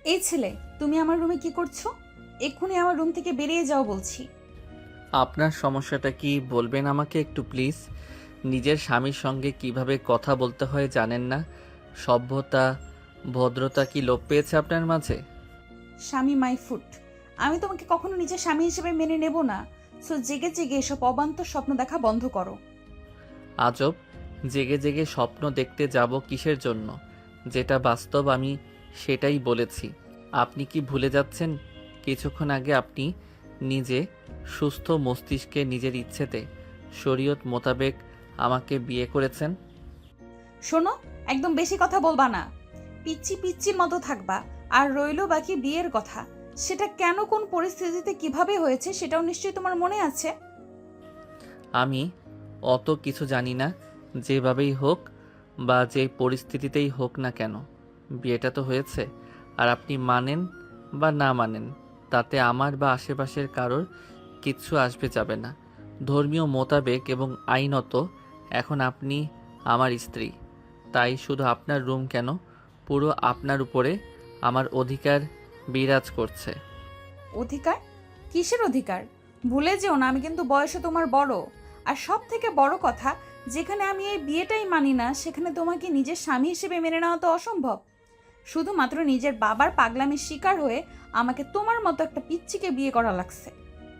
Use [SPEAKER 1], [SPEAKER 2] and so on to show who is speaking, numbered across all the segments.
[SPEAKER 1] এই ছেলে, তুমি আমার রুমে কি করছো? এক্ষুনি আমার রুম থেকে বেরিয়ে যাও বলছি।
[SPEAKER 2] আপনার সমস্যাটা কি বলবেন আমাকে একটু প্লিজ? নিজের স্বামীর সঙ্গে কিভাবে কথা বলতে হয় জানেন না? সভ্যতা, ভদ্রতা কি লোপ পেয়েছে আপনার মাঝে?
[SPEAKER 1] স্বামী মাই ফুট। আমি তোমাকে কখনো নিজের স্বামী হিসেবে মেনে নেব না। সো জেগে জেগে এসব অবান্তর স্বপ্ন দেখা বন্ধ করো।
[SPEAKER 2] আজব, জেগে জেগে স্বপ্ন দেখতে যাব কিসের জন্য? যেটা বাস্তব আমি সেটাই বলেছি। আপনি কি ভুলে যাচ্ছেন কিছুক্ষণ আগে আপনি নিজে সুস্থ মস্তিষ্কে নিজের ইচ্ছেতে শরীয়ত মোতাবেক আমাকে বিয়ে করেছেন?
[SPEAKER 1] শোনো, একদম বেশি কথা বলবা না। পিচ্ছি পিচ্ছির মতো থাকবা। আর রইলো বাকি বিয়ের কথা। সেটা কেন, কোন পরিস্থিতিতে, কিভাবে হয়েছে সেটাও নিশ্চয়ই তোমার মনে আছে।
[SPEAKER 2] আমি অত কিছু জানি না। যেভাবেই হোক বা যে পরিস্থিতিতেই হোক না কেন, বিয়েটা তো হয়েছে। আর আপনি মানেন বা না মানেন, তাতে আমার বা আশেপাশের কারোর কিচ্ছু আসবে যাবে না। ধর্মীয় মোতাবেক এবং আইনত এখন আপনি আমার স্ত্রী। তাই শুধু আপনার রুম কেন, পুরো আপনার উপরে আমার অধিকার বিরাজ করছে।
[SPEAKER 1] অধিকার? কিসের অধিকার? ভুলে যেও না, আমি কিন্তু বয়সে তোমার বড়। আর সব থেকে বড় কথা, যেখানে আমি এই বিয়েটাই মানি না সেখানে তোমাকে নিজের স্বামী হিসেবে মেনে নেওয়া তো অসম্ভব। শুধুমাত্র নিজের বাবার পাগলামির শিকার হয়ে আমাকে তোমার মতো একটা পিচ্চিকে বিয়ে করা লাগছে।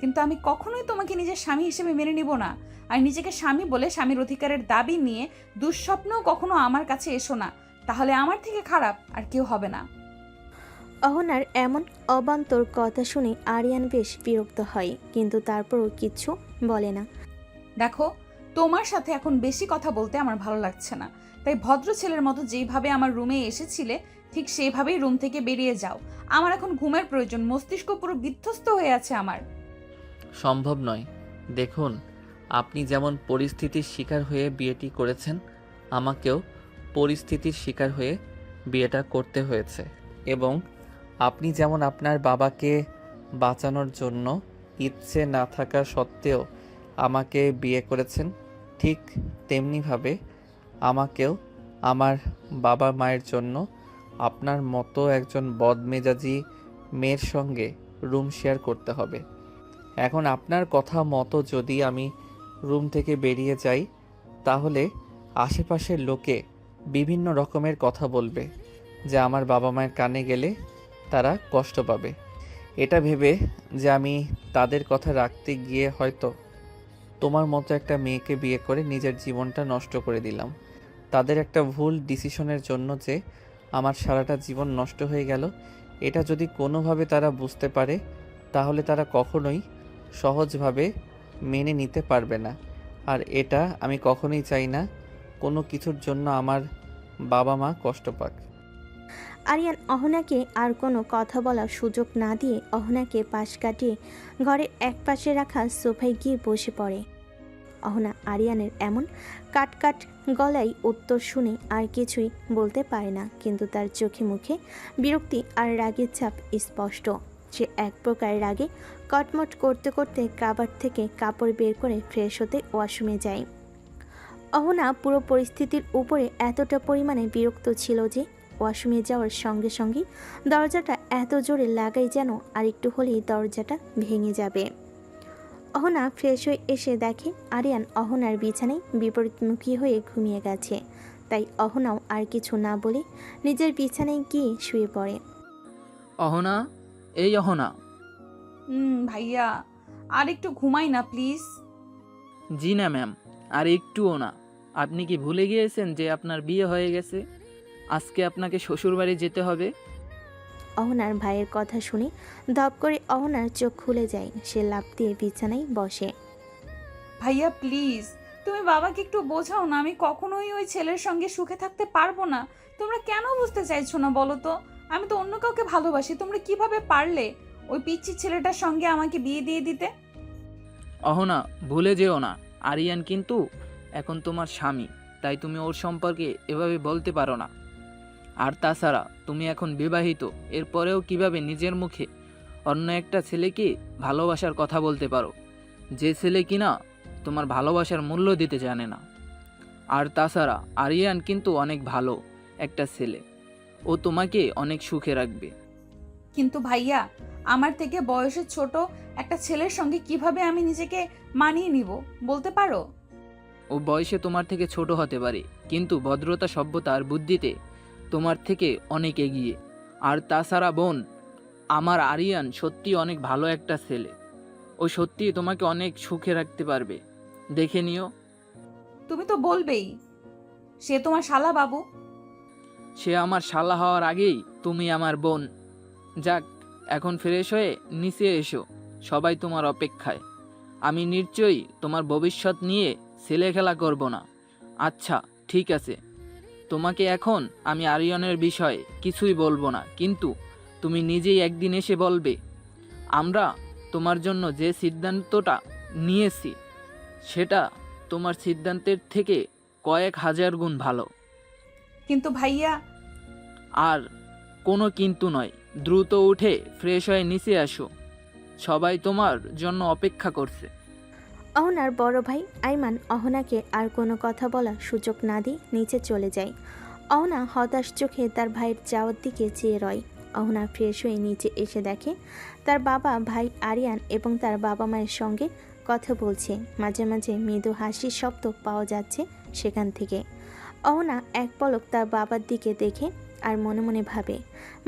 [SPEAKER 1] কিন্তু আমি কখনোই তোমাকে নিজের স্বামী হিসেবে মেনে নিব না। আর নিজেকে স্বামী বলে স্বামীর অধিকারের দাবি নিয়ে দুঃস্বপ্নও কখনো আমার কাছে এসো না। তাহলে আমার থেকে খারাপ আর কেউ হবে না।
[SPEAKER 3] অহনার এমন অবান্তর কথা শুনে আরিয়ান বেশ বিরক্ত হয়, কিন্তু তারপরও কিচ্ছু বলে না।
[SPEAKER 1] দেখো, তোমার সাথে এখন বেশি কথা বলতে আমার ভালো লাগছে না। তাই ভদ্র ছেলের মতো যেইভাবে আমার রুমে এসেছিলে ঠিক সেইভাবেই রুম থেকে বেরিয়ে যাও। আমার এখন ঘুমের প্রয়োজন, মস্তিষ্ক পুরো বিধ্বস্ত হয়ে আছে আমার।
[SPEAKER 2] সম্ভব নয়। দেখুন, আপনি যেমন পরিস্থিতির শিকার হয়ে বিয়েটি করেছেন, আমাকেও পরিস্থিতির শিকার হয়ে বিয়েটা করতে হয়েছে। এবং আপনি যেমন আপনার বাবাকে বাঁচানোর জন্য ইচ্ছে না থাকা সত্ত্বেও আমাকে বিয়ে করেছেন, ঠিক তেমনিভাবে আমাকেও আমার বাবা মায়ের জন্য আপনার মতো একজন বদমেজাজি মেয়ের সঙ্গে রুম শেয়ার করতে হবে। এখন আপনার কথা মতো যদি আমি রুম থেকে বেরিয়ে যাই, তাহলে আশেপাশের লোকে বিভিন্ন রকমের কথা বলবে, যা আমার বাবা মায়ের কানে গেলে তারা কষ্ট পাবে। এটা ভেবে যে আমি তাদের কথা রাখতে গিয়ে হয়তো তোমার মতো একটা মেয়েকে বিয়ে করে নিজের জীবনটা নষ্ট করে দিলাম। তাদের একটা ভুল ডিসিশনের জন্য যে আমার সারাটা জীবন নষ্ট হয়ে গেল, এটা যদি কোনোভাবে তারা বুঝতে পারে, তাহলে তারা কখনোই সহজভাবে মেনে নিতে পারবে না। আর এটা আমি কখনোই চাই না কোনো কিছুর জন্য আমার বাবা মা কষ্ট পাক।
[SPEAKER 3] আরিয়ান অহনাকে আর কোনো কথা বলার সুযোগ না দিয়ে অহনাকে পাশ কাটিয়ে ঘরের এক পাশে রাখা সোফায় গিয়ে বসে পড়ে। অহনা আরিয়ানের এমন কাট গলায় উত্তর শুনে আর কিছুই বলতে পারে না, কিন্তু তার চোখে মুখে বিরক্তি আর রাগের ছাপ স্পষ্ট। সে এক প্রকার রাগে কটমট করতে করতে কাবার থেকে কাপড় বের করে ফ্রেশ হতে ওয়াশরুমে যায়। অহনা পুরো পরিস্থিতির উপরে এতটা পরিমাণে বিরক্ত ছিল যে ওয়াশরুমে যাওয়ার সঙ্গে সঙ্গে দরজাটা এত জোরে লাগাই যেন আর একটু হলেই দরজাটা ভেঙে যাবে। অহনা ফ্রেশ হয়ে এসে দেখে আরিয়ান অহনার বিছানায় বিপরীতমুখী হয়ে ঘুমিয়ে গেছে। তাই অহনাও আর কিছু না বলে নিজের বিছানায় গিয়ে শুয়ে পড়ে।
[SPEAKER 4] অহনা, এই অহনা।
[SPEAKER 1] ভাইয়া, আর একটু ঘুমাই না প্লিজ।
[SPEAKER 4] জি না ম্যাম, আর একটুও না। আপনি কি ভুলে গিয়েছেন যে আপনার বিয়ে হয়ে গেছে? আজকে আপনাকে শ্বশুরবাড়ি যেতে হবে।
[SPEAKER 3] অহনার ভাইয়ের কথা শুনে ধপ করে অহনার চোখ খুলে যায়। সে লাফ দিয়ে বিছানায় বসে।
[SPEAKER 1] ভাইয়া প্লিজ, তুমি বাবাকে একটু বোঝাও না, আমি কখনোই ওই ছেলের সঙ্গে সুখে থাকতে পারবো না। তোমরা কেন বুঝতে চাইছো না বলো তো? আমি তো অন্য কাউকে ভালোবাসি, তোমরা কিভাবে পারলে ওই পিচ্চি ছেলেটার সঙ্গে আমাকে বিয়ে দিয়ে দিতে?
[SPEAKER 4] অহনা, ভুলে যেও না, আরিয়ান কিন্তু এখন তোমার স্বামী। তাই তুমি ওর সম্পর্কে এভাবে বলতে পারো না। আর তাছাড়া তুমি এখন বিবাহিত, এরপরেও কিভাবে নিজের মুখে অন্য একটা ছেলেকে ভালোবাসার কথা বলতে পারো, যে ছেলে কিনা তোমার ভালোবাসার মূল্য দিতে জানে না? আর তাছাড়া আরিয়ান কিন্তু অনেক ভালো একটা ছেলে, ও তোমাকে অনেক সুখে রাখবে।
[SPEAKER 1] কিন্তু ভাইয়া, আমার থেকে বয়সে ছোট একটা ছেলের সঙ্গে কিভাবে আমি নিজেকে মানিয়ে নিব বলতে পারো?
[SPEAKER 4] ও বয়সে তোমার থেকে ছোট হতে পারে, কিন্তু ভদ্রতা, সভ্যতা আর বুদ্ধিতে তোমার থেকে অনেক এগিয়ে। আর তাছাড়া বোন, আমার আরিয়ান সত্যি অনেক ভালো একটা ছেলে। ও সত্যি তোমাকে অনেক সুখে রাখতে পারবে, দেখে নিও।
[SPEAKER 1] তুমি তো বলবেই সে তোমার শালা বাবু।
[SPEAKER 4] সে আমার শালা হওয়ার আগেই তুমি আমার বোন। যাক, এখন ফ্রেশ হয়ে নিচে এসো, সবাই তোমার অপেক্ষায়। আমি নিশ্চয়ই তোমার ভবিষ্যৎ নিয়ে ছেলে খেলা করব না। আচ্ছা ঠিক আছে, তোমাকে এখন আমি আরিয়ানের বিষয়ে কিছুই বলবো না, কিন্তু তুমি নিজেই একদিন এসে বলবে আমরা তোমার জন্য যে সিদ্ধান্তটা নিয়েছি সেটা তোমার সিদ্ধান্তের থেকে কয়েক হাজার গুণ ভালো।
[SPEAKER 1] কিন্তু ভাইয়া,
[SPEAKER 4] আর কোনো কিন্তু নয়, দ্রুত উঠে ফ্রেশ হয়ে নিচে আসো, সবাই তোমার জন্য অপেক্ষা করছে।
[SPEAKER 3] অহনার বড় ভাই আইমান অহনাকে আর কোনো কথা বলার সুযোগ না দিয়ে নিচে চলে যায়। অহনা হতাশ চোখে তার ভাইয়ের যাওয়ার দিকে চেয়ে রয়। অহনা ফ্রেশ হয়ে নিচে এসে দেখে তার বাবা, ভাই আরিয়ান এবং তার বাবা মায়ের সঙ্গে কথা বলছে। মাঝে মাঝে মৃদু হাসির শব্দ পাওয়া যাচ্ছে সেখান থেকে। অহনা এক পলক তার বাবার দিকে দেখে আর মনে মনে ভাবে,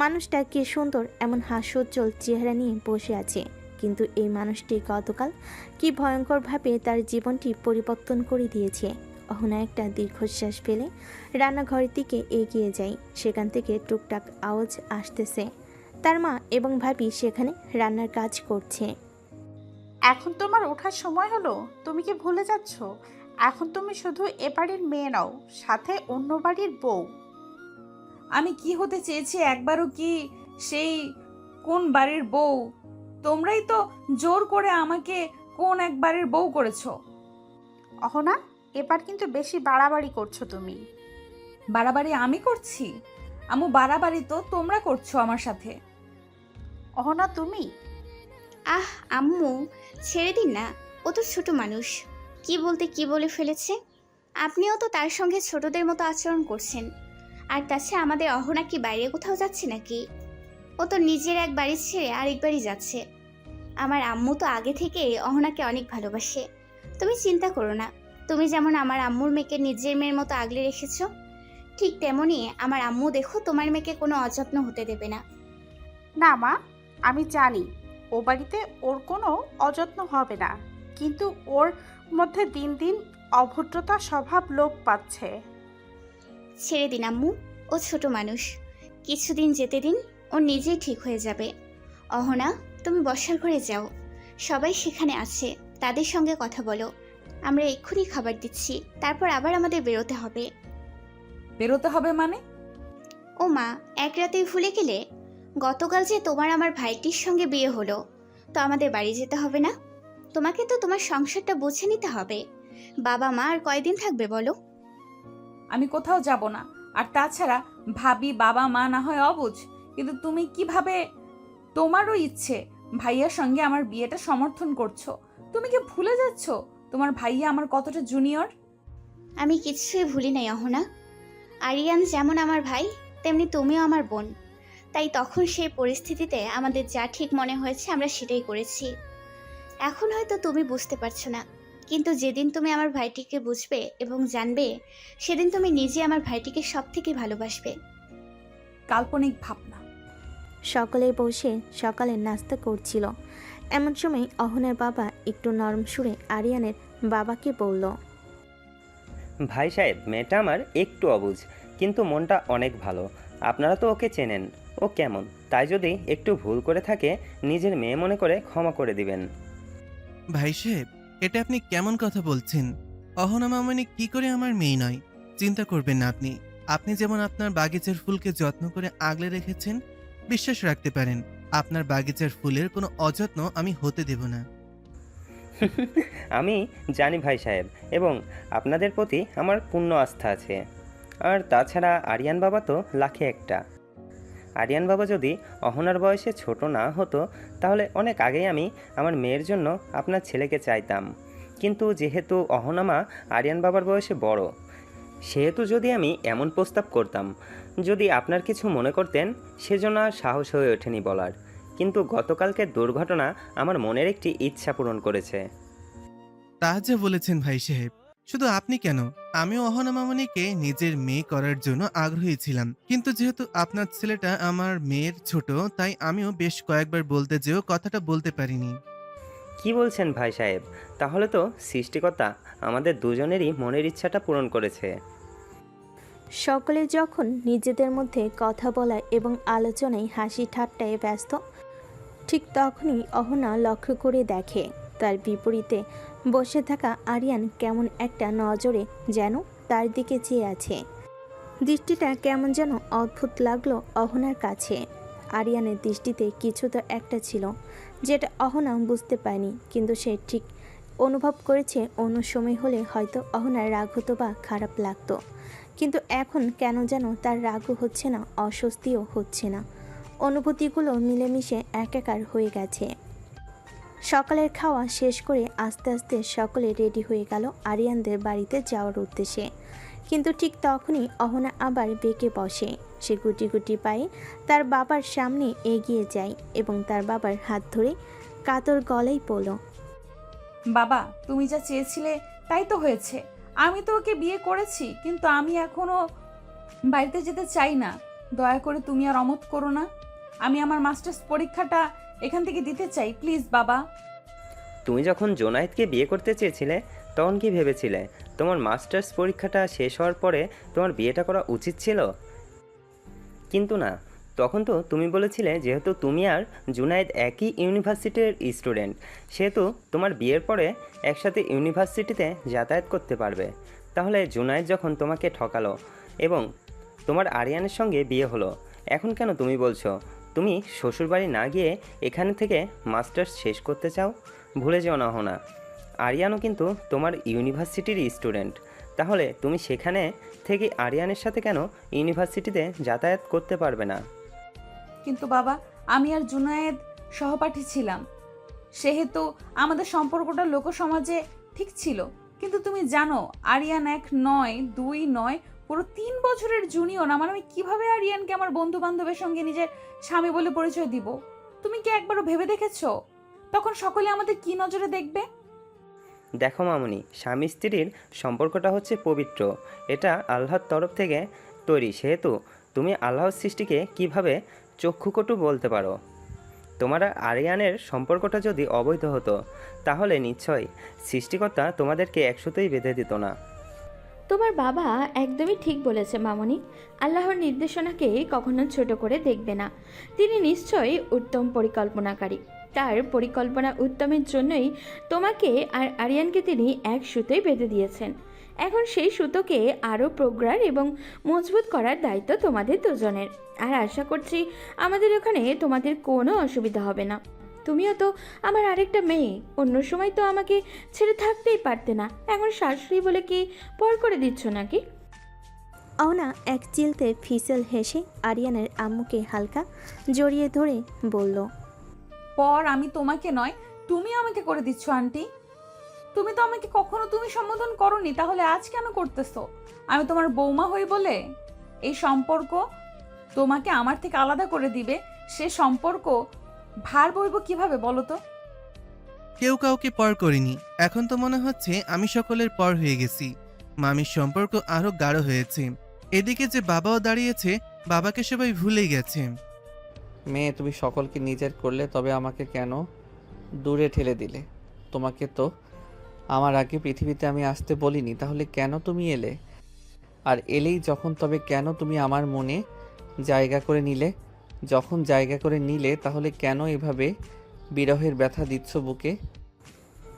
[SPEAKER 3] মানুষটা কি সুন্দর এমন হাস্যোজ্জ্বল চেহারা নিয়ে বসে আছে, কিন্তু এই মানুষটি গতকাল কি ভয়ঙ্করভাবে তার জীবনটি পরিবর্তন করে দিয়েছে। অহনা একটা দীর্ঘশ্বাস ফেলে রান্নাঘরের দিকে এগিয়ে যায়। সেখান থেকে টুকটাক আওয়াজ আসতেছে। তার মা এবং ভাবি সেখানে রান্নার কাজ করছে।
[SPEAKER 5] এখন তোমার ওঠার সময় হলো? তুমি কি ভুলে যাচ্ছ? এখন তুমি শুধু এ বাড়ির মেয়ে নাও, সাথে অন্য বাড়ির বউ।
[SPEAKER 1] আমি কি হতে চেয়েছি একবারও কি সেই কোন বাড়ির বউ? তোমরাই তো জোর করে আমাকে কোন এক বাড়ির বউ করেছো।
[SPEAKER 5] অহনা, এবার কিন্তু বেশি বাড়াবাড়ি করছো তুমি।
[SPEAKER 1] বাড়াবাড়ি আমি করছি? আম্মু, বাড়াবাড়ি তো তোমরা করছো আমার সাথে।
[SPEAKER 5] অহনা তুমি।
[SPEAKER 6] আহ আম্মু, ছেড়ে দিন না, ও তো ছোট মানুষ, কি বলতে কি বলে ফেলেছে। আপনিও তো তার সঙ্গে ছোটদের মতো আচরণ করছেন। আর তাছাড়া আমাদের অহনা কি বাইরে কোথাও যাচ্ছে নাকি? ও তো নিজের এক বাড়ি ছেড়ে আরেক বাড়ি যাচ্ছে। আমার আম্মু তো আগে থেকে অহনাকে অনেক ভালোবাসে। তুমি চিন্তা করো না, তুমি যেমন আমার আম্মুর মেয়েকে নিজের মেয়ের মতো আগলে রেখেছো, ঠিক তেমনই আমার আম্মু দেখো তোমার মেয়েকে কোনো অযত্ন হতে দেবে না।
[SPEAKER 5] না মা, আমি জানি ও বাড়িতে ওর কোনো অযত্ন হবে না, কিন্তু ওর মধ্যে দিন দিন অভদ্রতা স্বভাব লোপ পাচ্ছে।
[SPEAKER 6] ছেড়ে দিন আম্মু, ও ছোট মানুষ, কিছুদিন যেতে দিন, ও নিজেই ঠিক হয়ে যাবে। অহনা, তুমি বসার ঘরে যাও, সবাই সেখানে আছে, তাদের সঙ্গে কথা বলো। আমরা এক্ষুনি খাবার দিচ্ছি, তারপর আবার আমাদের বেরোতে হবে।
[SPEAKER 1] বেরোতে হবে মানে?
[SPEAKER 6] ও মা, এক রাতেই ভুলে গেলে? গতকাল যে তোমার আমার ভাইটির সঙ্গে বিয়ে হলো, তো আমাদের বাড়ি যেতে হবে না? তোমাকে তো তোমার সংসারটা বুঝে নিতে হবে। বাবা মা আর কয়দিন থাকবে বলো?
[SPEAKER 1] আমি কোথাও যাব না। আর তাছাড়া ভাবি, বাবা মা না হয় অবুঝ, কিন্তু তুমি কিভাবে তোমারও ইচ্ছে ভাইয়ার সঙ্গে আমার বিয়েটা সমর্থন করছো? তুমি কি ভুলে যাচ্ছ তোমার ভাইয়া আমার কতটা জুনিয়র?
[SPEAKER 6] আমি কিছুই ভুলি নাই অহনা। আরিয়ান যেমন আমার ভাই, তেমনি তুমিও আমার বোন। তাই তখন সেই পরিস্থিতিতে আমাদের যা ঠিক মনে হয়েছে আমরা সেটাই করেছি। এখন হয়তো তুমি বুঝতে পারছো না, কিন্তু যেদিন তুমি আমার ভাইটিকে বুঝবে এবং জানবে, সেদিন তুমি নিজে আমার ভাইটিকে সব থেকে ভালোবাসবে।
[SPEAKER 1] কাল্পনিক ভাবনা।
[SPEAKER 3] সকলেই বসে সকালের নাস্তা করছিল। এমন সময় অহনার বাবা একটু নরম সুরে আরিয়ানের বাবাকে বলল,
[SPEAKER 7] ভাই সাহেব, মেয়েটা আমার একটু অবুঝ, কিন্তু মনটা অনেক ভালো। আপনারা তো ওকে চেনেন, ও কেমন, তাই যদি একটু ভুল করে থাকে নিজের মেয়ে মনে করে ক্ষমা করে দিবেন।
[SPEAKER 8] ভাই সাহেব, এটা আপনি কেমন কথা বলছেন? অহনা মামনি কি করে আমার মেয়ে নয়? চিন্তা করবেন না আপনি। আপনি যেমন আপনার বাগিচার ফুলকে যত্ন করে আগলে রেখেছেন, বিশ্বাস রাখতে পারেন আপনার বাগিচার ফুলের কোনো অযত্ন আমি হতে দেব না।
[SPEAKER 7] আমি জানি ভাই সাহেব, এবং আপনাদের প্রতি আমার পূর্ণ আস্থা আছে। আর তাছাড়া আরিয়ান বাবা তো লাখে একটা। আরিয়ান বাবা যদি অহনার বয়সে ছোট না হতো, তাহলে অনেক আগেই আমি আমার মেয়ের জন্য আপনার ছেলেকে চাইতাম। কিন্তু যেহেতু অহনা মা আরিয়ান বাবার বয়সে বড়, সেহেতু যদি আমি এমন প্রস্তাব করতাম, যদি আপনার কিছু মনে করতেন, সেজন্য আর সাহস হয়ে ওঠেনি বলার। কিন্তু গতকালকের দুর্ঘটনা আমার মনের একটি ইচ্ছা পূরণ করেছে।
[SPEAKER 8] তা যে বলেছেন ভাই সাহেব, শুধু আপনি কেন, আমিও অহনা মামনিকে নিজের মেয়ে করার জন্য আগ্রহী ছিলাম। কিন্তু যেহেতু আপনার ছেলেটা আমার মেয়ের ছোট, তাই আমিও বেশ কয়েকবার বলতে যেও কথাটা বলতে পারিনি।
[SPEAKER 7] কি বলছেন ভাই সাহেব? তাহলে তো সৃষ্টিকর্তা আমাদের দুজনেরই মনের ইচ্ছাটা পূরণ করেছে।
[SPEAKER 3] সকলে যখন নিজেদের মধ্যে কথা বলা এবং আলোচনায় হাসি ঠাট্টায় ব্যস্ত, ঠিক তখনই অহনা লক্ষ্য করে দেখে তার বিপরীতে বসে থাকা আরিয়ান কেমন একটা নজরে যেন তার দিকে চেয়ে আছে। দৃষ্টিটা কেমন যেন অদ্ভুত লাগলো অহনার কাছে। আরিয়ানের দৃষ্টিতে কিছু তো একটা ছিল যেটা অহনা বুঝতে পারেনি, কিন্তু সে ঠিক অনুভব করেছে অন্য সময় হলে হয়তো অহনার রাগ হতো বা খারাপ লাগতো, কিন্তু এখন কেন যেন তার রাগও হচ্ছে না, অস্বস্তিও হচ্ছে না। অনুভূতিগুলো মিলেমিশে একাকার হয়ে গেছে। সকালের খাওয়া শেষ করে আস্তে আস্তে সকলে রেডি হয়ে গেল আরিয়ানদের বাড়িতে যাওয়ার উদ্দেশ্যে। কিন্তু ঠিক তখনই অহনা আবার বেঁকে বসে। সে গুটি গুটি পায়ে তার বাবার সামনে এগিয়ে যায় এবং তার বাবার হাত ধরে কাতর গলায় বলল,
[SPEAKER 1] বাবা, তুমি যা চেয়েছিলে তাই তো হয়েছে। আমি তো ওকে বিয়ে করেছি, কিন্তু আমি এখনো বাড়িতে যেতে চাই না। দয়া করে তুমি আর অমত করো না। আমি আমার মাস্টার্স পরীক্ষাটা এখান থেকে দিতে চাই, প্লিজ বাবা।
[SPEAKER 7] তুমি যখন জোনায়েদকে বিয়ে করতে চেয়েছিলে, তখন কি ভেবেছিলে তোমার মাস্টার্স পরীক্ষাটা শেষ হওয়ার পরে তোমার বিয়েটা করা উচিত ছিল? কিন্তু না, তখন তো তুমি বলেছিলে যেহেতু তুমি আর জুনায়েদ একই ইউনিভার্সিটির স্টুডেন্ট, সেহেতু তোমার বিয়ের পরে একসাথে ইউনিভার্সিটিতে যাতায়াত করতে পারবে। তাহলে জুনায়েদ যখন তোমাকে ঠকালো এবং তোমার আরিয়ানের সঙ্গে বিয়ে হলো, এখন কেন তুমি বলছো তুমি শ্বশুরবাড়ি না গিয়ে এখানে থেকে মাস্টার্স শেষ করতে চাও? ভুলে যেও না হোনা, আরিয়ানও কিন্তু তোমার ইউনিভার্সিটির স্টুডেন্ট। তাহলে তুমি সেখানে থেকে আরিয়ানের সাথে কেন ইউনিভার্সিটিতে যাতায়াত করতে পারবে না?
[SPEAKER 1] কিন্তু বাবা, আমি আর জুনায়েদ সহপাঠী ছিলাম, সেহেতু আমাদের সম্পর্কটা লোকসমাজে ঠিক ছিল। কিন্তু তুমি জানো আরিয়ান 1 নয় 2 নয়, পুরো 3 বছরের জুনিয়র আমার। আমি কিভাবে আরিয়ানকে আমার বন্ধু বান্ধবের সঙ্গে নিজের স্বামী বলে পরিচয় দিব? তুমি কি একবারও ভেবে দেখেছো তখন সকলে আমাদের কি নজরে দেখবে?
[SPEAKER 7] দেখো মামুনি, স্বামী স্ত্রীর সম্পর্কটা হচ্ছে পবিত্র, এটা আল্লাহর তরফ থেকে তৈরি, সেহেতু তুমি আল্লাহর সৃষ্টিকে কিভাবে চক্ষুকটু বলতে পারো? তোমার আর আরিয়ানের সম্পর্কটা যদি অবৈধ হতো, তাহলে নিশ্চয়ই সৃষ্টিকর্তা তোমাদেরকে একসাথেই বেঁধে দিত না।
[SPEAKER 9] তোমার বাবা একদমই ঠিক বলেছে মামনি। আল্লাহর নির্দেশনাকে কখনো ছোট করে দেখবে না। তিনি নিশ্চয়ই উত্তম পরিকল্পনাকারী। তার পরিকল্পনা উত্তমের জন্যই তোমাকে আর আরিয়ানকে তিনি এক সুতোয় বেঁধে দিয়েছেন। এখন সেই সুতোকে আরও প্রগাঢ় এবং মজবুত করার দায়িত্ব তোমাদের দুজনের। আর আশা করছি আমাদের ওখানে তোমাদের কোনো অসুবিধা হবে না। তুমিও তো আমার আরেকটা মেয়ে, অন্য সময় তো আমাকে ছেড়ে থাকতেই পারতে না। এখন শাশুড়ি বলে কি পর করে দিচ্ছ নাকি?
[SPEAKER 3] অহনা এক চিলতে ফিসেল হেসে আরিয়ানের আম্মুকে হালকা জড়িয়ে ধরে বলল,
[SPEAKER 1] পর আমি তোমাকে নয়, তুমি আমাকে করে দিচ্ছ আন্টি। তুমি তো আমাকে কখনো তুমি সম্বোধন করনি, তাহলে আজ কেন করতেছো? আমি তোমার বৌমা হই বলে এই সম্পর্ক তোমাকে আমার থেকে আলাদা করে দিবে? সে সম্পর্ক ভার বইব কিভাবে বলো তো?
[SPEAKER 8] কেউ কাউকে পর করিনি। এখন তো মনে হচ্ছে আমি সকলের পর হয়ে গেছি। মামির সম্পর্ক আরো গাঢ় হয়েছে। এদিকে যে বাবাও দাঁড়িয়েছে, বাবাকে সবাই ভুলে গেছে।
[SPEAKER 2] মেয়ে, তুমি সকলকে নিজের করলে, তবে আমাকে কেন দূরে ঠেলে দিলে? তোমাকে তো আমার আগে পৃথিবীতে আমি আসতে বলিনি, তাহলে কেন তুমি এলে? আর এলেই যখন, তবে কেন তুমি আমার মনে জায়গা করে নিলে? যখন জায়গা করে নিলে, তাহলে কেন এভাবে বিরহের ব্যথা দিচ্ছ বুকে?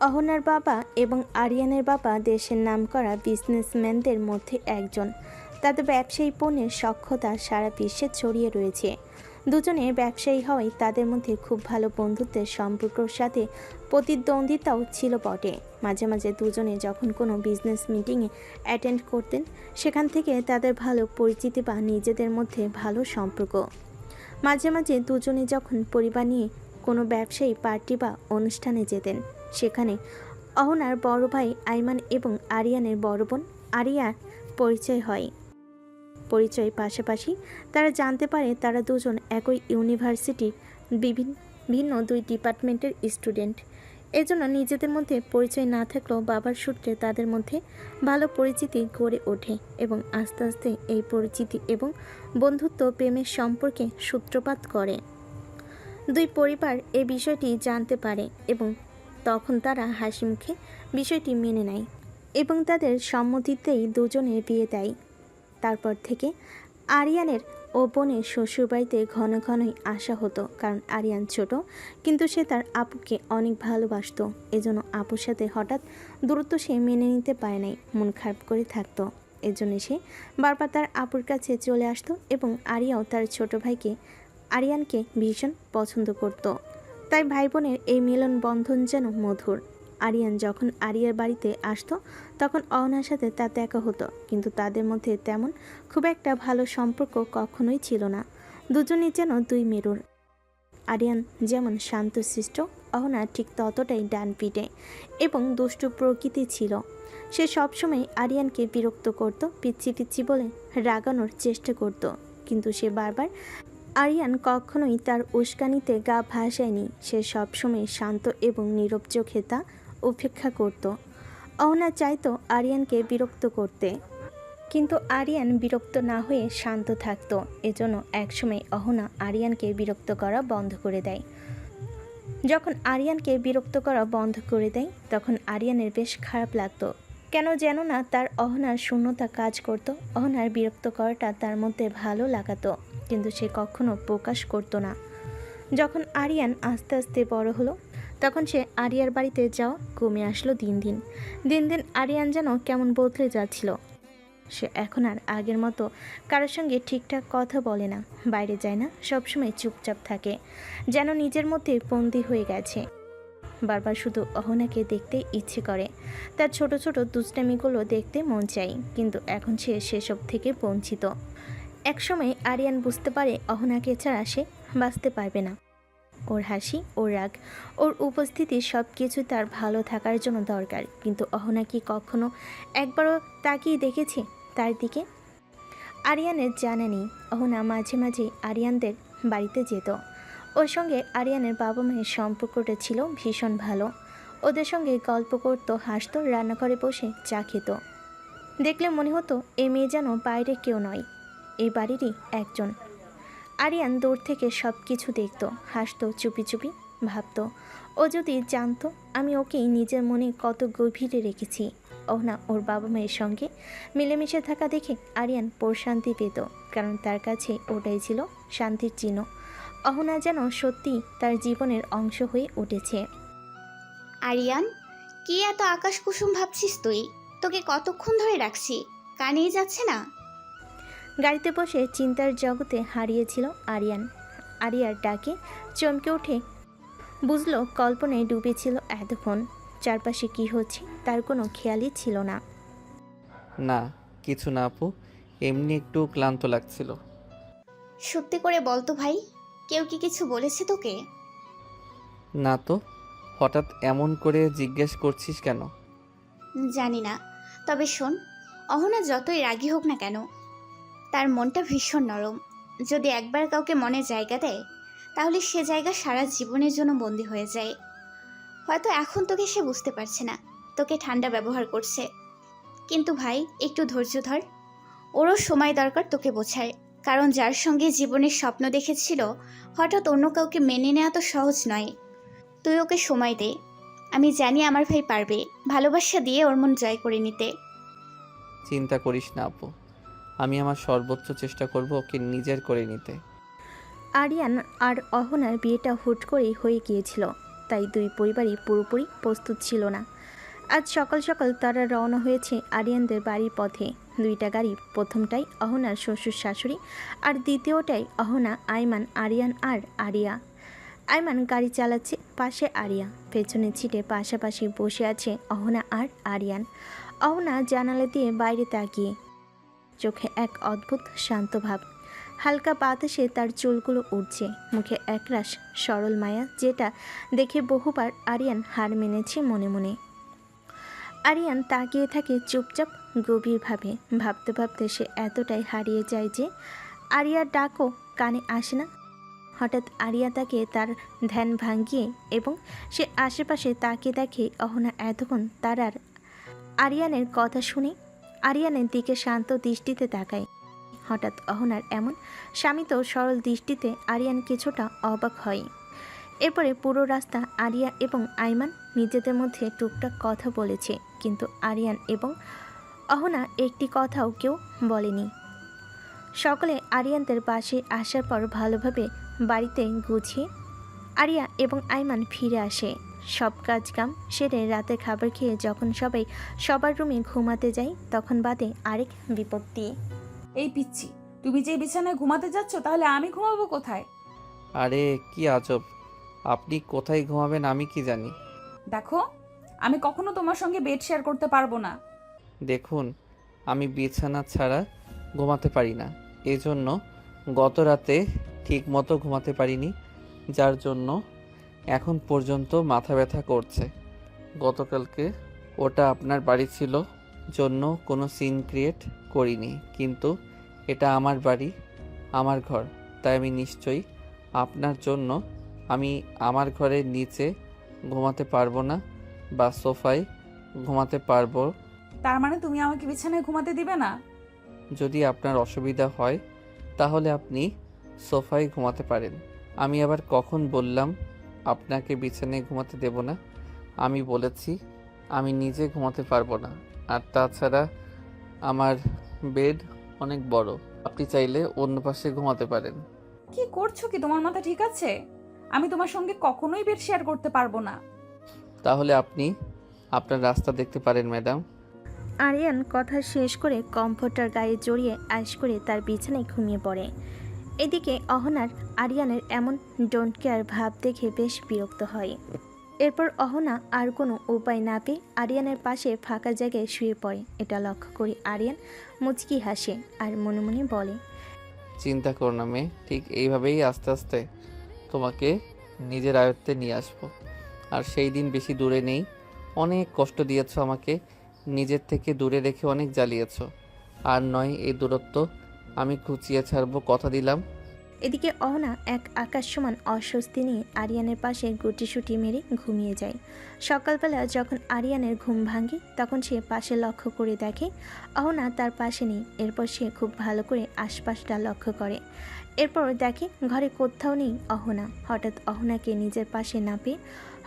[SPEAKER 3] অহনার বাবা এবং আরিয়ানের বাবা দেশের নামকরা বিজনেসম্যানদের মধ্যে একজন। তাদের ব্যবসায়ী পণ্যের সক্ষতা সারা বিশ্বে ছড়িয়ে রয়েছে। দুজনে ব্যবসায়ী হওয়ায় তাদের মধ্যে খুব ভালো বন্ধুত্বের সম্পর্কের সাথে প্রতিদ্বন্দ্বিতাও ছিল বটে। মাঝে মাঝে দুজনে যখন কোনো বিজনেস মিটিংয়ে অ্যাটেন্ড করতেন, সেখান থেকে তাদের ভালো পরিচিতি বা নিজেদের মধ্যে ভালো সম্পর্ক। মাঝে মাঝে দুজনে যখন পরিবার নিয়ে কোনো ব্যবসায়ী পার্টি বা অনুষ্ঠানে যেতেন, সেখানে অহনার বড় ভাই আইমান এবং আরিয়ানের বড় বোন আরিয়া পরিচয় হয়। পরিচয় পাশাপাশি তারা জানতে পারে তারা দুজন একই ইউনিভার্সিটির ভিন্ন দুই ডিপার্টমেন্টের স্টুডেন্ট। এজন্য নিজেদের মধ্যে পরিচয় না থাকলেও বাবার সূত্রে তাদের মধ্যে ভালো পরিচিতি গড়ে ওঠে এবং আস্তে আস্তে এই পরিচিতি এবং বন্ধুত্ব প্রেমের সম্পর্কে সূত্রপাত করে। দুই পরিবার এই বিষয়টি জানতে পারে এবং তখন তারা হাসি মুখে বিষয়টি মেনে নেয় এবং তাদের সম্মতিতেই দুজনের বিয়ে দেয়। তারপর থেকে আরিয়ানের ও বোনের শ্বশুরবাড়িতে ঘন ঘনই আসা হতো, কারণ আরিয়ান ছোট কিন্তু সে তার আপুকে অনেক ভালোবাসতো। এজন্য আপুর সাথে হঠাৎ দূরত্ব সে মেনে নিতে পারে নাই, মন খারাপ করে থাকতো। এজন্য সে বারবার তার আপুর কাছে চলে আসতো এবং আরিয়াও তার ছোট ভাইকে আরিয়ানকে ভীষণ পছন্দ করত। তাই ভাই বোনের এই মিলন বন্ধন যেন মধুর। আরিয়ান যখন আরিয়ার বাড়িতে আসতো তখন অহনার সাথে তার দেখা হতো, কিন্তু তাদের মধ্যে তেমন খুব একটা ভালো সম্পর্ক কখনোই ছিল না। দুজনেই যেন দুই মেরুর। আরিয়ান যেমন শান্তশিষ্ট, অহনা ঠিক ততটাই ডানপিটে এবং দুষ্টু প্রকৃতি ছিল। সে সবসময় আরিয়ানকে বিরক্ত করত, পিচ্ছি পিচ্ছি বলে রাগানোর চেষ্টা করত, কিন্তু সে বারবার আরিয়ান কখনোই তার উস্কানিতে গা ভাসায়নি। সে সবসময় শান্ত এবং নীরব চোখে তা উপেক্ষা করত। অহনা চাইতো আরিয়ানকে বিরক্ত করতে, কিন্তু আরিয়ান বিরক্ত না হয়ে শান্ত থাকতো। এজন্য একসময় অহনা আরিয়ানকে বিরক্ত করা বন্ধ করে দেয়। যখন আরিয়ানকে বিরক্ত করা বন্ধ করে দেয় তখন আরিয়ানের বেশ খারাপ লাগতো। কেন যেন না তার অহনার শূন্যতা কাজ করত। অহনার বিরক্ত করাটা তার মধ্যে ভালো লাগাতো, কিন্তু সে কখনো প্রকাশ করতো না। যখন আরিয়ান আস্তে আস্তে বড় হলো তখন সে আরিয়ার বাড়িতে যাওয়া কমে আসলো দিন দিন। দিন দিন আরিয়ান যেন কেমন বদলে যাচ্ছিল। সে এখন আর আগের মতো কারোর সঙ্গে ঠিকঠাক কথা বলে না, বাইরে যায় না, সবসময় চুপচাপ থাকে, যেন নিজের মধ্যে বন্দি হয়ে গেছে। বারবার শুধু অহনাকে দেখতে ইচ্ছে করে, তার ছোট ছোট দুষ্টামিগুলো দেখতে মন চাই, কিন্তু এখন সে সেসব থেকে বঞ্চিত। একসময় আরিয়ান বুঝতে পারে অহনাকে ছাড়া সে বাঁচতে পারবে না। ওর হাসি, ওর রাগ, ওর উপস্থিতি সব কিছু তার ভালো থাকার জন্য দরকার, কিন্তু অহনা কি কখনো একবারও তাকিয়ে দেখেছে তার দিকে? আরিয়ানের জানা নেই। অহনা মাঝে মাঝে আরিয়ানদের বাড়িতে যেত। ওর সঙ্গে আরিয়ানের বাবা মায়ের সম্পর্কটা ছিল ভীষণ ভালো। ওদের সঙ্গে গল্প করতো, হাসতো, রান্নাঘরে বসে চা খেত। দেখলে মনে হতো এ মেয়ে যেন বাইরে কেউ নয়, এই বাড়িরই একজন। আরিয়ান দূর থেকে সব কিছু দেখত, হাসতো, চুপি চুপি ভাবতো ও যদি জানতো আমি ওকেই নিজের মনে কত গভীরে রেখেছি। অহনা ওর বাবা মায়ের সঙ্গে মিলেমিশে থাকা দেখে আরিয়ান প্রশান্তি পেত, কারণ তার কাছে ওটাই ছিল শান্তির চিহ্ন। অহনা যেন সত্যি তার জীবনের অংশ হয়ে উঠেছে।
[SPEAKER 6] আরিয়ান, কি এত আকাশ কুসুম ভাবছিস তুই? তোকে কতক্ষণ ধরে রাখছি, কানেই যাচ্ছে না?
[SPEAKER 3] গাড়িতে বসে চিন্তার জগতে হারিয়েছিল আরিয়ান। আরিয়ার ডাকে চমকে উঠে বুঝলো কল্পনায় ডুবেছিল এতক্ষণ। চারপাশে কি হচ্ছে তার কোনো খেয়ালই ছিল না।
[SPEAKER 2] না, কিছু না আপু, এমনি একটু ক্লান্ত লাগছিল।
[SPEAKER 6] সত্যি করে বল তো ভাই, কেউ কি কিছু বলেছে তোকে?
[SPEAKER 2] না তো, হঠাৎ এমন করে জিজ্ঞেস করছিস কেন?
[SPEAKER 6] জানি না, তবে শোন, অহনা যতই রাগী হোক না কেন, তার মনটা ভীষণ নরম। যদি একবার কাউকে মনে জায়গা দেয় তাহলে সে জায়গা সারা জীবনের জন্য বন্দী হয়ে যায়। হয়তো এখন তোকে সে বুঝতে পারছে না, তোকে ঠান্ডা ব্যবহার করছে, কিন্তু ভাই একটু ধৈর্য ধর, ওরও সময় দরকার তোকে বোঝায়। কারণ যার সঙ্গে জীবনের স্বপ্ন দেখেছিল হঠাৎ অন্য কাউকে মেনে নেওয়া তো সহজ নয়। তুই ওকে সময় দে, আমি জানি আমার ভাই পারবে ভালোবাসা দিয়ে ওর মন জয় করে নিতে।
[SPEAKER 2] চিন্তা করিস না আপু, আমি আমার সর্বোচ্চ চেষ্টা করব ওকে নিজের করে নিতে।
[SPEAKER 3] আরিয়ান আর অহনার বিয়েটা হুট করেই হয়ে গিয়েছিল, তাই দুই পরিবারই পুরোপুরি প্রস্তুত ছিল না। আজ সকাল সকাল তারা রওনা হয়েছে আরিয়ানদের বাড়ির পথে। দুইটা গাড়ি, প্রথমটাই অহনার শ্বশুর শাশুড়ি আর দ্বিতীয়টাই অহনা, আইমান, আরিয়ান আর আরিয়া। আইমান গাড়ি চালাচ্ছে, পাশে আরিয়া, পেছনে ছিটে পাশাপাশি বসে আছে অহনা আর আরিয়ান। অহনা জানালা দিয়ে বাইরে তাকিয়ে, চোখে এক অদ্ভুত শান্ত ভাব। হালকা বাতাসে তার চুলগুলো উঠছে, মুখে একরাশ সরল মায়া, যেটা দেখে বহুবার আরিয়ান হার মেনেছে মনে মনে। আরিয়ান তাকিয়ে থাকে চুপচাপ গভীরভাবে। ভাবতে ভাবতে সে এতটাই হারিয়ে যায় যে আরিয়ার ডাকও কানে আসে না। হঠাৎ আরিয়া তাকে তার ধ্যান ভাঙিয়ে এবং সে আশেপাশে তাকিয়ে দেখে অহনা এতক্ষণ তার আর আরিয়ানের কথা শুনে আরিয়ানের দিকে শান্ত দৃষ্টিতে তাকায়। হঠাৎ অহনার এমন শামিত সরল দৃষ্টিতে আরিয়ান কিছুটা অবাক হয়। এরপরে পুরো রাস্তা আরিয়া এবং আইমান নিজেদের মধ্যে টুকটাক কথা বলেছে, কিন্তু আরিয়ান এবং অহনা একটি কথাও কেউ বলেনি। সকলে আরিয়ানদের পাশে আসার পর ভালোভাবে বাড়িতে গুছিয়ে আরিয়া এবং আইমান ফিরে আসে। সব কাজকাম সেরে রাতে খাবার খেয়ে যখন সবাই সবার রুমে ঘুমাতে যায় তখন বাদে আরেক বিপত্তি।
[SPEAKER 1] এই পিচ্ছি, তুমি যে বিছানায় ঘুমাতে যাচ্ছ তাহলে আমি ঘুমাবো কোথায়?
[SPEAKER 2] আরে কি আজব, আপনি কোথায় ঘুমাবেন আমি কি জানি।
[SPEAKER 1] দেখো, আমি কখনো তোমার সঙ্গে বেড শেয়ার করতে পারবো না।
[SPEAKER 2] দেখুন, আমি বিছানা ছাড়া ঘুমাতে পারি না, এজন্য গত রাতে ঠিক মতো ঘুমাতে পারিনি, যার জন্য এখন পর্যন্ত মাথা ব্যথা করছে। গতকালকে ওটা আপনার বাড়ি ছিল জন্য কোনো সিন ক্রিয়েট করিনি, কিন্তু এটা আমার বাড়ি, আমার ঘর, তাই আমি নিশ্চয়ই আপনার জন্য আমি আমার ঘরের নিচে ঘুমাতে পারবো না বা সোফায় ঘুমাতে পারবো।
[SPEAKER 1] তার মানে তুমি আমাকে বিছানায় ঘুমাতে দিবে না?
[SPEAKER 2] যদি আপনার অসুবিধা হয় তাহলে আপনি সোফায় ঘুমাতে পারেন। আমি আবার কখন বললাম আপনাকে বিছানায় ঘুমাতে দেব না? আমি বলেছি আমি নিজে ঘুমাতে পারবো না, আর তাছাড়া আমার বেড অনেক বড়, আপনি চাইলে অন্য পাশে ঘুমাতে পারেন।
[SPEAKER 1] কি করছো কি? তোমার মাথা ঠিক আছে? আমি তোমার সঙ্গে কখনোই বেড শেয়ার করতে পারবো না।
[SPEAKER 2] তাহলে আপনি আপনার রাস্তা দেখতে পারেন ম্যাডাম।
[SPEAKER 3] আরিয়ান কথা শেষ করে কমফোর্টার গায়ে জড়িয়ে আইস করে তার বিছানায় ঘুমিয়ে পড়ে। এদিকে অহনার আরিয়ানের এমন ডোন্ট কেয়ার ভাব দেখে বেশ বিরক্ত হয়। এরপর অহনা আর কোনো উপায় না পেয়ে আরিয়ানের পাশে ফাঁকা জায়গায় শুয়ে পড়ে। এটা লক্ষ্য করে আরিয়ান মুচকি হাসে আর মনে মনে বলে,
[SPEAKER 2] চিন্তা করো না মেয়ে, ঠিক এইভাবেই আস্তে আস্তে তোমাকে নিজের আয়ত্তে নিয়ে আসবো। আর সেই দিন বেশি দূরে নেই, অনেক কষ্ট দিয়েছো আমাকে, নিজের থেকে দূরে রেখে অনেক জ্বালিয়েছো, আর নয় এই দূরত্ব আমি খুঁচিয়ে ছাড়বো, কথা দিলাম।
[SPEAKER 3] এদিকে অহনা এক আকাশ সমান অস্বস্তি নিয়ে আরিয়ানের পাশে গুটিসুটি মেরে ঘুমিয়ে যায়। সকালবেলা যখন আরিয়ানের ঘুম ভাঙে তখন সে পাশে লক্ষ্য করে দেখে অহনা তার পাশে নেই। এরপর সে খুব ভালো করে আশপাশটা লক্ষ্য করে। এরপর দেখে ঘরে কোথাও নেই অহনা। হঠাৎ অহনাকে নিজের পাশে না পেয়ে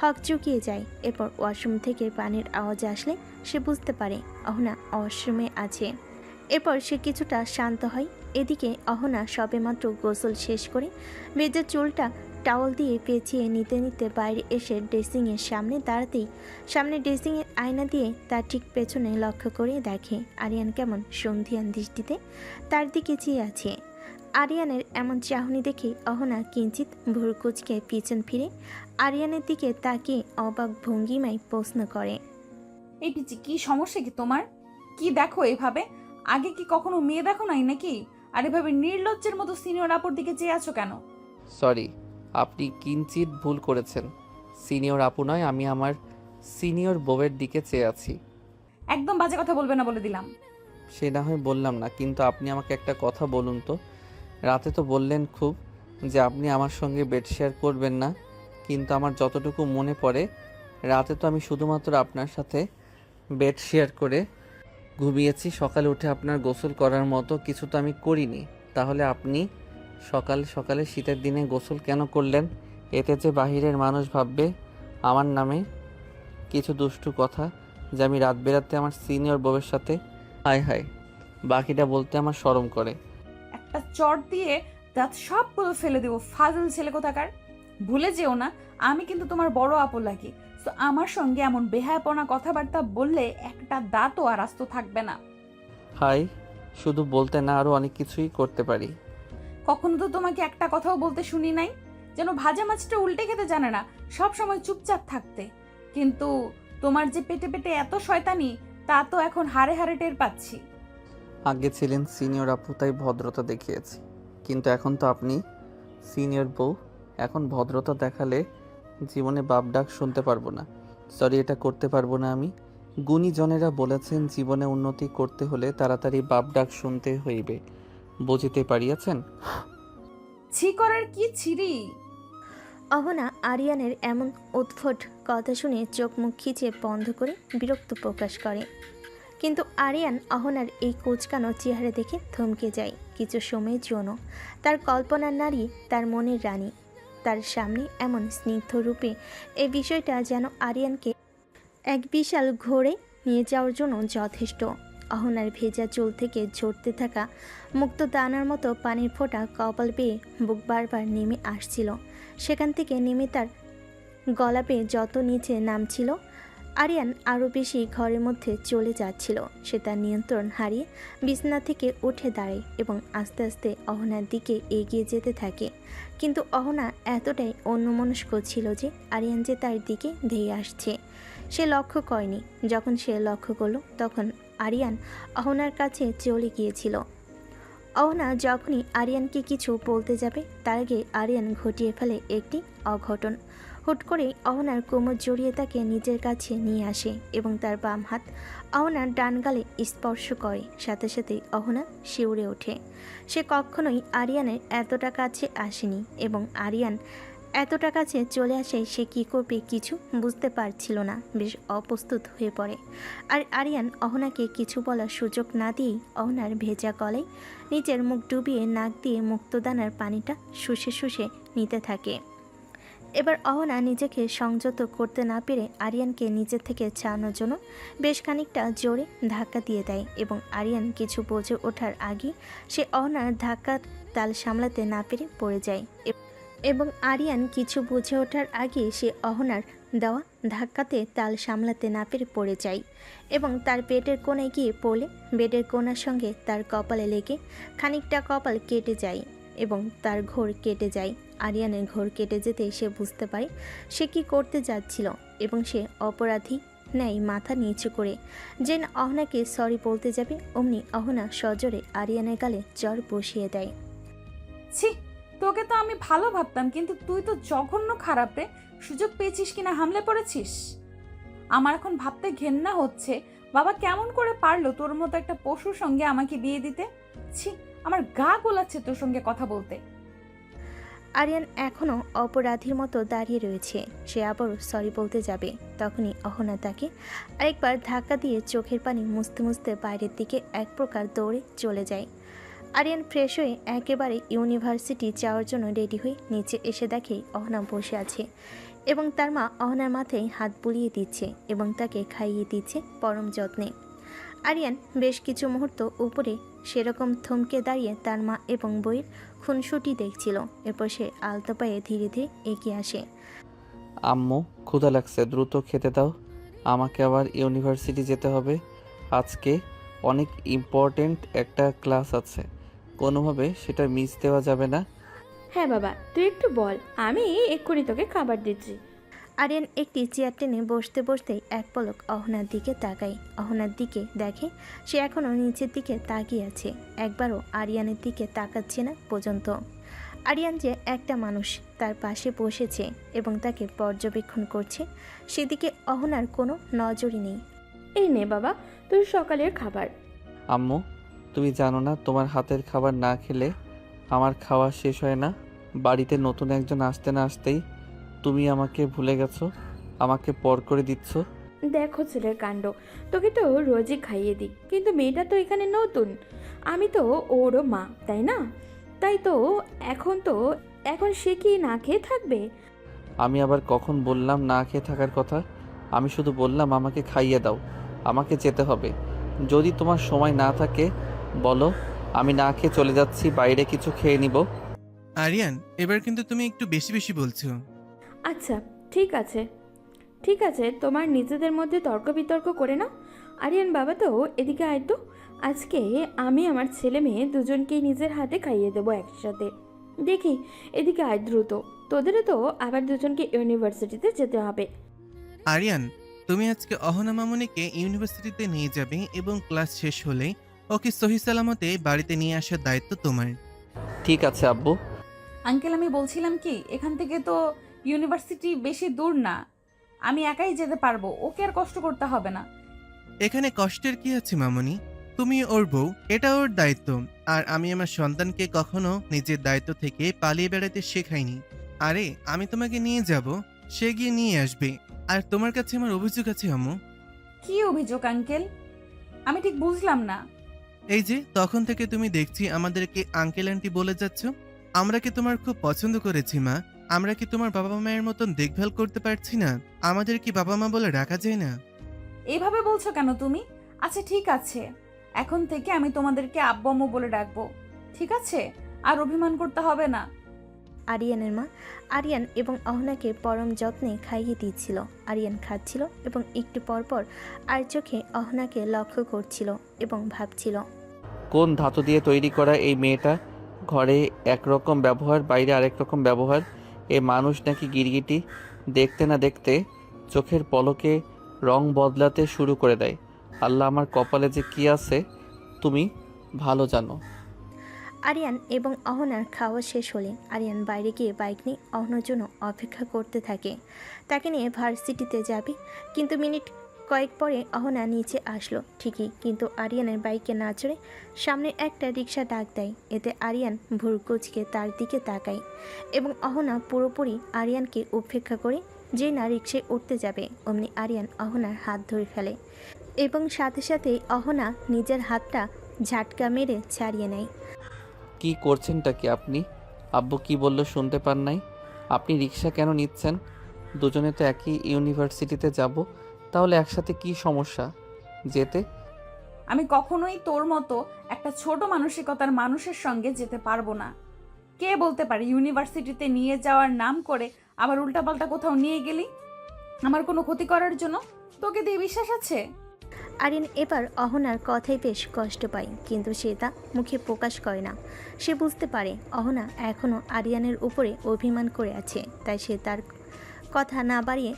[SPEAKER 3] হক চুকিয়ে যায়। এরপর ওয়াশরুম থেকে পানির আওয়াজ আসলে সে বুঝতে পারে অহনা ওয়াশরুমে আছে। এরপর সে কিছুটা শান্ত হয়। এদিকে অহনা সবেমাত্র গোসল শেষ করে ভেজা চুলটা টাওয়াল দিয়ে পেঁচিয়ে নিতে নিতে বাইরে এসে ড্রেসিংয়ের সামনে দাঁড়াতেই সামনে ড্রেসিংয়ের আয়না দিয়ে তার ঠিক পেছনে লক্ষ্য করে দেখে আরিয়ান কেমন সন্ধিয়ান দৃষ্টিতে তার দিকে চেয়ে আছে। আরিয়ানের এমন চাহনি দেখে অহনা কিঞ্চিত ভুরু কুঁচকে পিছন ফিরে আরিয়ানের দিকে তাকিয়ে অবাক ভঙ্গিমায় প্রশ্ন করে,
[SPEAKER 1] এই পিচ্ছি, কি সমস্যা কি তোমার? কি দেখো এভাবে? আগে কি কখনো মেয়ে দেখো নাই নাকি? আর এভাবে নির্লজ্জের মতো সিনিয়র আপুর দিকে চেয়ে আছো কেন?
[SPEAKER 2] সরি, আপনি কিঞ্চিত ভুল করেছেন। সিনিয়র আপু নয়, আমি আমার সিনিয়র বউয়ের দিকে চেয়ে আছি।
[SPEAKER 1] একদম বাজে কথা বলবে না বলে দিলাম।
[SPEAKER 2] সে না হয় বললাম না, কিন্তু আপনি আমাকে একটা কথা বলুন তো। রাতে তো বললেন খুব যে আপনি আমার সঙ্গে বেড শেয়ার করবেন না, কিন্তু আমার যতটুকু মনে পড়ে রাতে তো আমি শুধুমাত্র আপনার সাথে বেড শেয়ার করে ঘুমিয়েছি। সকালে উঠে আপনার গোসল করার মতো কিছু তো আমি করিনি। তাহলে আপনি সকাল সকালে শীতের দিনে গোসল কেন করলেন? এতে যে বাহিরের মানুষ ভাববে আমার নামে কিছু দুষ্টু কথা, যে আমি রাত বেরাতে আমার সিনিয়র বউয়ের সাথে। হায় হায়, বাকিটা বলতে আমার শরম করে।
[SPEAKER 1] একটা চট দিয়ে দাঁত সবগুলো ফেলে দেবো, ফাজল ছেলে কোথাকার। ভুলে যেও না, আমি কিন্তু তোমার বড় আপু লাগি। তো আমার সঙ্গে এমন বেহায়াপনা কথাবার্তা বললে একটা দাঁতও আর আস্ত থাকবে না।
[SPEAKER 2] হাই, শুধু বলতে না আরও অনেক কিছুই করতে পারি।
[SPEAKER 1] কখনো তো তোমাকে একটা কথাও বলতে শুনি নাই, যেন ভাজা মাছটা উল্টে খেতে জানে না, সব সময় চুপচাপ থাকতে। কিন্তু তোমার যে পেটে পেটে এত শয়তানি, তা তো এখন হাড়ে হাড়ে টের পাচ্ছি।
[SPEAKER 2] আগে ছিলেন সিনিয়র আপু, তাই ভদ্রতা দেখিয়েছি, কিন্তু এখন তো আপনি সিনিয়র বউ, এখন ভদ্রতা দেখালে জীবনে বাপ ডাক শুনতে পারবো না। সরি, এটা করতে পারবো না আমি। গুণীজনেরা বলেছেন জীবনে উন্নতি করতে হলে তাড়াতাড়ি বাপ ডাক শুনতে হইবে, বুঝিতে পারিয়াছেন?
[SPEAKER 1] ছি করার কি ছিরি?
[SPEAKER 3] অহনা আরিয়ানের এমন উদ্ভট কথা শুনে চোখ মুখ খিচে বন্ধ করে বিরক্ত প্রকাশ করে। কিন্তু আরিয়ান অহনার এই কোঁচকানো চেহারা দেখে থমকে যায় কিছু সময়ের জন্য। তার কল্পনার নারী, তার মনের রানী, তার সামনে এমন স্নিগ্ধ রূপে এই বিষয়টা যেন আরিয়ানকে এক বিশাল ঘোরে নিয়ে যাওয়ার জন্য যথেষ্ট। অহনার ভেজা চুল থেকে ঝরতে থাকা মুক্ত দানার মতো পানির ফোঁটা কপাল বেয়ে বুক বারবার নেমে আসছিল। সেখান থেকে নেমে তার গলা পেয়ে যত নিচে নামছিল, আরিয়ান আরও বেশি ঘরের মধ্যে চলে যাচ্ছিল। সে তার নিয়ন্ত্রণ হারিয়ে বিছানা থেকে উঠে দাঁড়ায় এবং আস্তে আস্তে অহনার দিকে এগিয়ে যেতে থাকে। কিন্তু অহনা এতটাই অন্যমনস্ক ছিল যে আরিয়ান যে তার দিকে ধেয়ে আসছে সে লক্ষ্য করেনি। যখন সে লক্ষ্য করলো তখন আরিয়ান অহনার কাছে চলে গিয়েছিল। অহনা যখনই আরিয়ানকে কিছু বলতে যাবে তার আগে আরিয়ান ঘটিয়ে ফেলে একটি অঘটন। হুট করেই অহনার কোমর জড়িয়ে তাকে নিজের কাছে নিয়ে আসে এবং তার বাম হাত অহনার ডান গালে স্পর্শ করে। সাথে সাথেই অহনা শিউরে ওঠে। সে কখনোই আরিয়ানের এতটা কাছে আসেনি এবং আরিয়ান এতটা কাছে চলে আসে সে কী করবে কিছু বুঝতে পারছিল না, বেশ অপ্রস্তুত হয়ে পড়ে। আর আরিয়ান অহনাকে কিছু বলার সুযোগ না দিয়েই অহনার ভেজা গলায় নিজের মুখ ডুবিয়ে নাক দিয়ে মুক্তদানার পানিটা শুষে শুষে নিতে থাকে। এবার অহনা নিজেকে সংযত করতে না পেরে আরিয়ানকে নিজের থেকে ছাড়ানোর জন্য বেশ খানিকটা জোরে ধাক্কা দিয়ে দেয় এবং আরিয়ান কিছু বুঝে ওঠার আগে সে অহনার ধাক্কার তাল সামলাতে না পেরে পড়ে যায় এবং আরিয়ান কিছু বুঝে ওঠার আগে সে অহনার দেওয়া ধাক্কাতে তাল সামলাতে না পেরে পড়ে যায় এবং তার পেটের কোণে গিয়ে পড়লে বেডের কোণার সঙ্গে তার কপালে লেগে খানিকটা কপাল কেটে যায় এবং তার ঘোর কেটে যায়। আরিয়ানের ঘোর কেটে যেতে সে বুঝতে পারে সে কি করতে যাচ্ছিল এবং সে অপরাধী ন্যায় মাথা নিচু করে যেন অহনাকে সরি বলতে যাবে অমনি অহনা সজোরে আরিয়ানের গালে জ্বর বসিয়ে দেয়।
[SPEAKER 1] ছি, তোকে তো আমি ভালো ভাবতাম, কিন্তু তুই তো জঘন্য খারাপ রে। সুযোগ পেয়েছিস কিনা হামলে পড়েছিস। আমার এখন ভাবতে ঘেন্না হচ্ছে, বাবা কেমন করে পারলো তোর মতো একটা পশুর সঙ্গে আমাকে বিয়ে দিতে। ছি, আমার গা গোলাচ্ছে তোর সঙ্গে কথা বলতে।
[SPEAKER 3] আরিয়ান এখনও অপরাধীর মতো দাঁড়িয়ে রয়েছে। সে আবারও সরি বলতে যাবে তখনই অহনা তাকে আরেকবার ধাক্কা দিয়ে চোখের পানি মুছতে মুছতে বাইরের দিকে এক প্রকার দৌড়ে চলে যায়। আরিয়ান ফ্রেশ হয়ে একেবারে ইউনিভার্সিটি যাওয়ার জন্য রেডি হয়ে নিচে এসে দেখে অহনা বসে আছে এবং তার মা অহনার মাথায় হাত বুলিয়ে দিচ্ছে এবং তাকে খাইয়ে দিচ্ছে পরম যত্নে। আরিয়ান বেশ কিছু মুহূর্ত উপরে সেরকম থমকে দাঁড়িয়ে তার মা এবং বইয়ের খুনসুটি দেখছিল। এরপর সে আলতো পায়ে ধীরে ধীরে এগিয়ে আসে।
[SPEAKER 2] আম্মু, ক্ষুধা লাগছে, দ্রুত খেতে দাও। আমাকে আবার ইউনিভার্সিটি যেতে হবে। আজকে অনেক ইম্পর্ট্যান্ট একটা ক্লাস আছে, কোনোভাবে সেটা মিস দেওয়া যাবে না।
[SPEAKER 9] হ্যাঁ বাবা, তুই একটু বল, আমি এক্ষুনি তোকে খাবার দিচ্ছি।
[SPEAKER 3] আরিয়ান একটি চেয়ার টেনে বসতে বসতেই এক পলক অহনার দিকে তাকায়। অহনার দিকে দেখে সে এখনও নিচের দিকে তাকিয়ে আছে, একবারও আরিয়ানের দিকে তাকাচ্ছে না পর্যন্ত। আরিয়ান যে একটা মানুষ তার পাশে বসেছে এবং তাকে পর্যবেক্ষণ করছে, সেদিকে অহনার কোনো নজরই নেই।
[SPEAKER 9] এই নে বাবা, তোর সকালের খাবার।
[SPEAKER 2] আম্মু, তুমি জানো না তোমার হাতের খাবার না খেলে আমার খাওয়া শেষ হয় না। বাড়িতে নতুন একজন আসতে না আসতেই তুমি আমাকে ভুলে গেছো, আমাকে পর করে দিচ্ছ।
[SPEAKER 9] দেখো ছেলের কাণ্ড, তোকে তো রোজই খাইয়ে দিই, কিন্তু মেয়েটা তো এখানে নতুন, আমি তো ওরও মা, তাই না? তাই তো এখন সে কি না খেয়ে থাকবে?
[SPEAKER 2] আমি আবার কখন বললাম না খেয়ে থাকার কথা? আমি শুধু বললাম আমাকে খাইয়ে দাও, আমাকে যেতে হবে। যদি তোমার সময় না থাকে বলো, আমি না খেয়ে চলে যাচ্ছি, বাইরে কিছু খেয়ে নিব।
[SPEAKER 8] আরিয়ান, এবার কিন্তু তুমি একটু বেশি বেশি বলছো।
[SPEAKER 9] আচ্ছা ঠিক আছে, তোমার নিজেদের মধ্যে তর্ক বিতর্ক করে নাও। আরিয়ান বাবা তো এদিকে আয় তো, আজকে আমি আমার ছেলে মেয়ে দুজনকেই নিজের হাতে খাইয়ে দেবো একসাথে। দেখি এদিকে আয় দ্রুত, তোদেরও তো আবার দুজনকে ইউনিভার্সিটিতে যেতে হবে।
[SPEAKER 8] আরিয়ান, তুমি আজকে অহনা মামুনিকে ইউনিভার্সিটিতে নিয়ে যাবে এবং ক্লাস শেষ হলেই ওকে সহি সালামতে বাড়িতে নিয়ে আসার দায়িত্ব তোমার।
[SPEAKER 2] ঠিক আছে আব্বু।
[SPEAKER 1] আঙ্কেল, আমি বলছিলাম কি, এখান থেকে তো ইউনিভার্সিটি বেশি দূর না, আমি একাই যেতে পারবো, ওকে আর কষ্ট করতে হবে না।
[SPEAKER 8] এখানে কষ্টের কি আছে মামনি? তুমি ওর বউ, এটা ওর দায়িত্ব। আর আমি আমার সন্তানকে কখনো নিজের দায়িত্ব থেকে পালিয়ে বেড়াতে শেখাইনি। আরে আমি তোমাকে নিয়ে যাব, সে গিয়ে নিয়ে আসবে। আর তোমার কাছে আমার অভিযোগ আছে আম্মু।
[SPEAKER 1] কি অভিযোগ আঙ্কেল? আমি ঠিক বুঝলাম না।
[SPEAKER 8] এই যে তখন থেকে তুমি দেখছি আমাদেরকে আঙ্কেল আন্টি বলে যাচ্ছ। আমরা কি তোমার খুব পছন্দ করেছি মা? আমরা কি তোমার বাবা মায়ের মতন দেখভাল করতে পারছি না? আমাদের কি বাবা মা বলে রাখা যায় না?
[SPEAKER 1] এইভাবে বলছো কেন তুমি? আচ্ছা ঠিক আছে, এখন থেকে আমি তোমাদেরকে আব্বু আম্মু বলে ডাকবো, ঠিক আছে? আর অভিমান করতে হবে না।
[SPEAKER 3] আরিয়ানের মা আরিয়ান এবং অহনাকে পরম যত্নে খাইয়ে দিচ্ছিল। আরিয়ান খাচ্ছিল এবং একটু পরপর আর চোখে অহনাকে লক্ষ্য করছিল এবং ভাবছিল,
[SPEAKER 2] কোন ধাতু দিয়ে তৈরি করা এই মেয়েটা? ঘরে একরকম ব্যবহার, বাইরে আরেক রকম ব্যবহার। এ মানুষ নাকি গিরগিটি? দেখতে না দেখতে চোখের পলকে রং বদলাতে শুরু করে দেয়। আল্লাহ, আমার কপালে যে কি আছে তুমি ভালো জানো।
[SPEAKER 3] আরিয়ান এবং অহনার খাওয়া শেষ হলে আরিয়ান বাইরে গিয়ে বাইক নিয়ে অহনার জন্য অপেক্ষা করতে থাকে। তাকে নিয়ে ভার্সিটিতে যাবে, কিন্তু মিনিট কয়েক পরে অহনা নিচে আসলো ঠিকই, কিন্তু আরিয়ানের বাইকে না চড়ে সামনে একটা রিক্সা ডাক দেয়। এতে আরিয়ান ভুরকুচকে তার দিকে তাকায় এবং অহনা পুরোপুরি আরিয়ানকে উপেক্ষা করে যে না রিক্সায় উঠতে যাবে, অমনি আরিয়ান অহনার হাত ধরে ফেলে এবং সাথে সাথেই অহনা নিজের হাতটা ঝাটকা মেরে ছাড়িয়ে নেয়।
[SPEAKER 2] কি করছেনটা কি আপনি? আব্বু কি বললো শুনতে পান নাই? আপনি রিক্সা কেন নিচ্ছেন? দুজনে তো একই ইউনিভার্সিটিতে যাব, তাহলে একসাথে কি সমস্যা যেতে?
[SPEAKER 1] আমি কখনোই তোর মতো একটা ছোট মানসিকতার মানুষের সঙ্গে যেতে পারবো না। কে বলতে পারে ইউনিভার্সিটিতে নিয়ে যাওয়ার নাম করে আবার উল্টাপাল্টা কোথাও নিয়ে গেলি আমার কোনো ক্ষতি করার জন্য? তোকে দিয়ে বিশ্বাস আছে?
[SPEAKER 3] আরিয়ান এবার অহনার কথাই বেশ কষ্ট পায়, কিন্তু সে তা মুখে প্রকাশ করে না। সে বুঝতে পারে অহনা এখনও আরিয়ানের উপরে অভিমান করে আছে, তাই সে তার কথা না বাড়িয়ে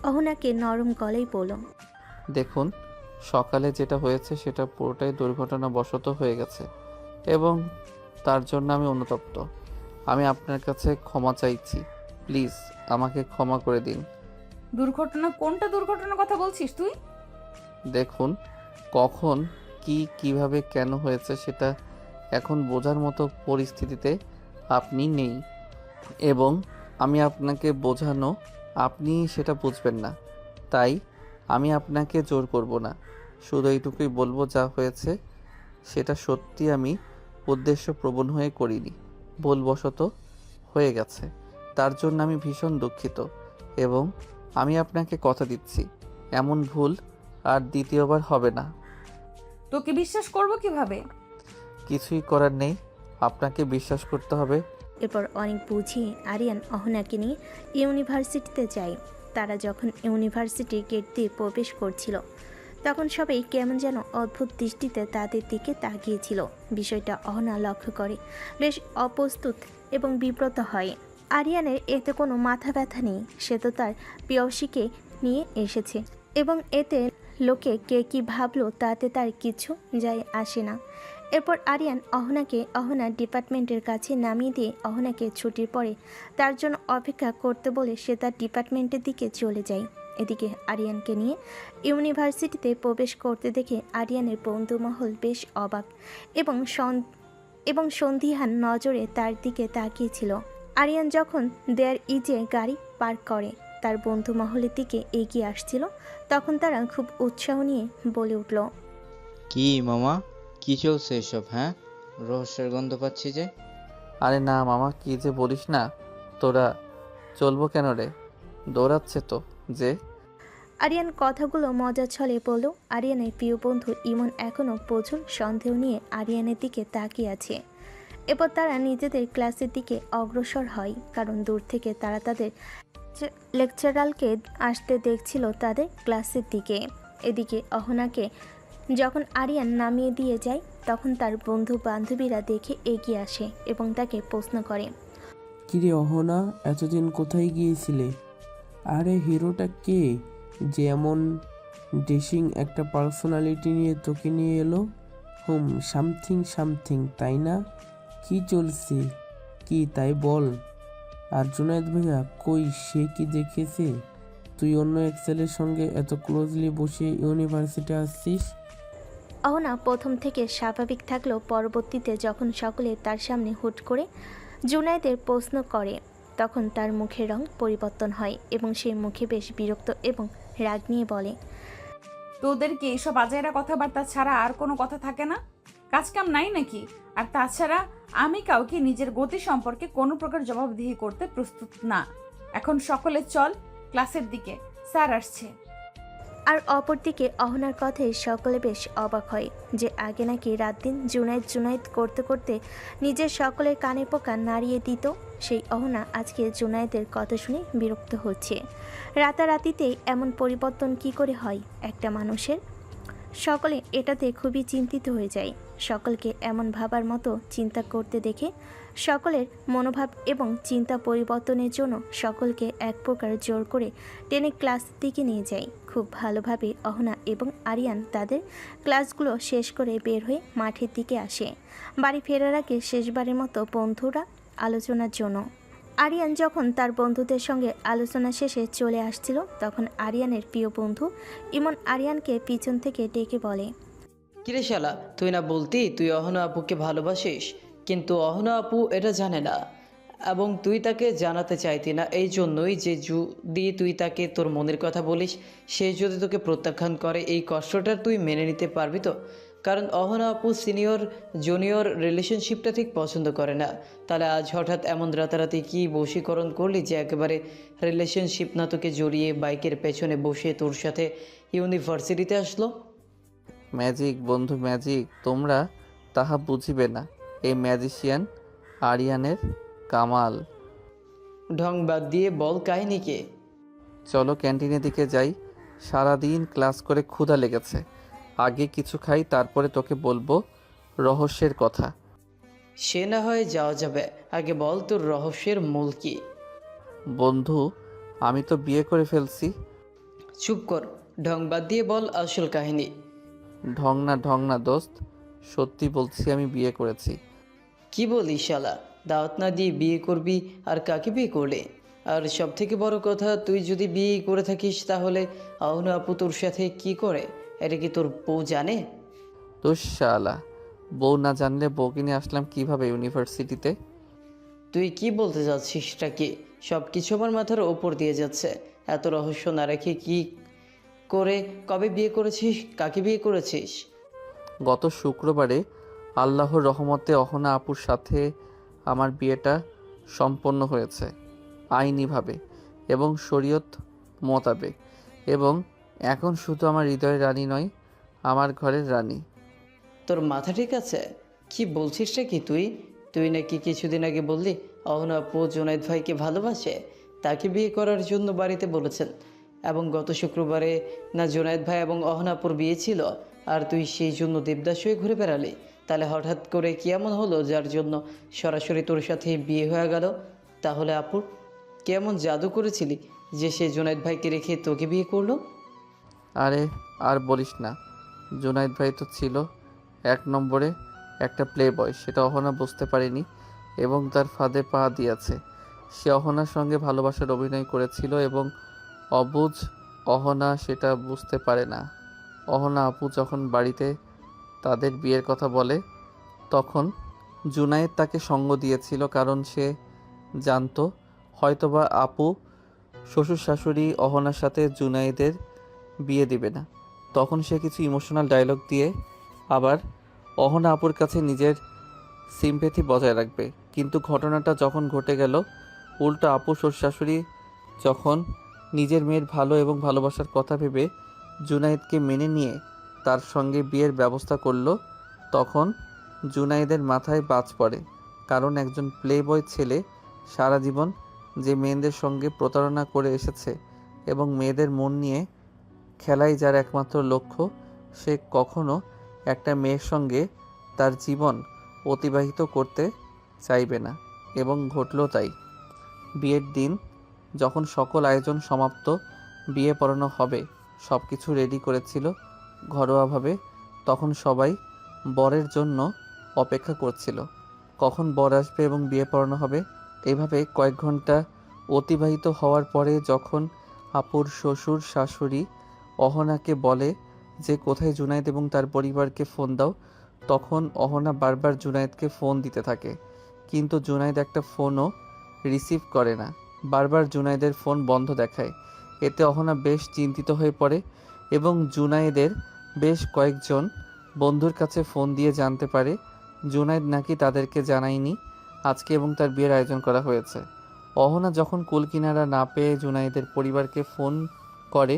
[SPEAKER 3] অহনাকে নরম গলায় বলল,
[SPEAKER 2] দেখুন, সকালে যেটা হয়েছে সেটা পুরোটাই দুর্ঘটনাবশত হয়ে গেছে এবং তার জন্য আমি অনুতপ্ত। আমি আপনার কাছে ক্ষমা চাইছি। প্লিজ আমাকে ক্ষমা করে দিন।
[SPEAKER 1] দুর্ঘটনা? কোনটা দুর্ঘটনার কথা বলছিস তুই?
[SPEAKER 2] দেখুন, কখন কি কিভাবে কেন হয়েছে সেটা এখন বোঝার মতো পরিস্থিতিতে আপনি নেই এবং আমি আপনাকে বোঝানো আপনি সেটা বুঝবেন না, তাই আমি আপনাকে জোর করব না। শুধু এইটুকুই বলবো, যা হয়েছে সেটা সত্যি আমি উদ্দেশ্যপ্রবণ হয়ে করিনি, ভুলবশত হয়ে গেছে। তার জন্য আমি ভীষণ দুঃখিত এবং আমি আপনাকে কথা দিচ্ছি এমন ভুল আর দ্বিতীয়বার হবে না।
[SPEAKER 1] তোকে বিশ্বাস করব কিভাবে?
[SPEAKER 2] কিছুই করার নেই, আপনাকে বিশ্বাস করতে হবে।
[SPEAKER 3] এরপর অনেক বুঝিয়ে আরিয়ান অহনাকে নিয়ে ইউনিভার্সিটিতে যায়। তারা যখন ইউনিভার্সিটির গেট দিয়ে প্রবেশ করছিল, তখন সবাই কেমন যেন অদ্ভুত দৃষ্টিতে তাদের দিকে তাকিয়েছিল। বিষয়টা অহনা লক্ষ্য করে, বেশ অপ্রস্তুত এবং বিব্রত হয়। আরিয়ানের এতে কোনো মাথা ব্যথা নেই, সে তো তার প্রেয়সীকে নিয়ে এসেছে এবং এতে লোকে কে কী ভাবলো তাতে তার কিছু যায় আসে না। এরপর আরিয়ান অহনাকে অহনার ডিপার্টমেন্টের কাছে নামিয়ে দিয়ে অহনাকে ছুটির পরে তার জন্য অপেক্ষা করতে বলে সে তার ডিপার্টমেন্টের দিকে চলে যায়। এদিকে আরিয়ানকে নিয়ে ইউনিভার্সিটিতে প্রবেশ করতে দেখে আরিয়ানের বন্ধুমহল বেশ অবাক এবং সন্দিহান নজরে তার দিকে তাকিয়েছিল। আরিয়ান যখন দেয়ার ইজে গাড়ি পার্ক করে তার বন্ধু মহলের দিকে এগিয়ে আসছিল, তখন তারা খুব উৎসাহ নিয়ে বলে উঠল,
[SPEAKER 10] কি মামা, কি চলছে এসব? হ্যাঁ, রহস্যের গন্ধ পাচ্ছি যে।
[SPEAKER 2] আরে না মামা, কি যে বলিস না। তোরা চলবো কেন রে? দৌড়াচ্ছে তো যে।
[SPEAKER 3] আরিয়ান কথাগুলো মজার ছলে বলল। আরিয়ানের প্রিয় বন্ধু ইমন এখনও প্রচুর সন্দেহ নিয়ে আরিয়ানের দিকে তাকিয়ে আছে। এরপর তারা নিজেদের ক্লাসের দিকে অগ্রসর হয়, কারণ দূর থেকে তারা তাদের লেকচারালকে আসতে দেখছিল তাদের ক্লাসের দিকে। এদিকে অহনাকে যখন আরিয়ান নামিয়ে দিয়ে যায়, তখন তার বন্ধু বান্ধবীরা দেখে এগিয়ে আসে এবং তাকে প্রশ্ন করে,
[SPEAKER 11] কিরে অহনা, এতদিন কোথায় গিয়েছিলে? আরে হিরোটা কে যে এমন ড্রেসিং একটা পার্সোনালিটি নিয়ে তোকে নিয়ে এলো? সামথিং তাই না? কি চলছে কি তাই বল। আর জুনায়েদ ভাইয়া কই, সে কি দেখেছে তুই অন্য এক ছেলের সঙ্গে এত ক্লোজলি বসে ইউনিভার্সিটি আসছিস?
[SPEAKER 3] অহনা প্রথম থেকে স্বাভাবিক থাকলেও পরবর্তীতে যখন সকলে তার সামনে হুট করে জুনায়েদের প্রশ্ন করে তখন তার মুখের রং পরিবর্তন হয় এবং সেই মুখে বেশ বিরক্ত এবং রাগ নিয়ে বলে,
[SPEAKER 1] তোদের কি এইসব আজাইরা কথাবার্তা ছাড়া আর কোনো কথা থাকে না? কাজকাম নাই নাকি? আর তাছাড়া আমি কাউকে নিজের গতি সম্পর্কে কোনো প্রকার জবাবদিহি করতে প্রস্তুত না। এখন সকলে চল ক্লাসের দিকে, স্যার আসছে।
[SPEAKER 3] আর অপরদিকে অহনার কথায় সকলে বেশ অবাক হয় যে আগে নাকি রাত দিন জুনায়েদ করতে করতে নিজের সকলের কানে পোকা নাড়িয়ে দিত, সেই অহনা আজকে জুনায়েদের কথা শুনে বিরক্ত হচ্ছে। রাতারাতিতেই এমন পরিবর্তন কি করে হয় একটা মানুষের? সকলে এটাতে খুবই চিন্তিত হয়ে যায়। সকলকে এমন ভাবার মতো চিন্তা করতে দেখে সকলের মনোভাব এবং চিন্তা পরিবর্তনের জন্য সকলকে এক প্রকার জোর করে টেনে ক্লাসের দিকে নিয়ে যায়। খুব ভালোভাবে অহনা এবং আরিয়ান তাদের ক্লাসগুলো শেষ করে বের হয়ে মাঠের দিকে আসে, বাড়ি ফেরার আগে শেষবারের মতো বন্ধুরা আলোচনার জন্য। আরিয়ান যখন তার বন্ধুদের সঙ্গে আলোচনা শেষে চলে আসছিল তখন আরিয়ানের প্রিয় বন্ধু ইমন আরিয়ানকে পিছন থেকে ডেকে বলে,
[SPEAKER 12] কিরে শালা, তুই না বলতি তুই অহনা আপুকে ভালোবাসিস, কিন্তু অহনা আপু এটা জানে না এবং তুই তাকে জানাতে চাইতি না। এই জন্যই যে যদি তুই তাকে তোর মনের কথা বলিস, সে যদি তোকে প্রত্যাখ্যান করে, এই কষ্টটা তুই মেনে নিতে পারবি তো? কারণ অহনা আপু সিনিয়র জুনিয়র রিলেশনশিপটা ঠিক পছন্দ করে না। তাহলে আজ হঠাৎ এমন রাতারাতি কি বশীকরণ করলি যে একেবারে রিলেশনশিপ না তোকে জড়িয়ে বাইকের পেছনে বসে তোর সাথে ইউনিভার্সিটিতে আসলো?
[SPEAKER 2] ম্যাজিক বন্ধু ম্যাজিক, তোমরা তাহা বুঝিবে না। এই ম্যাজিশিয়ান আরিয়ানের কামাল।
[SPEAKER 12] ঢং বাদ দিয়ে বল কাহিনীকে।
[SPEAKER 2] চলো ক্যান্টিনের দিকে যাই, সারাদিন ক্লাস করে ক্ষুধা লেগেছে। আগে কিছু খাই, তারপরে তোকে বলবো রহস্যের কথা।
[SPEAKER 12] সে না হয় যাওয়া যাবে, আগে বল তোর রহস্যের মূল কি?
[SPEAKER 2] বন্ধু, আমি তো বিয়ে করে ফেলছি।
[SPEAKER 12] চুপ কর, ঢং বাদ দিয়ে বল আসল কাহিনী।
[SPEAKER 2] ঢং না দোস্ত, সত্যি বলছি আমি বিয়ে করেছি।
[SPEAKER 12] কি বলিস শালা, দাওয়াত না দিয়ে বিয়ে করবি? আর কাকে বিয়ে করলে? আর সব থেকে বড় কথা, তুই যদি বিয়ে করে থাকিস তাহলে অহনা আপু তোর সাথে কি করে? এটা কি তোর বউ জানে?
[SPEAKER 2] দুঃশালা, বউ না জানলে বউকে নিয়ে আসলাম কিভাবে ইউনিভার্সিটিতে?
[SPEAKER 12] তুই কি বলতে চাচ্ছিসটা কি? সব কিছু আমার মাথার ওপর দিয়ে যাচ্ছে। এত রহস্য না রেখে কি করে, কবে বিয়ে করেছিস, কাকে বিয়ে করেছিস?
[SPEAKER 2] গত শুক্রবারে আল্লাহর রহমতে অহনা আপুর সাথে আমার বিয়েটা সম্পন্ন হয়েছে আইনিভাবে এবং শরীয়ত মোতাবেক, এবং এখন শুধু আমার হৃদয়ের রানী নয়, আমার ঘরের রানী।
[SPEAKER 12] তোর মাথা ঠিক আছে? কি বলছিসটা কি তুই? তুই নাকি কিছুদিন আগে বললি অহনা আপু জুনায়েদ ভাইকে ভালোবাসে, তাকে বিয়ে করার জন্য বাড়িতে বলেছেন, এবং গত শুক্রবারে না জুনায়েদ ভাই এবং অহনা আপুর বিয়ে ছিল, আর তুই সেই জন্য দেবদাস হয়ে ঘুরে বেড়ালি। তাহলে হঠাৎ করে কি এমন হলো যার জন্য সরাসরি তোর সাথে বিয়ে হয়ে গেল? তাহলে আপুর কেমন জাদু করেছিলি যে সে জুনায়েদ ভাইকে রেখে তোকে বিয়ে করলো?
[SPEAKER 2] আরে আর বলিস না, জুনায়েদ ভাই তো ছিল এক নম্বরে একটা প্লে বয়, সেটা অহনা বুঝতে পারেনি এবং তার ফাঁদে পা দিয়েছে। সে অহনার সঙ্গে ভালোবাসার অভিনয় করেছিল এবং অবুঝ অহনা সেটা বুঝতে পারে না। অহনা আপু যখন বাড়িতে তাদের বিয়ের কথা বলে তখন জুনায়েদ তাকে সঙ্গ দিয়েছিল, কারণ সে জানতো হয়তোবা আপু শ্বশুর শাশুড়ি অহনার সাথে জুনায়েদের বিয়ে দিবে না। তখন সে কিছু ইমোশনাল ডায়লগ দিয়ে আবার অহনা আপুর কাছে নিজের সিম্প্যাথি বজায় রাখবে। কিন্তু ঘটনাটা যখন ঘটে গেল, উল্টো আপু শ্বশুর শাশুড়ি যখন নিজের মেয়ের ভালো এবং ভালোবাসার কথা ভেবে জুনায়েদকে মেনে নিয়ে তার সঙ্গে বিয়ের ব্যবস্থা করলো, তখন জুনায়েদের মাথায় বাজ পড়ে। কারণ একজন প্লে বয় ছেলে সারা জীবন যে মেয়েদের সঙ্গে প্রতারণা করে এসেছে এবং মেয়েদের মন নিয়ে খেলাই যার একমাত্র লক্ষ্য, সে কখনো একটা মেয়ের সঙ্গে তার জীবন অতিবাহিত করতে চাইবে না, এবং ঘটলো তাই। বিয়ের দিন যখন সকল আয়োজন সমাপ্ত, বিয়ে পড়ানো হবে, সব কিছু রেডি করেছিল ঘরোয়াভাবে, তখন সবাই বরের জন্য অপেক্ষা করছিল কখন বর আসবে এবং বিয়ে পড়ানো হবে। এভাবে কয়েক ঘন্টা অতিবাহিত হওয়ার পরে যখন আপুর শ্বশুর শাশুড়ি অহনাকে বলে যে কোথায় জুনায়েদ এবং তার পরিবারকে ফোন দাও। তখন অহনা বারবার জুনায়েদকে ফোন দিতে থাকে, কিন্তু জুনায়েদ একটা ফোনও রিসিভ করে না। বারবার জুনায়েদের ফোন বন্ধ দেখায়। এতে অহনা বেশ চিন্তিত হয়ে পড়ে এবং জুনায়েদের বেশ কয়েকজন বন্ধুর কাছে ফোন দিয়ে জানতে পারে জুনায়েদ নাকি তাদেরকে জানায়নি আজকে এবং তার বিয়ের আয়োজন করা হয়েছে। অহনা যখন কুলকিনারা না পেয়ে জুনায়েদের পরিবারকে ফোন করে,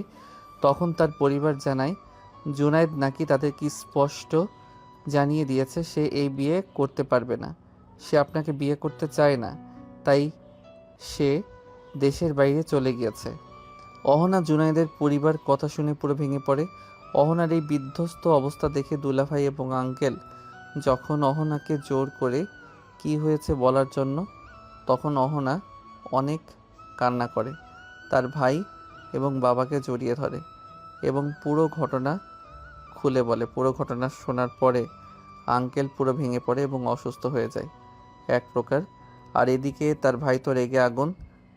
[SPEAKER 2] তখন তার পরিবার জানায় জুনায়েদ নাকি তাদেরকে স্পষ্ট জানিয়ে দিয়েছে সে এই বিয়ে করতে পারবে না, সে আপনাকে বিয়ে করতে চায় না, তাই সে দেশের বাইরে চলে গিয়েছে। অহনা জুনায়েদের পরিবার কথা শুনে পুরো ভেঙে পড়ে। অহনার এই বিধ্বস্ত অবস্থা দেখে দুলাভাই এবং আঙ্কেল যখন অহনাকে জোর করে কি হয়েছে বলার জন্য, তখন অহনা অনেক কান্না করে, তার ভাই এবং বাবাকে জড়িয়ে ধরে এবং পুরো ঘটনা খুলে বলে। পুরো ঘটনা শোনার পরে আঙ্কেল পুরো ভেঙে পড়ে এবং অসুস্থ হয়ে যায় এক প্রকার। আর এদিকে তার ভাই তো রেগে আগুন,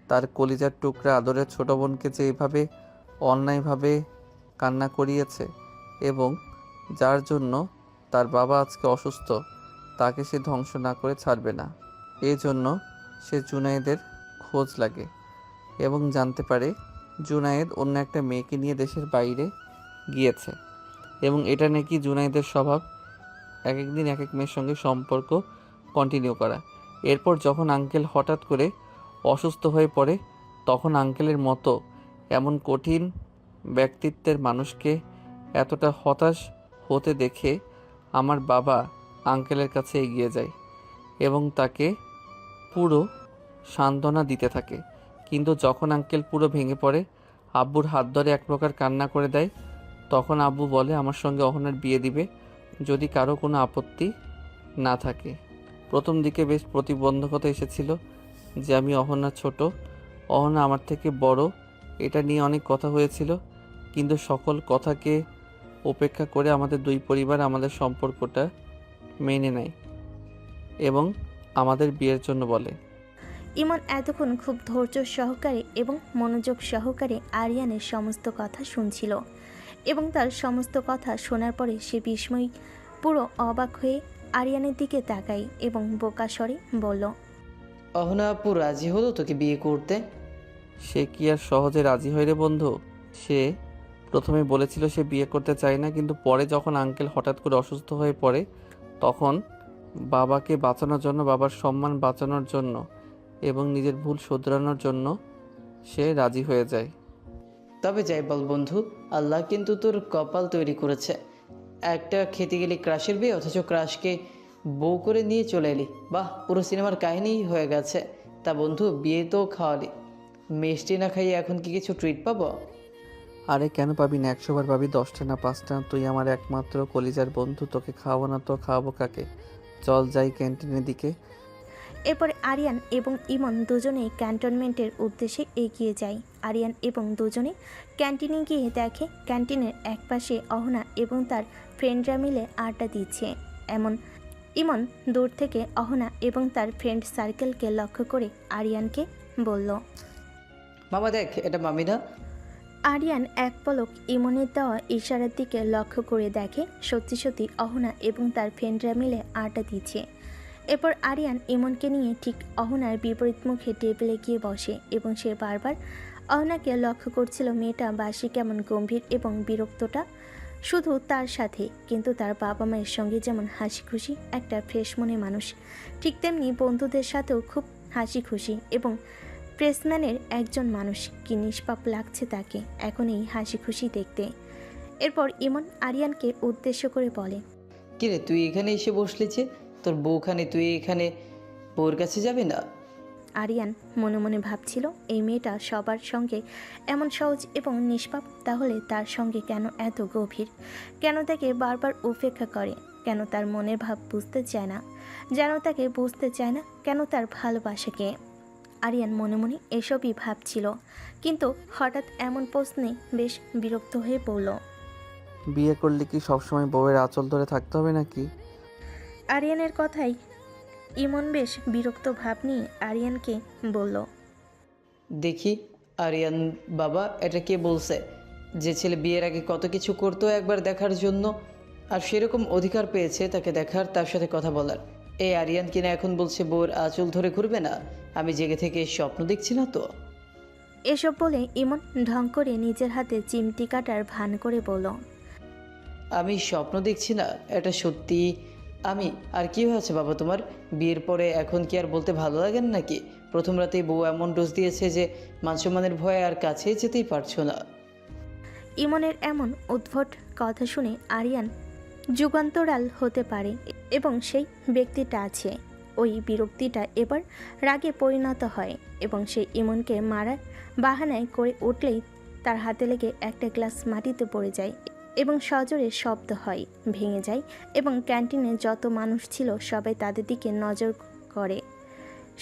[SPEAKER 2] তার কলিজার টুকরা আদরের ছোট বোনকে যে এইভাবে অন্যায়ভাবে কান্না করিয়েছে এবং যার জন্য তার বাবা আজকে অসুস্থ, তাকে সে ধ্বংস না করে ছাড়বে না। এই জন্য সে জুনায়েদের খোঁজ লাগে এবং জানতে পারে জুনায়েদ অন্য একটা মেয়েকে নিয়ে দেশের বাইরে গিয়েছে এবং এটা নাকি জুনায়েদের স্বভাব, এক এক দিন এক এক মেয়ের সঙ্গে সম্পর্ক কন্টিনিউ করা। এরপর যখন আঙ্কেল হঠাৎ করে অসুস্থ হয়ে পড়ে, তখন আঙ্কেলের মতো এমন কঠিন ব্যক্তিত্বের মানুষকে এতটা হতাশ হতে দেখে আমার বাবা আঙ্কেলের কাছে এগিয়ে যায় এবং তাকে পুরো সান্ত্বনা দিতে থাকে। কিন্তু যখন আঙ্কেল পুরো ভেঙে পড়ে, আব্বুর হাত ধরে এক প্রকার কান্না করে দেয়। তখন আব্বু বলে আমার সঙ্গে অহনার বিয়ে দিবে যদি কারো কোনো আপত্তি না থাকে। প্রথম দিকে বেশ প্রতিবন্ধকতা এসেছিল যে আমি অহনা ছোট, অহনা আমার থেকে বড়, এটা নিয়ে অনেক কথা হয়েছিল, কিন্তু সকল কথাকে উপেক্ষা করে আমাদের দুই পরিবার আমাদের সম্পর্কটা মেনে নেয় এবং আমাদের বিয়ের জন্য বলে।
[SPEAKER 3] ইমন এতক্ষণ খুব ধৈর্য সহকারে এবং মনোযোগ সহকারে আরিয়ানের সমস্ত কথা শুনছিল এবং তার সমস্ত কথা শোনার পরে সে বিস্ময় পুরো অবাক হয়ে আরিয়ানের দিকে তাকায় এবং বোকা স্বরে বলল,
[SPEAKER 12] অহনা আপু রাজি হলো তোকে বিয়ে করতে?
[SPEAKER 2] সে কি আর সহজে রাজি হয় রে বন্ধু? সে প্রথমে বলেছিল সে বিয়ে করতে চায় না, কিন্তু পরে যখন আঙ্কেল হঠাৎ করে অসুস্থ হয়ে পড়ে, তখন বাবাকে বাঁচানোর জন্য, বাবার সম্মান বাঁচানোর জন্য এবং নিজের ভুল শুধরানোর জন্য সে রাজি হয়ে যায়।
[SPEAKER 12] তবে যাই বল বন্ধু, আল্লাহ কিন্তু তোর কপাল তৈরি করেছে। একটা খেতে গেলি ক্রাশের বিয়ে, অথচ ক্রাশকে বউ করে নিয়ে চলে এলি। বাহ, পুরো সিনেমার কাহিনীই হয়ে গেছে। তা বন্ধু, বিয়ে তো খাওয়ালি, মিষ্টি না খাইয়ে এখন কি কিছু ট্রিট পাবো?
[SPEAKER 2] আরে কেন পাবি না, 100 বার পাবি, 10টা না 5টা। তুই আমার একমাত্র কলিজার বন্ধু, তোকে খাওয়াবো না তো খাওয়াবো কাকে? চল যাই ক্যান্টিনের দিকে।
[SPEAKER 3] এরপর আরিয়ান এবং ইমন দুজনেই ক্যান্টনমেন্টের উদ্দেশ্যে এগিয়ে যায়। আরিয়ান এবং দুজনে ক্যান্টিনে গিয়ে দেখে ক্যান্টিনের একপাশে অহনা এবং তার ফ্রেন্ডরা মিলে আড্ডা দিচ্ছে। ইমন দূর থেকে অহনা এবং তার ফ্রেন্ড সার্কেলকে লক্ষ্য করে আরিয়ানকে বলল,
[SPEAKER 12] মামা দেখ, এটা মামি না?
[SPEAKER 3] আরিয়ান এক পলক ইমনের দেওয়া ইশারার দিকে লক্ষ্য করে দেখে সত্যি সত্যি অহনা এবং তার ফ্রেন্ডরা মিলে আড্ডা দিচ্ছে। এরপর আরিয়ান ইমনকে নিয়ে ঠিক অহনার বিপরীত মুখে টেবিলে গিয়ে বসে এবং সে বারবার অহনাকে লক্ষ্য করছিল। মেয়েটা বাসি কেমন গম্ভীর এবং বিরক্তটা শুধু তার সাথে, কিন্তু তার বাবা মায়ের সঙ্গে যেমন হাসি খুশি একটা ফ্রেশ মনে মানুষ, ঠিক তেমনি বন্ধুদের সাথেও খুব হাসি খুশি এবং প্রেসম্যানের একজন মানুষ। কি নিষ্পাপ লাগছে তাকে এখন এই হাসি খুশি দেখতে। এরপর ইমন আরিয়ানকে উদ্দেশ্য করে বলে,
[SPEAKER 12] কিরে তুই এখানে এসে বসলি যে? তোর বউখানে তুই এখানে বউর কাছে যাবি না?
[SPEAKER 3] আরিয়ান মনে মনে ভাবছিল এই মেয়েটা সবার সঙ্গে এমন সহজ এবং নিষ্পাপ, তাহলে তার সঙ্গে কেন এত গভীর? কেন তাকে বারবার উপেক্ষা করে? কেন তার মনের ভাব বুঝতে চায় না? যেন তাকে বুঝতে চায় না কেন তার ভালোবাসাকে? আরিয়ান মনে মনে এসবই ভাবছিল, কিন্তু হঠাৎ এমন প্রশ্নে বেশ বিরক্ত হয়ে পড়ল।
[SPEAKER 2] বিয়ে করলে কি সবসময় বউয়ের আঁচল ধরে থাকতে হবে নাকি?
[SPEAKER 3] আরিয়ানের কথাই ইমন বেশ বিরক্ত ভাব নিয়ে আরিয়ানকে বলল,
[SPEAKER 12] দেখি আরিয়ান বাবা, এটা কে বলছে যে ছেলে বিয়ের আগে কত কিছু করতো একবার দেখার জন্য, আর সেরকম অধিকার পেয়েছে তাকে দেখার, তার সাথে কথা বলার? এই আরিয়ান কিনা এখন বলছে বউর আঁচল ধরে ঘুরবে না? আমি জেগে থেকে স্বপ্ন দেখছি না তো?
[SPEAKER 3] এসব বলে ইমন ঢং করে নিজের হাতে চিমটি কাটার ভান করে বলল,
[SPEAKER 12] আমি স্বপ্ন দেখছি না, এটা সত্যি। আমি আর কি হয়েছে বাবা তোমার? বিয়ের পরে এখন কি আর বলতে ভালো লাগে না নাকি? প্রথম রাতেই বউ এমন ডোজ দিয়েছে যে মানসম্মানের ভয়ে আর কাছে যেতেই পারছো না।
[SPEAKER 3] ইমনের এমন উদ্ভট কথা শুনে আরিয়ান যুগান্তরাল হতে পারে এবং সেই ব্যক্তিটা আছে। ওই বিরক্তিটা এবার রাগে পরিণত হয় এবং সে ইমনকে মারার বাহানায় করে উঠলেই তার হাতে লেগে একটা গ্লাস মাটিতে পড়ে যায় এবং সজোরে শব্দ হয়, ভেঙে যায় এবং ক্যান্টিনে যত মানুষ ছিল সবাই তাদের দিকে নজর করে।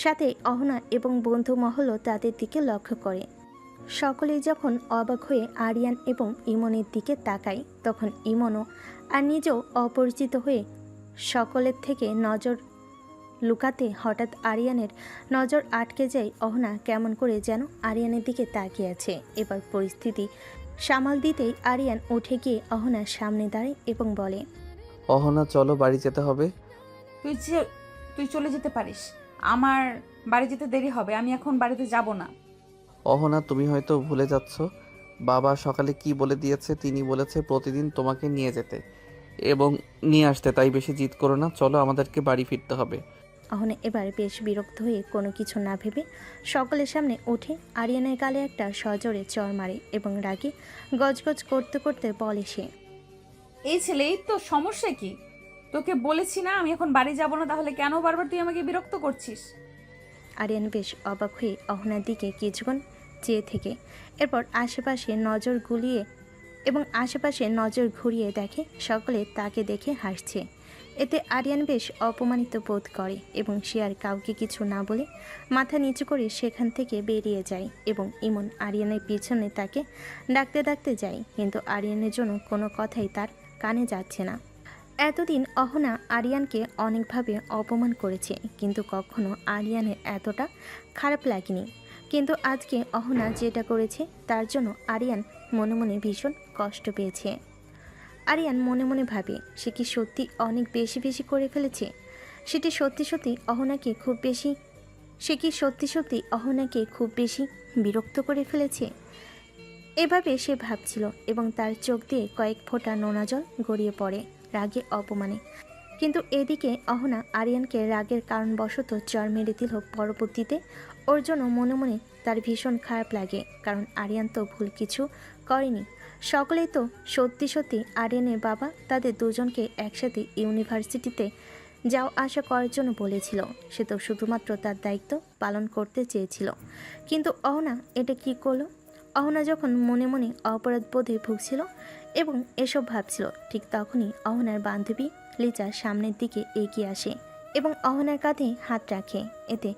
[SPEAKER 3] সাথে অহনা এবং বন্ধু মহলও তাদের দিকে লক্ষ্য করে। সকলেই যখন অবাক হয়ে আরিয়ান এবং ইমনের দিকে তাকায় তখন ইমনও আর নিজেও অপরিচিত হয়ে সকলের থেকে নজর লুকাতে হঠাৎ আরিয়ানের নজর আটকে যায়। অহনা কেমন করে যেন আরিয়ানের দিকে তাকিয়ে আছে। এবার পরিস্থিতি সামাল দিতেই আরিয়ান উঠে গিয়ে অহনার সামনে দাঁড়ায় এবং বলে,
[SPEAKER 2] অহনা চলো, বাড়ি যেতে হবে।
[SPEAKER 1] তুই চলে যেতে পারিস, আমার বাড়ি যেতে দেরি হবে, আমি এখন বাড়িতে যাব না।
[SPEAKER 2] অহনা, তুমি হয়তো ভুলে যাচ্ছ, বাবা সকালে কি বলে দিয়েছে। তিনি বলেছে প্রতিদিন তোমাকে নিয়ে যেতে এবং নিয়ে আসতে, তাই বেশি জিদ করো না, চলো আমাদেরকে বাড়ি ফিরতে হবে।
[SPEAKER 3] অহনা এবার বেশ বিরক্ত হয়ে কোনো কিছু না ভেবে সকলের সামনে উঠে আরিয়ানের গালে একটা সজোরে চড় মারে এবং রাগে গজগজ করতে করতে বলে সে,
[SPEAKER 1] এই ছেলে, এই তো সমস্যা কি? তোকে বলেছি না আমি এখন বাড়ি যাব না, তাহলে কেন বারবার তুই আমাকে বিরক্ত করছিস?
[SPEAKER 3] আরিয়ান বেশ অবাক হয়ে অহনার দিকে কিছুক্ষণ চেয়ে থেকে এরপর আশেপাশে নজর ঘুরিয়ে দেখে সকলে তাকে দেখে হাসছে। এতে আরিয়ান বেশ অপমানিত বোধ করে এবং সে আর কাউকে কিছু না বলে মাথা নিচু করে সেখান থেকে বেরিয়ে যায় এবং ইমন আরিয়ানের পিছনে তাকে ডাকতে ডাকতে যায়, কিন্তু আরিয়ানের জন্য কোনো কথাই তার কানে যাচ্ছে না। এতদিন অহনা আরিয়ানকে অনেকভাবে অপমান করেছে, কিন্তু কখনো আরিয়ানের এতটা খারাপ লাগেনি। কিন্তু আজকে অহনা যেটা করেছে তার জন্য আরিয়ান মনে মনে ভীষণ কষ্ট পেয়েছে। আরিয়ান মনে মনে ভাবে সে কি সত্যি অনেক বেশি বেশি করে ফেলেছে? সে কি সত্যি সত্যি অহনাকে খুব বেশি বিরক্ত করে ফেলেছে? এভাবে সে ভাবছিল এবং তার চোখ দিয়ে কয়েক ফোঁটা নোনা জল গড়িয়ে পড়ে রাগে অপমানে। কিন্তু এদিকে অহনা আরিয়ানকে রাগের কারণবশত চর মেরে দিল। পরবর্তীতে ওর জন্য মনে মনে তার ভীষণ খারাপ লাগে, কারণ আরিয়ান তো ভুল কিছু করেনি। সকলেই তো সত্যি সত্যি আরিয়ানের বাবা তাদের দুজনকে একসাথে ইউনিভার্সিটিতে যাও আসা করার জন্য বলেছিল। সে তো শুধুমাত্র তার দায়িত্ব পালন করতে চেয়েছিল, কিন্তু অহনা এটা কি করলো? অহনা যখন মনে মনে অপরাধ বোধে ভুগছিল এবং এসব ভাবছিল, ঠিক তখনই অহনার বান্ধবী লিজা সামনের দিকে এগিয়ে আসে এবং অহনার কাঁধে হাত রাখে। এতে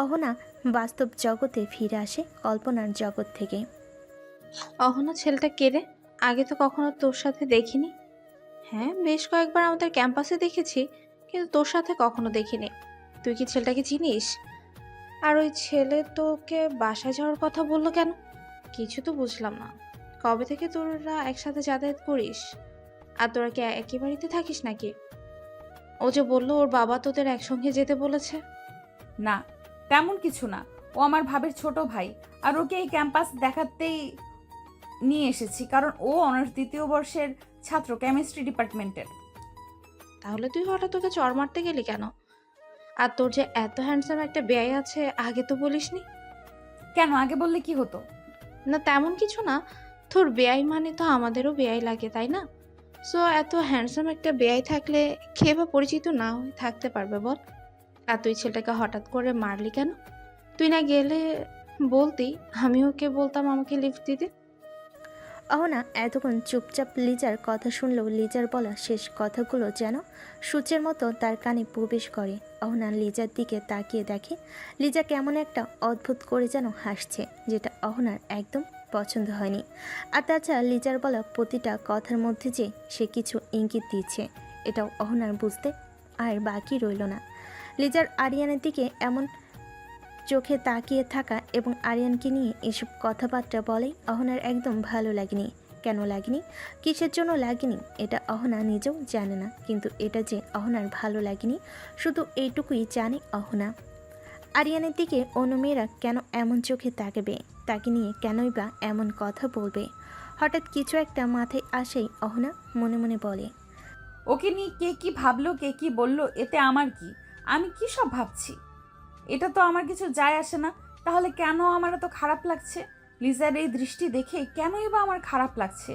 [SPEAKER 3] অহনা বাস্তব জগতে ফিরে আসে কল্পনার জগৎ থেকে।
[SPEAKER 13] অহনা, ছেলেটা কে রে? আগে তো কখনো তোর সাথে দেখিনি। হ্যাঁ, বেশ কয়েকবার আমাদের ক্যাম্পাসে দেখেছি, কিন্তু তোর সাথে কখনো দেখিনি। তুই কি ছেলেটাকে চিনিস? আর ওই ছেলে তোকে বাসায় যাওয়ার কথা বললো কেন? কিছু তো বুঝলাম না। কবে থেকে তোরা একসাথে যাতায়াত করিস? আর তোরা কি একই বাড়িতে থাকিস নাকি? ও যে বললো ওর বাবা তোদের একসঙ্গে যেতে বলেছে।
[SPEAKER 1] না, তেমন কিছু না। ও আমার ভাবের ছোট ভাই, আর ওকে এই ক্যাম্পাস দেখাতেই নিয়ে এসেছি, কারণ ও অনার্স 2য় বর্ষের ছাত্র, কেমিস্ট্রি ডিপার্টমেন্টের।
[SPEAKER 13] তাহলে তুই হঠাৎ তোকে চর মারতে গেলি কেন? আর তোর যে এত হ্যান্ডসাম একটা বেয়াই আছে, আগে তো বলিসনি
[SPEAKER 1] কেন? আগে বললে কি হতো?
[SPEAKER 13] না, তেমন কিছু না। তোর বেয়াই মানে তো আমাদেরও বেয়াই লাগে, তাই না? সো এত হ্যান্ডসাম একটা বেয়াই থাকলে কে বা পরিচিত না হয়ে থাকতে পারবে বল? আর তুই ছেলেটাকে হঠাৎ করে মারলি কেন? তুই না গেলে বলতি, আমি ওকে বলতাম আমাকে লিফট দিতে।
[SPEAKER 3] অহনা এতক্ষণ চুপচাপ লিজার কথা শুনলেও লিজার বলা শেষ কথাগুলো যেন সূচের মতো তার কানে প্রবেশ করে। অহনা লিজার দিকে তাকিয়ে দেখে লিজা কেমন একটা অদ্ভুত করে যেন হাসছে, যেটা অহনার একদম পছন্দ হয়নি। আর তাছাড়া লিজার বলা প্রতিটা কথার মধ্যে যে সে কিছু ইঙ্গিত দিচ্ছে, এটাও অহনার বুঝতে আর বাকি রইল না। লিজার আরিয়ানের দিকে এমন চোখে তাকিয়ে থাকা এবং আরিয়ানকে নিয়ে এসব কথাবার্তা বলে অহনার একদম ভালো লাগেনি। কেন লাগেনি, কিসের জন্য লাগেনি, এটা অহনা নিজেও জানে না, কিন্তু এটা যে অহনার ভালো লাগেনি শুধু এইটুকুই জানে অহনা। আরিয়ানের দিকে অন্য মেয়েরা কেন এমন চোখে তাকাবে, তাকে নিয়ে কেনই বা এমন কথা বলবে? হঠাৎ কিছু একটা মাথায় আসেই অহনা মনে মনে বলে,
[SPEAKER 1] ওকে নিয়ে কে কি ভাবলো কে কি বললো এতে আমার কি? আমি কি সব ভাবছি এটা তো আমার কিছু যায় আসে না। তাহলে কেন আমার এত খারাপ লাগছে? লিজার এই দৃষ্টি দেখে কেনই বা আমার খারাপ লাগছে?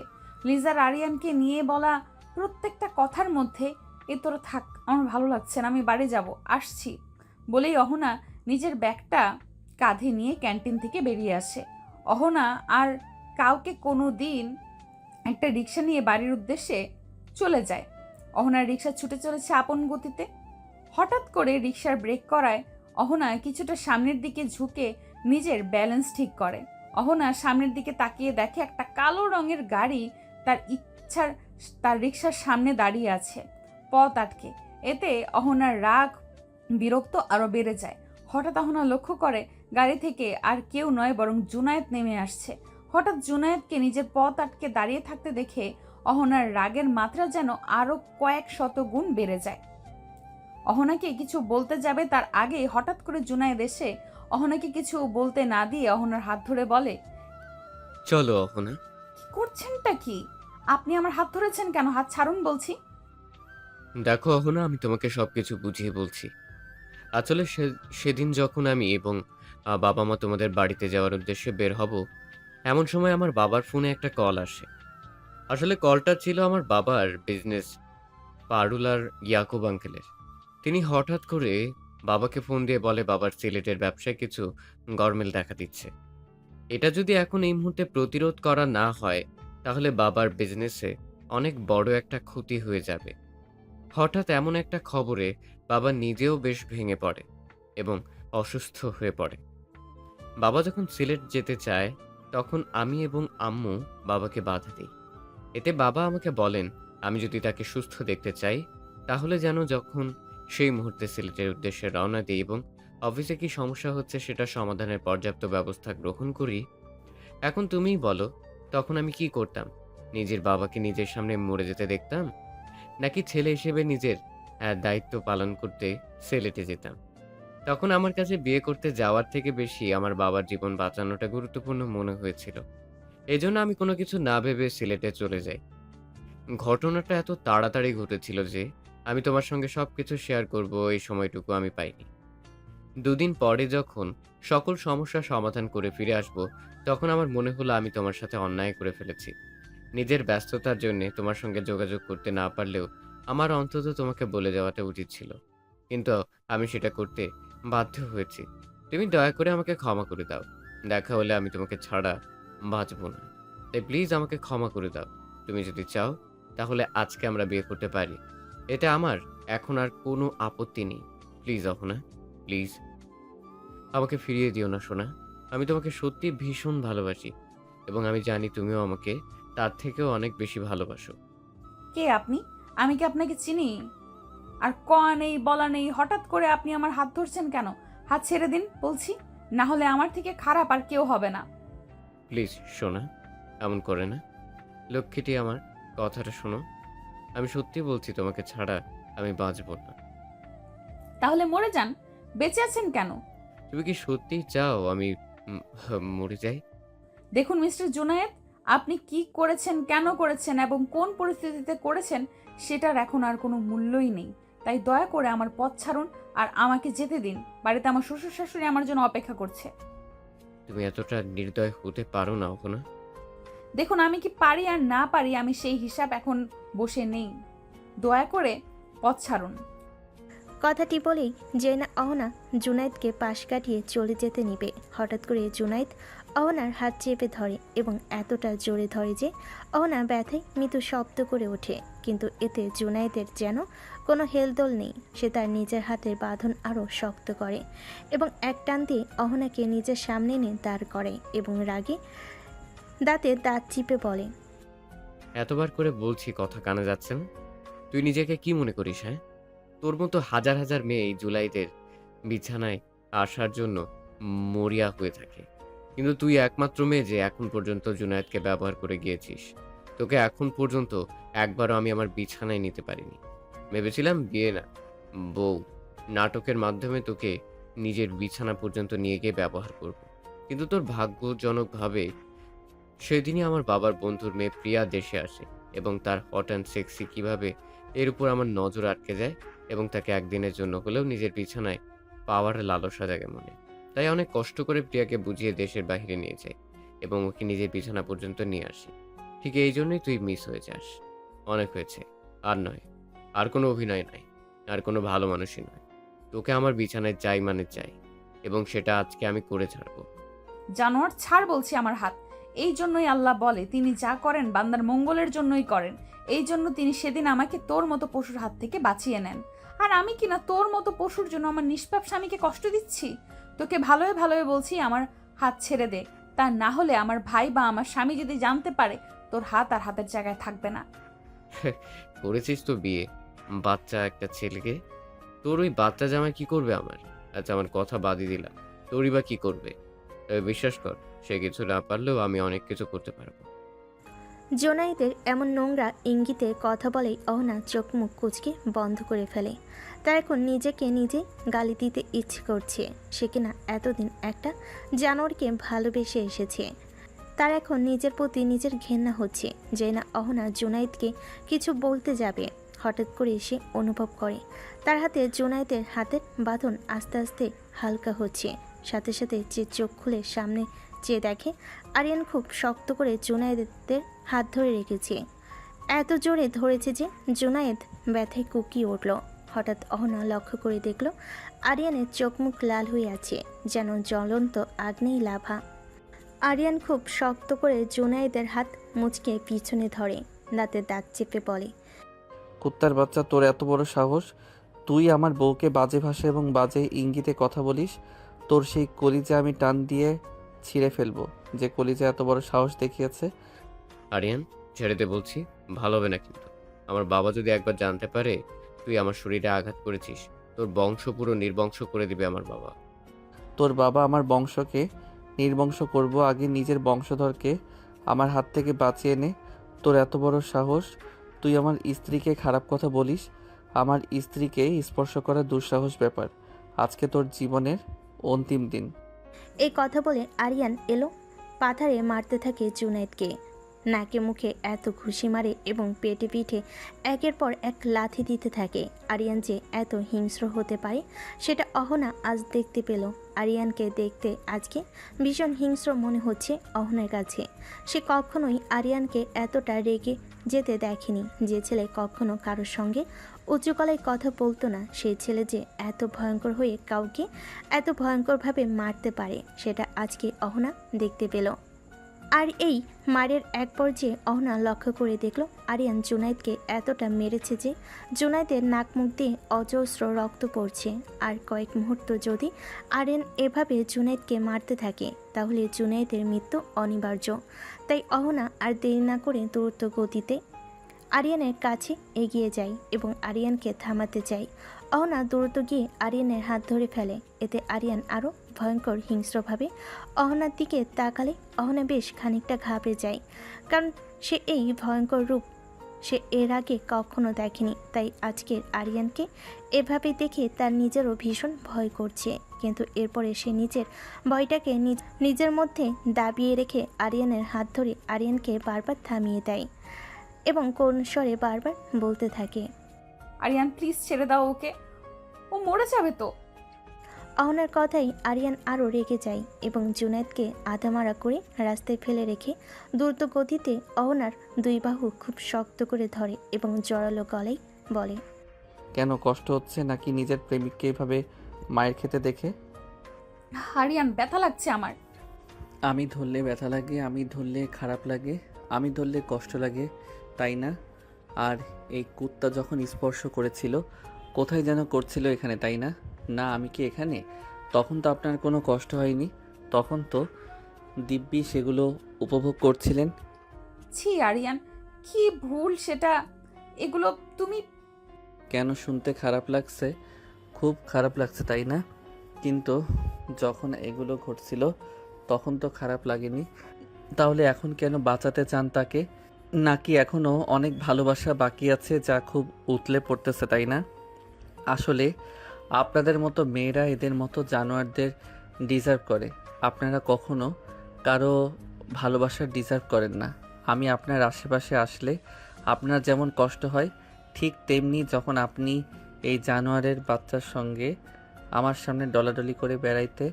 [SPEAKER 1] লিজার আরিয়ানকে নিয়ে বলা প্রত্যেকটা কথার মধ্যে এ তোরা থাক, আমার ভালো লাগছে না, আমি বাড়ি যাব, আসছি বলেই অহনা নিজের ব্যাগটা কাঁধে নিয়ে ক্যান্টিন থেকে বেরিয়ে আসে। অহনা আর কাউকে কোনো দিন একটা রিক্সা নিয়ে বাড়ির উদ্দেশ্যে চলে যায়। অহনার রিক্সা ছুটে চলেছে আপন গতিতে। হঠাৎ করে রিক্সার ব্রেক করায় অহনা কিছুটা সামনের দিকে ঝুঁকে নিজের ব্যালেন্স ঠিক করে। অহনা সামনের দিকে তাকিয়ে দেখে একটা কালো রঙের গাড়ি তার রিক্সার সামনে দাঁড়িয়ে আছে, পথ আটকে। এতে অহনার রাগ বিরক্ত আরও বেড়ে যায়। হঠাৎ অহনা লক্ষ্য করে গাড়ি থেকে আর কেউ নয় বরং জুনায়েদ নেমে আসছে। হঠাৎ জুনায়েদকে নিজের পথ আটকে দাঁড়িয়ে থাকতে দেখে অহনার রাগের মাত্রা যেন আরও কয়েক শত গুণ বেড়ে যায়। অহনাকে কিছু বলতে যাবে তার আগে হঠাৎ করে জুনায়েদ এসে অহনাকে কিছু বলতে না দিয়ে অহনার হাত ধরে বলে,
[SPEAKER 14] চলো অহনা।
[SPEAKER 1] কি করছেনটা কি? আপনি আমার হাত ধরেছেন কেন? হাত ছাড়ুন বলছি।
[SPEAKER 14] দেখো অহনা, আমি তোমাকে সবকিছু বুঝিয়ে বলছি। আসলে সেদিন যখন আমি এবং বাবা মা তোমাদের বাড়িতে যাওয়ার উদ্দেশ্যে বের হব, এমন সময় আমার বাবার ফোনে একটা কল আসে। আসলে কলটা ছিল আমার বাবার বিজনেস পারুলার ইয়াকুব আঙ্কেলের। তিনি হঠাৎ করে বাবাকে ফোন দিয়ে বলে বাবার সিলেটের ব্যবসায় কিছু গরমিল দেখা দিচ্ছে। এটা যদি এখন এই মুহূর্তে প্রতিরোধ করা না হয় তাহলে বাবার বিজনেসে অনেক বড় একটা ক্ষতি হয়ে যাবে। হঠাৎ এমন একটা খবরে বাবা নিজেও বেশ ভেঙে পড়ে এবং অসুস্থ হয়ে পড়ে। বাবা যখন সিলেট যেতে চায় তখন আমি এবং আম্মু বাবাকে বাধা দিই। এতে বাবা আমাকে বলেন আমি যদি তাকে সুস্থ দেখতে চাই তাহলে যেন যখন সেই মুহূর্তে সিলেটের উদ্দেশ্যে রওনা দিই এবং অফিসে কি সমস্যা হচ্ছে সেটা সমাধানের পর্যাপ্ত ব্যবস্থা গ্রহণ করি। এখন তুমিই বলো, তখন আমি কি করতাম? নিজের বাবাকে নিজের সামনে মরে যেতে দেখতাম, নাকি ছেলে হিসেবে নিজের দায়িত্ব পালন করতে সিলেটে যেতাম? তখন আমার কাছে বিয়ে করতে যাওয়ার থেকে বেশি আমার বাবার জীবন বাঁচানোটা গুরুত্বপূর্ণ মনে হয়েছিল। এজন্য আমি কোনো কিছু না ভেবে সিলেটে চলে যাই। ঘটনাটা এত তাড়াতাড়ি ঘটেছিল যে আমি তোমার সঙ্গে সবকিছু শেয়ার করব এই সময়টুকু আমি পাইনি। দুদিন পরে যখন সকল সমস্যার সমাধান করে ফিরে আসব তখন আমার মনে হলো আমি তোমার সাথে অন্যায় করে ফেলেছি। নিজের ব্যস্ততার জন্য তোমার সঙ্গে যোগাযোগ করতে না পারলেও আমার অন্তত তোমাকে বলে যাওয়াটা উচিত ছিল, কিন্তু আমি সেটা করতে বাধ্য হয়েছি। তুমি দয়া করে আমাকে ক্ষমা করে দাও। দেখা হলে আমি তোমাকে ছাড়া বাঁচব না, তাই প্লিজ আমাকে ক্ষমা করে দাও। তুমি যদি চাও তাহলে আজকে আমরা বিয়ে করতে পারি, এতে আমার এখন আর কোনো আপত্তি নেই। প্লিজ অহনা, প্লিজ আমাকে ফিরিয়ে দিও না সোনা। আমি তোমাকে সত্যি ভীষণ ভালোবাসি এবং আমি জানি তুমিও আমাকে তার থেকেও অনেক বেশি ভালোবাসো।
[SPEAKER 1] কে আপনি? আমি কি আপনাকে চিনি? আর কয়া নেই বলা নেই, হঠাৎ করে আপনি আমার হাত ধরছেন কেন? হাত ছেড়ে দিন বলছি, না হলে আমার থেকে খারাপ আর কেউ হবে না।
[SPEAKER 14] প্লিজ সোনা, এমন করে না। লক্ষ্মীটি আমার, কথাটা শোনো। আমি সত্যি বলছি তোমাকে ছাড়া আমি বাঁচব না।
[SPEAKER 1] তাহলে মরে যান, বেঁচে আছেন কেন?
[SPEAKER 14] তুমি কি সত্যি চাও আমি মরে যাই?
[SPEAKER 1] দেখুন মিস্টার জুনায়েদ, আপনি কি করেছেন, কেন করেছেন এবং কোন পরিস্থিতিতে করেছেন সেটার এখন আর কোনো মূল্যই নেই। তাই দয়া করে আমার পথ ছাড়ুন আর আমাকে যেতে দিন। বাড়িতে আমার শ্বশুর শাশুড়ি আমার জন্য অপেক্ষা করছে।
[SPEAKER 14] তুমি এতটা নির্দয় হতে পারো না ওখানে।
[SPEAKER 1] দেখুন আমি কি পারি আর না পারি আমি সেই হিসাব এখন বসে নেই। দয়া করে পথ ছাড়ুন।
[SPEAKER 3] কথাটি বলেই জেনা অহনা জুনায়েদকে পাশ কাটিয়ে চলে যেতে নিবে। হঠাৎ করে জুনায়েদ অহনার হাত চেপে ধরে এবং এতটা জোরে ধরে যে অহনা ব্যথায় মৃদু শব্দ করে ওঠে, কিন্তু এতে জুনায়েদের যেন কোনো হেলদোল নেই। সে তার নিজের হাতের বাঁধন আরও শক্ত করে এবং এক টান দিয়ে অহনাকে নিজের সামনে এনে দাঁড় করে এবং রাগে দাঁতে দাঁত চিপে বলে,
[SPEAKER 14] এতবার করে বলছি কথা কানে যাচ্ছে না? তুই নিজেকে কি মনে করিস? হ্যাঁ, তোর মতো হাজার হাজার মেয়ে এই জুলাইদের বিছানায় আসার জন্য মরিয়া হয়ে থাকে। কিন্তু তুই একমাত্র মেয়ে যে এখন পর্যন্ত জুনায়েদকে ব্যবহার করে গিয়েছিস। তোকে এখন পর্যন্ত একবারও আমি আমার বিছানায় নিতে পারিনি। ভেবেছিলাম বিয়ে না, বউ নাটকের মাধ্যমে তোকে নিজের বিছানা পর্যন্ত নিয়ে গিয়ে ব্যবহার করব। কিন্তু তোর ভাগ্যজনকভাবে সেদিনই আমার বাবার বন্ধুর মেয়ে প্রিয়া দেশে আসে এবং তার হট অ্যান্ড সেক্সি কিভাবে এর উপর আমার নজর আটকে যায় এবং তাকে একদিনের জন্য হলেও নিজের বিছানায় পাওয়ার লালসা জাগে মনে। তাই অনেক কষ্ট করে প্রিয়াকে বুঝিয়ে দেশের বাইরে নিয়ে যাই এবং ওকে নিজের বিছানা পর্যন্ত নিয়ে আসি। ঠিক এই জন্যই তুই মিস হয়ে যাস। অনেক হয়েছে, আর নয়, আর কোনো অভিনয় নাই, আর কোনো ভালো মানুষই নয়। তোকে আমার বিছানায় চাই মানে চাই, এবং সেটা আজকে আমি করে ছাড়বো।
[SPEAKER 1] জানোয়ার, ছাড় বলছি আমার হাত। এই জন্যই আল্লাহ বলে তিনি যা করেন বান্দার মঙ্গলের জন্যই করেন। এই জন্য তিনি সেদিন আমাকে তোর মতো পশুর হাত থেকে বাঁচিয়ে নেন। আর আমি কিনা তোর মতো পশুর জন্য আমার নিষ্পাপ স্বামীকে কষ্ট দিচ্ছি? তোকে ভালোই ভালোই বলছি আমার হাত ছেড়ে দে। তা না হলে আমার ভাই বা আমার স্বামী যদি জানতে পারে, তোর হাত আর হাতের জায়গায় থাকবে না।
[SPEAKER 14] করেছিস তো বিয়ে, বাচ্চা একটা ছেলেকে। তোর ওই বাচ্চা জামাই কি করবে আমার? আচ্ছা, আমার কথা বাদই দিলাম, তোরই বা কি করবে? তবে বিশ্বাস কর, সে কিছু না পারলেও আমি অনেক কিছু করতে পারবো।
[SPEAKER 3] জোনায়েদের এমন নোংরা ইঙ্গিতে কথা বলেই অহনা চোখ মুখ কুঁচকে বন্ধ করে ফেলে। তার এখন নিজেকে নিজে গালি দিতে ইচ্ছে করছে। সে কিনা এতদিন একটা জানোয়ারকে ভালোবেসে এসেছে। তার এখন নিজের প্রতি নিজের ঘেন্না হচ্ছে যে না অহনা জোনায়েদকে কিছু বলতে যাবে। হঠাৎ করে সে অনুভব করে তার হাতে জোনায়েদের হাতের বাঁধন আস্তে আস্তে হালকা হচ্ছে। সাথে সাথে যে চোখ খুলে সামনে চেয়ে দেখে আরিয়ান খুব শক্ত করে জোনায়েদের হাত ধরে রেখেছে। এত জোরে ধরেছে যে জোনায়েদ ব্যথায় কুকিয়ে উঠল। হঠাৎ অহনা লক্ষ্য করে দেখল আরিয়ানের চোখ মুখ লাল হয়ে আছে, যেন জ্বলন্ত আগ্নেয় লাভা। আরিয়ান খুব শক্ত করে জোনায়েদের হাত মুচকে পিছনে ধরে, দাঁতে দাঁত চেপে বলে,
[SPEAKER 2] কুত্তার বাচ্চা, তোর এত বড় সাহস! তুই আমার বউকে বাজে ভাষা এবং বাজে ইঙ্গিতে কথা বলিস। তোর সেই কলিজা আমি টান দিয়ে ছিঁড়ে ফেলবো, যে কলিজা এত বড় সাহস দেখিয়েছে।
[SPEAKER 14] আরিয়ান, ছেড়ে দে বলছি, ভালো হবে না কিন্তু। আমার বাবা যদি একবার জানতে পারে তুই আমার শরীরে আঘাত করেছিস, তোর বংশ পুরো নির্বংশ করে দিবে আমার বাবা।
[SPEAKER 2] তোর বাবা আমার বংশকে নির্বংশ করব, আগে নিজের বংশধরকে আমার হাত থেকে বাঁচিয়ে নে। তোর এত বড় সাহস, তুই আমার স্ত্রীকে খারাপ কথা বলিস। আমার স্ত্রীকে স্পর্শ করা দুঃসাহস ব্যাপার। আজকে তোর জীবনের অন্তিম দিন।
[SPEAKER 3] এই কথা বলে আরিয়ান এলো পাথারে মারতে থাকে জুনায়েদকে। নাকে মুখে এত ঘুষি মারে এবং পেটে পিঠে একের পর এক লাথি দিতে থাকে। আরিয়ান যে এত হিংস্র হতে পারে সেটা অহনা আজ দেখতে পেল। আরিয়ানকে দেখতে আজকে ভীষণ হিংস্র মনে হচ্ছে অহনার কাছে। সে কখনোই আরিয়ানকে এতটা রেগে যেতে দেখেনি। যে ছেলে কখনো কারোর সঙ্গে উঁচু গলায় কথা বলতো না, সেই ছেলে যে এত ভয়ঙ্কর হয়ে কাউকে এত ভয়ঙ্করভাবে মারতে পারে সেটা আজকে অহনা দেখতে পেল। আর এই মারের এক পর্যায়ে অহনা লক্ষ্য করে দেখল আরিয়ান জুনায়েদকে এতটা মেরেছে যে জুনায়েদের নাক মুখ দিয়ে অজস্র রক্ত পড়ছে। আর কয়েক মুহূর্ত যদি আরিয়ান এভাবে জুনায়েদকে মারতে থাকে তাহলে জুনায়েদের মৃত্যু অনিবার্য। তাই অহনা আর দেরি না করে দ্রুত গতিতে আরিয়ানের কাছে এগিয়ে যায় এবং আরিয়ানকে থামাতে চায়। অহনা দ্রুত গিয়ে আরিয়ানের হাত ধরে ফেলে। এতে আরিয়ান আরও ভয়ঙ্কর হিংস্রভাবে অহনার দিকে তাকালে অহনা বেশ খানিকটা ঘাবড়ে যায়, কারণ সে এই ভয়ঙ্কর রূপ সে এর আগে কখনো দেখেনি। তাই আজকের আরিয়ানকে এভাবে দেখে তার নিজেরও ভীষণ ভয় করছে। কিন্তু এরপরে সে নিজের ভয়টাকে নিজের মধ্যে দাবিয়ে রেখে আরিয়ানের হাত ধরে আরিয়ানকে বারবার থামিয়ে দেয় এবং কোন স্বরে বারবার বলতে থাকে,
[SPEAKER 1] আরিয়ান প্লিজ ছেড়ে দাও ওকে, ও মরে যাবে তো।
[SPEAKER 3] অহনার কথাই আরিয়ান আরও রেগে যায় এবং জুনায়েদকে আধামারা করে রাস্তায় ফেলে রেখে দ্রুত গতিতে অহনার দুই বাহু খুব শক্ত করে ধরে এবং জোরালো গলায় বলে,
[SPEAKER 2] কেন কষ্ট হচ্ছে নাকি নিজের প্রেমিককে এভাবে মায়ের খেতে দেখে?
[SPEAKER 1] আরিয়ান, ব্যথা লাগছে আমার।
[SPEAKER 2] আমি ধরলে ব্যথা লাগে, আমি ধরলে খারাপ লাগে, আমি ধরলে কষ্ট লাগে, তাই না? আর এই কুত্তা যখন স্পর্শ করেছিল কোথায় যেন করছিল, এখানে তাই না? না, আমি কি এখানে? তখন তো আপনার কোনো কষ্ট হয়নি, তখন তো দিব্যি সেগুলো উপভোগ করছিলেন।
[SPEAKER 1] ছি আরিয়ান, কি ভুল সেটা। এগুলো তুমি
[SPEAKER 2] কেন শুনতে খারাপ লাগছে? খুব খারাপ লাগছে তাই না? কিন্তু যখন এগুলো ঘটছিল তখন তো খারাপ লাগেনি, তাহলে এখন কেন বাঁচাতে চান তাকে? নাকি এখনও অনেক ভালোবাসা বাকি আছে যা খুব উতলে পড়তেছে, তাই না? আসলে আপনাদের মতো মেয়েরা এদের মতো জানোয়ারদের ডিজার্ভ করে। আপনারা কখনো কারো ভালোবাসার ডিজার্ভ করেন না। আমি আপনার আশেপাশে আসলে আপনার যেমন কষ্ট হয়, ঠিক তেমনি যখন আপনি এই জানোয়ারের বাচ্চার সঙ্গে আমার সামনে ডলাডলি করে বেড়াইতে,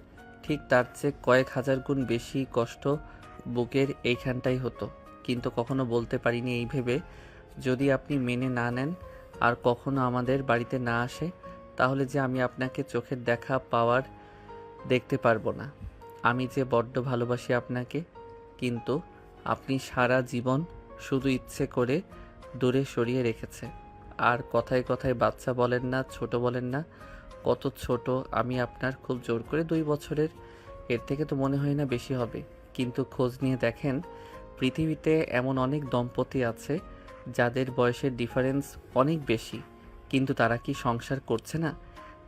[SPEAKER 2] ঠিক তার চেয়ে কয়েক হাজার গুণ বেশি কষ্ট বুকের এইখানটাই হতো। কিন্তু কখনো বলতে পারিনি এই ভেবে, যদি আপনি মেনে না নেন আর কখনো আমাদের বাড়িতে না আসে, তাহলে যে আমি আপনাকে চোখের দেখা পাওয়ার দেখতে পারবো না। আমি যে বড্ড ভালোবাসি আপনাকে, কিন্তু আপনি সারা জীবন শুধু ইচ্ছে করে দূরে সরিয়ে রেখেছে। আর কথায় কথায় বাচ্চা বলেন না, ছোট বলেন না। কত ছোট আমি আপনার, খুব জোর করে 2 বছরের, এর থেকে তো মনে হয় না বেশি হবে। কিন্তু খোঁজ নিয়ে দেখেন, পৃথিবীতে এমন অনেক দম্পতি আছে যাদের বয়সের ডিফারেন্স অনেক বেশি, কিন্তু তারা কি সংসার করছে না?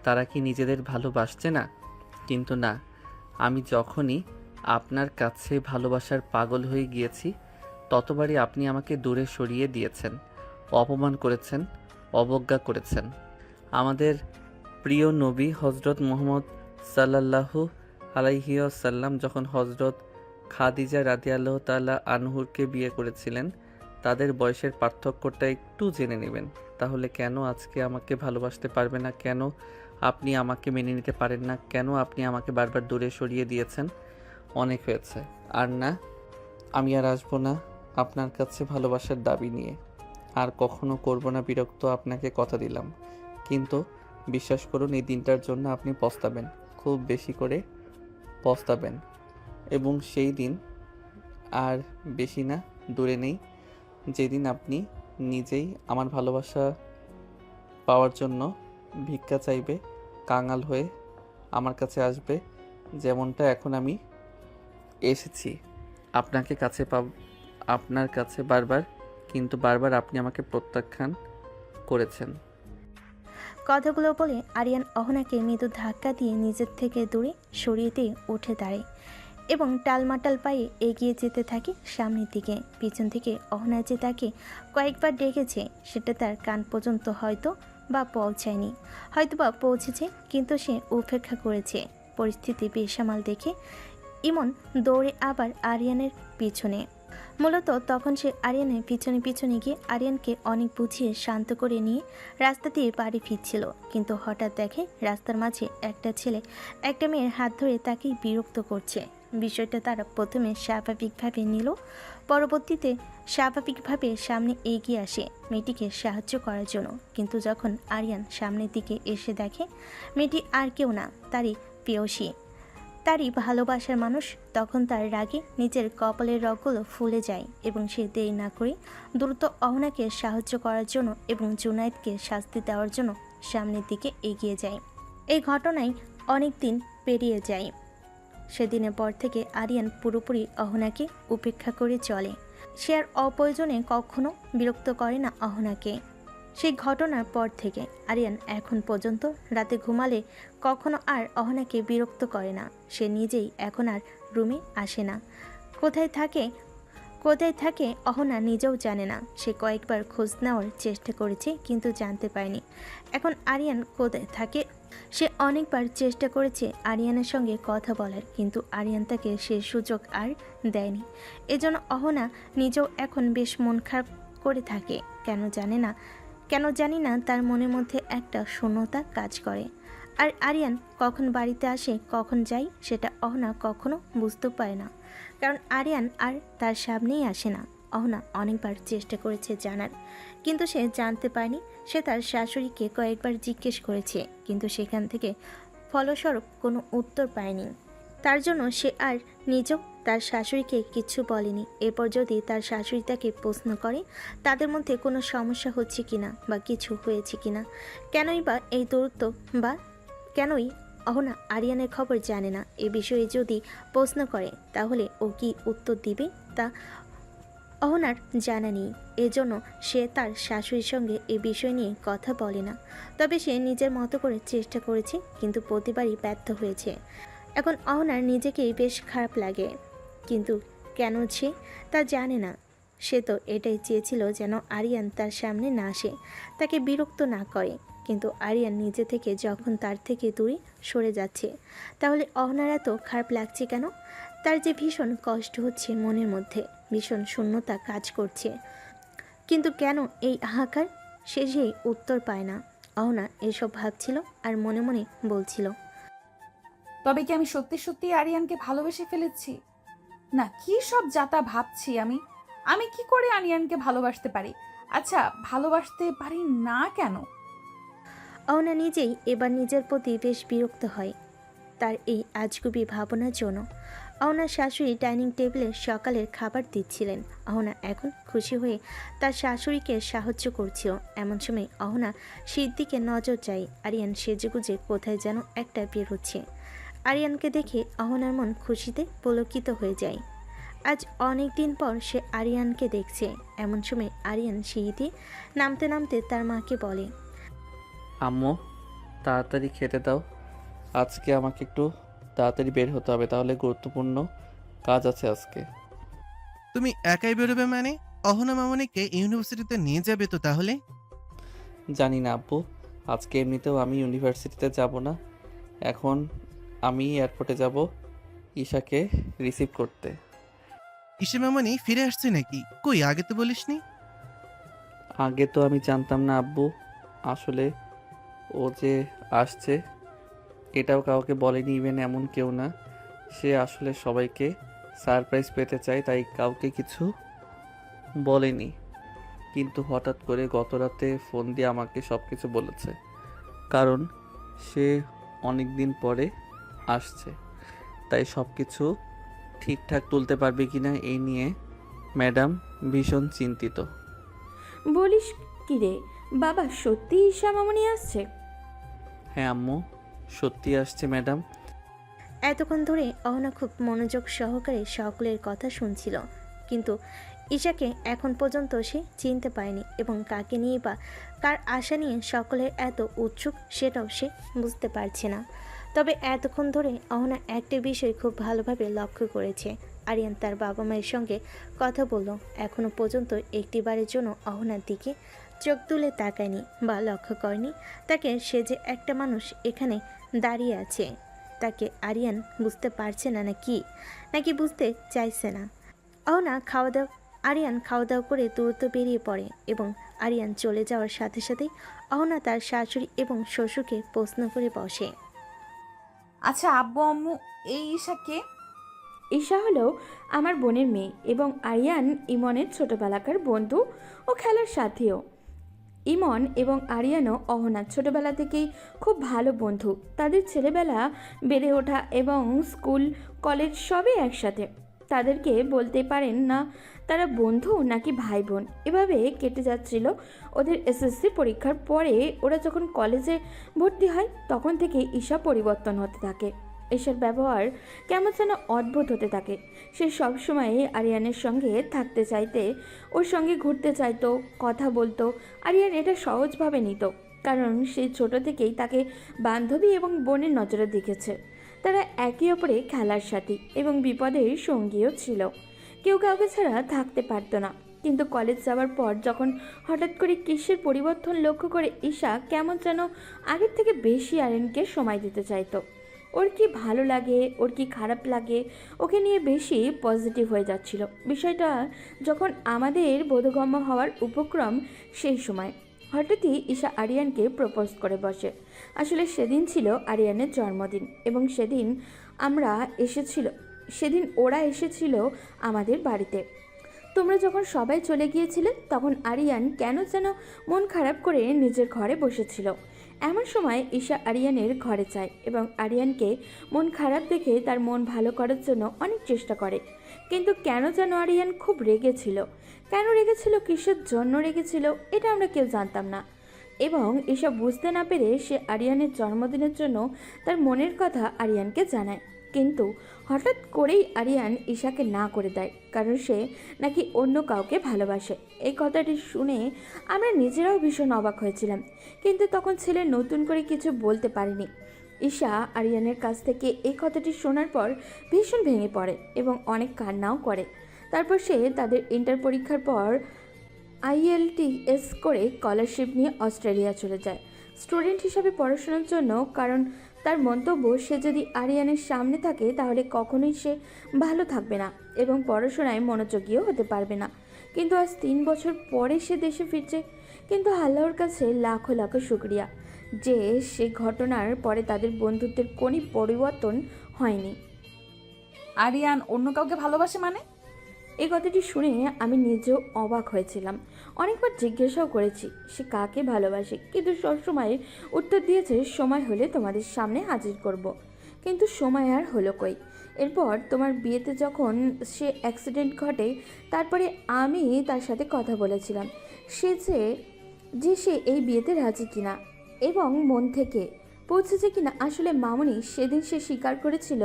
[SPEAKER 2] তারা কি নিজেদের ভালোবাসছে না? কিন্তু না, আমি যখনই আপনার কাছে ভালোবাসার পাগল হয়ে গিয়েছি, ততবারই আপনি আমাকে দূরে সরিয়ে দিয়েছেন, অপমান করেছেন, অবজ্ঞা করেছেন। আমাদের প্রিয় নবী হজরত মুহাম্মদ সাল্লাল্লাহু আলাইহি ওয়াসাল্লাম যখন হজরত খাদিজা রাদিয়াল্লাহু তাআলা আনহুরকে বিয়ে করেছিলেন, তাদের বয়সের পার্থক্যটা একটু জেনে নেবেন। তাহলে কেন আজকে আমাকে ভালোবাসতে পারবে না? কেন আপনি আমাকে মেনে নিতে পারেন না? কেন আপনি আমাকে বারবার দূরে সরিয়ে দিয়েছেন? অনেক হয়েছে, আর না, আমি আর আসবো না আপনার কাছে ভালোবাসার দাবি নিয়ে। আর কখনো করব না বিরক্ত, আপনাকে কথা দিলাম। কিন্তু বিশ্বাস করুন, এই দিনটার জন্য আপনি পস্তাবেন, খুব বেশি করে পস্তাবেন। এবং সেই দিন আর বেশি না দূরে নেই, যেদিন আপনি নিজেই আমার ভালোবাসা পাওয়ার জন্য ভিক্ষা চাইবে, কাঙাল হয়ে আমার কাছে আসবে, যেমনটা এখন আমি এসেছি আপনাকে কাছে আপনার কাছে বারবার, কিন্তু বারবার আপনি আমাকে প্রত্যাখ্যান করেছেন।
[SPEAKER 3] কথাগুলো বলে আরিয়ান অহনাকে মৃদু ধাক্কা দিয়ে নিজের থেকে দূরে সরিয়ে দিয়ে উঠে দাঁড়ায় এবং টালমাটাল পায়ে এগিয়ে যেতে থাকে সামনের দিকে। পিছন থেকে অহনা যে তাকে কয়েকবার ডেকেছে সেটা তার কান পর্যন্ত হয়তো বা পৌঁছায়নি, হয়তো বা পৌঁছেছে, কিন্তু সে উপেক্ষা করেছে। পরিস্থিতি বেসামাল দেখে ইমন দৌড়ে আবার আরিয়ানের পিছনে। মূলত তখন সে আরিয়ানের পিছনে পিছনে গিয়ে আরিয়ানকে অনেক বুঝিয়ে শান্ত করে নিয়ে রাস্তা দিয়ে বাড়ি ফিরছিল, কিন্তু হঠাৎ দেখে রাস্তার মাঝে একটা ছেলে একটা মেয়ের হাত ধরে তাকেই বিরক্ত করছে। বিষয়টা তারা প্রথমে স্বাভাবিকভাবে নিল, পরবর্তীতে স্বাভাবিকভাবে সামনে এগিয়ে আসে মেয়েটিকে সাহায্য করার জন্য। কিন্তু যখন আরিয়ান সামনের দিকে এসে দেখে মেয়েটি আর কেউ না, তারই প্রেয়সী, তারই ভালোবাসার মানুষ, তখন তার রাগে নিজের কপালের রগগুলো ফুলে যায় এবং সে দেরি না করে দ্রুত অহনাকে সাহায্য করার জন্য এবং জুনায়েদকে শাস্তি দেওয়ার জন্য সামনের দিকে এগিয়ে যায়। এই ঘটনায় অনেক দিন পেরিয়ে যায়। সেদিনের পর থেকে আরিয়ান পুরোপুরি অহনাকে উপেক্ষা করে চলে। সে আর অপ্রয়োজনে কখনো বিরক্ত করে না অহনাকে। সেই ঘটনার পর থেকে আরিয়ান এখন পর্যন্ত রাতে ঘুমালে কখনো আর অহনাকে বিরক্ত করে না। সে নিজেই এখন আর রুমে আসে না। কোথায় থাকে অহনা নিজেও জানে না। সে কয়েকবার খোঁজ নেওয়ার চেষ্টা করেছে কিন্তু জানতে পারেনি এখন আরিয়ান কোথায় থাকে। সে অনেকবার চেষ্টা করেছে আরিয়ানের সঙ্গে কথা বলার, কিন্তু আরিয়ান তাকে সে সুযোগ আর দেয়নি। এজন্য অহনা নিজেও এখন বেশ মন খারাপ করে থাকে। কেন জানি না তার মনের মধ্যে একটা শূন্যতা কাজ করে। আর আরিয়ান কখন বাড়িতে আসে কখন যায় সেটা অহনা কখনো বুঝতে পারে না, কারণ আরিয়ান আর তার সামনেই আসে না। অহনা অনেকবার চেষ্টা করেছে জানার, কিন্তু সে জানতে পারেনি। সে তার শাশুড়িকে কয়েকবার জিজ্ঞেস করেছে, কিন্তু সেখান থেকে ফলস্বরূপ কোনো উত্তর পায়নি। তার জন্য সে আর নিজেও তার শাশুড়িকে কিছু বলেনি। এরপর যদি তার শাশুড়ি তাকে প্রশ্ন করে তাদের মধ্যে কোনো সমস্যা হচ্ছে কিনা বা কিছু হয়েছে কিনা, কেনই বা এই দূরত্ব, বা কেনই অহনা আরিয়ানের খবর জানে না, এ বিষয়ে যদি প্রশ্ন করে তাহলে ও কি উত্তর দিবে তা অহনার জানা নেই। এজন্য সে তার শাশুড়ির সঙ্গে এ বিষয় নিয়ে কথা বলে না। তবে সে নিজের মতো করে চেষ্টা করেছে, কিন্তু প্রতিবারই ব্যর্থ হয়েছে। এখন অহনার নিজেকেই বেশ খারাপ লাগে, কিন্তু কেন সে তা জানে না। সে তো এটাই চেয়েছিল যেন আরিয়ান তার সামনে না আসে, তাকে বিরক্ত না করে। কিন্তু আরিয়ান নিজে থেকে যখন তার থেকে দূরে সরে যাচ্ছে, তাহলে অহনার এত খারাপ লাগছে কেন? তার যে ভীষণ কষ্ট হচ্ছে মনের মধ্যে, ভীষণ শূন্যতা কাজ করছে। কিন্তু কেন এই হাহাকার? সে যে উত্তর পায় না। অহনা এসব ভাবছিল আর মনে মনে বলছিল,
[SPEAKER 1] তবে কি আমি সত্যি সত্যি আরিয়ানকে ভালোবেসে ফেলেছি? না, কি সব যাতা ভাবছি আমি। আমি কি করে আরিয়ানকে ভালোবাসতে পারি? আচ্ছা, ভালোবাসতে পারি না কেন?
[SPEAKER 3] অহনা নিজেই এবার নিজের প্রতি বেশ বিরক্ত হয় তার এই আজগুবি ভাবনার জন্য। অহনার শাশুড়ি ডাইনিং টেবিলে সকালের খাবার দিচ্ছিলেন। অহনা এখন খুশি হয়ে তার শাশুড়িকে সাহায্য করছিল। এমন সময় অহনা শীত দিকে নজর যায়। আরিয়ান সেজেগুজে কোথায় যেন একটা বের হচ্ছে। আরিয়ানকে দেখে অহনার মন খুশিতে পুলকিত হয়ে যায়। আজ অনেক দিন পর সে আরিয়ানকে দেখছে। এমন সময় আরিয়ান সিঁড়ি দিয়ে নামতে নামতে তার মাকে বলে,
[SPEAKER 2] আম্মু, তাড়াতাড়ি খেতে দাও। আজকে আমাকে একটু তাড়াতাড়ি বের হতে হবে, তাহলে গুরুত্বপূর্ণ কাজ আছে আজকে।
[SPEAKER 8] তুমি একাই বেরোবে মানে? অহনা মামনিকে ইউনিভার্সিটিতে নিয়ে যাবে তো তাহলে?
[SPEAKER 2] জানি না আব্বু, আজকে এমনিতেও আমি ইউনিভার্সিটিতে যাব না। এখন আমি এয়ারপোর্টে যাব ঈশাকে রিসিভ করতে।
[SPEAKER 8] ঈশা মামনি ফিরে আসছে নাকি? কই, আগে তো বলিসনি।
[SPEAKER 2] আগে তো আমি জানতাম না আব্বু, আসলে ও যে আসছে এটাও কাউকে বলেনি, ইভেন এমন কেউ না। সে আসলে সবাইকে সারপ্রাইজ পেতে চায়, তাই কাউকে কিছু বলেনি। কিন্তু হঠাৎ করে গত রাতে ফোন দিয়ে আমাকে সব কিছু বলেছে, কারণ সে অনেক দিন পরে আসছে। তাই সব কিছু ঠিকঠাক তুলতে পারবে কিনা এই নিয়ে ম্যাডাম ভীষণ চিন্তিত।
[SPEAKER 9] বলিস কি রে বাবা, সত্যি ঈশা মামনি আসছে?
[SPEAKER 2] হ্যাঁ আম্মু, সত্যি আসছে ম্যাডাম।
[SPEAKER 3] এতক্ষণ ধরে অহনা খুব মনোযোগ সহকারে সকলের কথা শুনছিল, কিন্তু ঈশাকে এখন পর্যন্ত সে চিনতে পারেনি এবং কাকে নিয়ে বা কার আশা নিয়ে সকলের এত উৎসুক সেটাও সে বুঝতে পারছে না। তবে এতক্ষণ ধরে অহনা একটা বিষয় খুব ভালোভাবে লক্ষ্য করেছে। আরিয়ান তার বাবা মায়ের সঙ্গে কথা বলল, এখনও পর্যন্ত একটিবারের জন্য অহনার দিকে চোখ তুলে তাকায়নি বা লক্ষ্য করেনি তাকে। সে যে একটা মানুষ এখানে দাঁড়িয়ে আছে, তাকে আরিয়ান বুঝতে পারছে না নাকি বুঝতে চাইছে না। আরিয়ান খাওয়া দাওয়া করে দ্রুত বেরিয়ে পড়ে এবং আরিয়ান চলে যাওয়ার সাথে সাথেই অহনা তার শাশুড়ি এবং শ্বশুরকে প্রশ্ন করে বসে,
[SPEAKER 1] আচ্ছা আব্বু আম্মু, এই ঈশাকে?
[SPEAKER 9] ঈশা হলো আমার বোনের মেয়ে এবং আরিয়ান ইমনের ছোটবেলাকার বন্ধু ও খেলার সাথীও। ইমন এবং আরিয়ানও অহনার ছোটবেলা থেকেই খুব ভালো বন্ধু। তাদের ছেলেবেলা বেড়ে ওঠা এবং স্কুল কলেজ সবই একসাথে। তাদেরকে বলতে পারেন না তারা বন্ধু নাকি ভাই বোন। এভাবে কেটে যাচ্ছিল ওদের এসএসসি পরীক্ষার পরে। ওরা যখন কলেজে ভর্তি হয় তখন থেকে ঈশা পরিবর্তন হতে থাকে। ঈশার ব্যবহার কেমন যেন অদ্ভুত হতে থাকে। সে সবসময় আরিয়ানের সঙ্গে থাকতে চাইতে, ওর সঙ্গে ঘুরতে চাইতো, কথা বলতো। আরিয়ান এটা সহজভাবে নিত, কারণ সে ছোট থেকেই তাকে বান্ধবী এবং বোনের নজরে দেখেছে। তারা একে অপরে খেলার সাথী এবং বিপদের সঙ্গীও ছিল। কেউ কাউকে ছাড়া থাকতে পারতো না। কিন্তু কলেজ যাওয়ার পর যখন হঠাৎ করে কিসের পরিবর্তন লক্ষ্য করে ঈশা কেমন যেন আগের থেকে বেশি আরিয়ানকে সময় দিতে চাইতো। ওর কি ভালো লাগে, ওর কি খারাপ লাগে, ওকে নিয়ে বেশি পজিটিভ হয়ে যাচ্ছিল। বিষয়টা যখন আমাদের বোধগম্য হওয়ার উপক্রম, সেই সময় হঠাৎই ঈশা আরিয়ানকে প্রপোজ করে বসে। আসলে সেদিন ছিল আরিয়ানের জন্মদিন এবং সেদিন ওরা এসেছিল আমাদের বাড়িতে। তোমরা যখন সবাই চলে গিয়েছিলে তখন আরিয়ান কেন যেন মন খারাপ করে নিজের ঘরে বসেছিল। এমন সময় ঈশা আরিয়ানের ঘরে যায় এবং আরিয়ানকে মন খারাপ দেখে তার মন ভালো করার জন্য অনেক চেষ্টা করে। কিন্তু কেন যেন আরিয়ান খুব রেগেছিল। কেন রেগেছিল, কিসের জন্য রেগেছিল, এটা আমরা কেউ জানতাম না। এবং এসব বুঝতে না পেরে সে আরিয়ানের জন্মদিনের জন্য তার মনের কথা আরিয়ানকে জানায়। কিন্তু হঠাৎ করেই আরিয়ান ঈশাকে না করে দেয়, কারণ সে নাকি অন্য কাউকে ভালোবাসে। এই কথাটি শুনে আমরা নিজেরাও ভীষণ অবাক হয়েছিলাম, কিন্তু তখন ছেলে নতুন করে কিছু বলতে পারেনি। ঈশা আরিয়ানের কাছ থেকে এই কথাটি শোনার পর ভীষণ ভেঙে পড়ে এবং অনেক কান্নাও করে। তারপর সে তাদের ইন্টার পরীক্ষার পর IELTS করে স্কলারশিপ নিয়ে অস্ট্রেলিয়া চলে যায় স্টুডেন্ট হিসাবে পড়াশোনার জন্য। কারণ তার মন্তব্য, সে যদি আরিয়ানের সামনে থাকে তাহলে কখনোই সে ভালো থাকবে না এবং পড়াশোনায় মনোযোগীও হতে পারবে না। কিন্তু আজ 3 বছর পরে সে দেশে ফিরছে। কিন্তু আল্লাহর কাছে লাখো লাখো শুক্রিয়া যে সে ঘটনার পরে তাদের বন্ধুত্বের কোনো পরিবর্তন হয়নি।
[SPEAKER 1] আরিয়ান অন্য কাউকে ভালোবাসে মানে?
[SPEAKER 9] এই কথাটি শুনে আমি নিজেও অবাক হয়েছিলাম। অনেকবার জিজ্ঞাসাও করেছি সে কাকে ভালোবাসে, কিন্তু সবসময় উত্তর দিয়েছে সময় হলে তোমাদের সামনে হাজির করব। কিন্তু সময় আর হলো কই। এরপর তোমার বিয়েতে যখন সে অ্যাক্সিডেন্ট ঘটে, তারপরে আমি তার সাথে কথা বলেছিলাম যে সে এই বিয়েতে রাজি কিনা এবং মন থেকে পৌঁছেছে কিনা। আসলে মামনি সেদিন সে স্বীকার করেছিল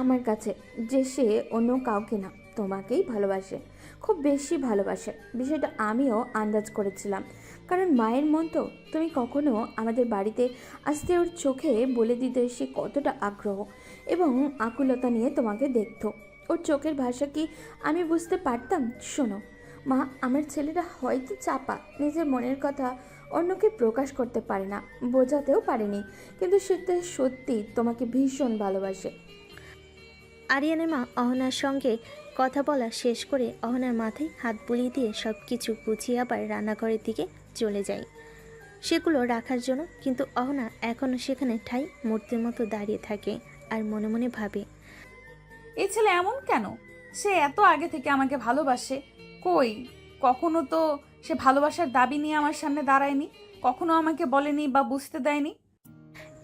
[SPEAKER 9] আমার কাছে যে সে অন্য কাউকে না, তোমাকেই ভালোবাসে, খুব বেশি ভালোবাসে। বিষয়টা আমিও আন্দাজ করেছিলাম, কারণ মায়ের মন তো। তুমি কখনো আমাদের বাড়িতে আসতে ওর চোখে বলে দিতে সে কতটা আগ্রহ এবং আকুলতা নিয়ে তোমাকে দেখতো। ওর চোখের ভাষা কি আমি বুঝতে পারতাম। শোনো মা, আমার ছেলেরা হয়তো চাপা, নিজের মনের কথা অন্যকে প্রকাশ করতে পারে না, বোঝাতেও পারেনি, কিন্তু সেটা সত্যি তোমাকে ভীষণ ভালোবাসে।
[SPEAKER 3] আরিয়ানের মা অহনার সঙ্গে কথা বলা শেষ করে অহনার মাথায় হাত বুলিয়ে দিয়ে সব কিছু গুছিয়ে আবার রান্নাঘরের দিকে চলে যায় সেগুলো রাখার জন্য। কিন্তু অহনা এখনও সেখানে ঠাই মূর্তির মতো দাঁড়িয়ে থাকে আর মনে মনে ভাবে,
[SPEAKER 1] এই ছেলে এমন কেন? সে এত আগে থেকে আমাকে ভালোবাসে, কই কখনো তো সে ভালোবাসার দাবি নিয়ে আমার সামনে দাঁড়ায়নি, কখনো আমাকে বলেনি বা বুঝতে দেয়নি।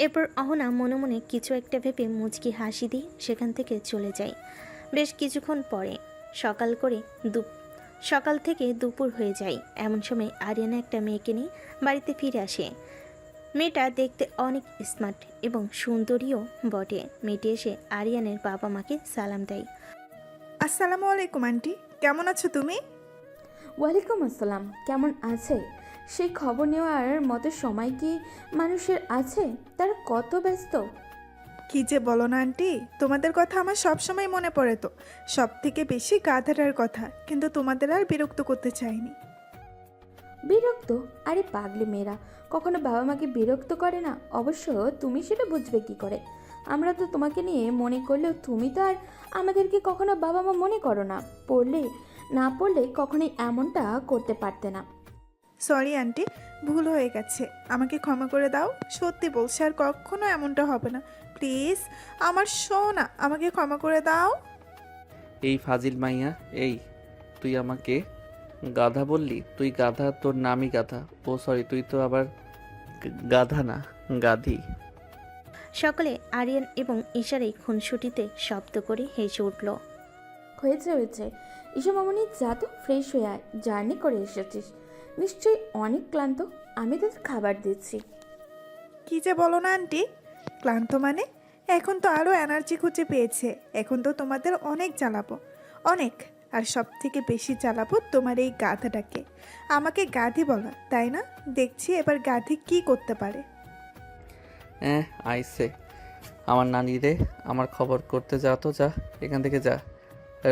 [SPEAKER 3] এরপর অহনা মনে মনে কিছু একটা ভেবে মুচকি হাসি দিয়ে সেখান থেকে চলে যায়। বেশ কিছুক্ষণ পরে সকাল থেকে দুপুর হয়ে যায়। এমন সময় আরিয়ানা একটা মেয়েকে নিয়ে বাড়িতে ফিরে আসে। মেয়েটা দেখতে অনেক স্মার্ট এবং সুন্দরীও বটে। মেয়েটি এসে আরিয়ানের বাবা মাকে সালাম দেয়।
[SPEAKER 15] আসসালামু আলাইকুম আন্টি, কেমন আছো তুমি?
[SPEAKER 9] ওয়ালাইকুম আসসালাম। কেমন আছে? সেই খবর নেওয়ার মতো সময় কি মানুষের আছে? তারা কত ব্যস্ত।
[SPEAKER 15] কি যে বলো না আন্টি, তোমাদের কথা আমার সব সময় মনে পড়ে, তো সব থেকে বেশি গাধাটার কথা, কিন্তু তোমাদের আর বিরক্ত করতে চাইনি।
[SPEAKER 9] বিরক্ত? আরে পাগলি মেয়েরা কখনো বাবা মাকে বিরক্ত করে না। অবশ্য তুমি সেটা বুঝবে কি করে? আমরা তো তোমাকে নিয়ে মনে করলেও তুমি তো আর আমাদেরকে কখনো বাবা মা মনে করো না। পড়লে কখনোই এমনটা করতে পারতে না।
[SPEAKER 15] সরি আন্টি, ভুল হয়ে গেছে, আমাকে ক্ষমা করে দাও। সত্যি বলছি আর কখনো এমনটা হবে না, প্লিজ আমার সোনা, আমাকে ক্ষমা করে দাও।
[SPEAKER 2] এই ফাজিল মাইয়া, এই তুই আমাকে গাধা বললি? তুই গাধা, তোর নামই গাধা। ও সরি, তুই তো আবার গাধা না, গাধি।
[SPEAKER 3] সকলে আরিয়ান এবং ঈশার খুনসুটিতে শব্দ করে হেসে উঠল।
[SPEAKER 9] হয়েছে ঈশা মামনি, যা তো ফ্রেশ হয়ে আয়, জার্নি করে এসেছিস, নিশ্চয়ই অনেক ক্লান্ত। আমি তোদের খাবার দিচ্ছি।
[SPEAKER 15] কি যে বলো না আন্টি, ক্লান্ত মানে? এখন তো আরও এনার্জি খুঁজে পেয়েছে, এখন তো তোমাদের অনেক জ্বালাবো, অনেক। আর সব থেকে বেশি জ্বালাবো তোমার এই গাধাটাকে। আমাকে গাধি বলা, তাই না? দেখছি এবার গাধি কি করতে পারে।
[SPEAKER 2] আইসে আমার নানি রে, আমার খবর করতে যা তো, যা এখান থেকে যা।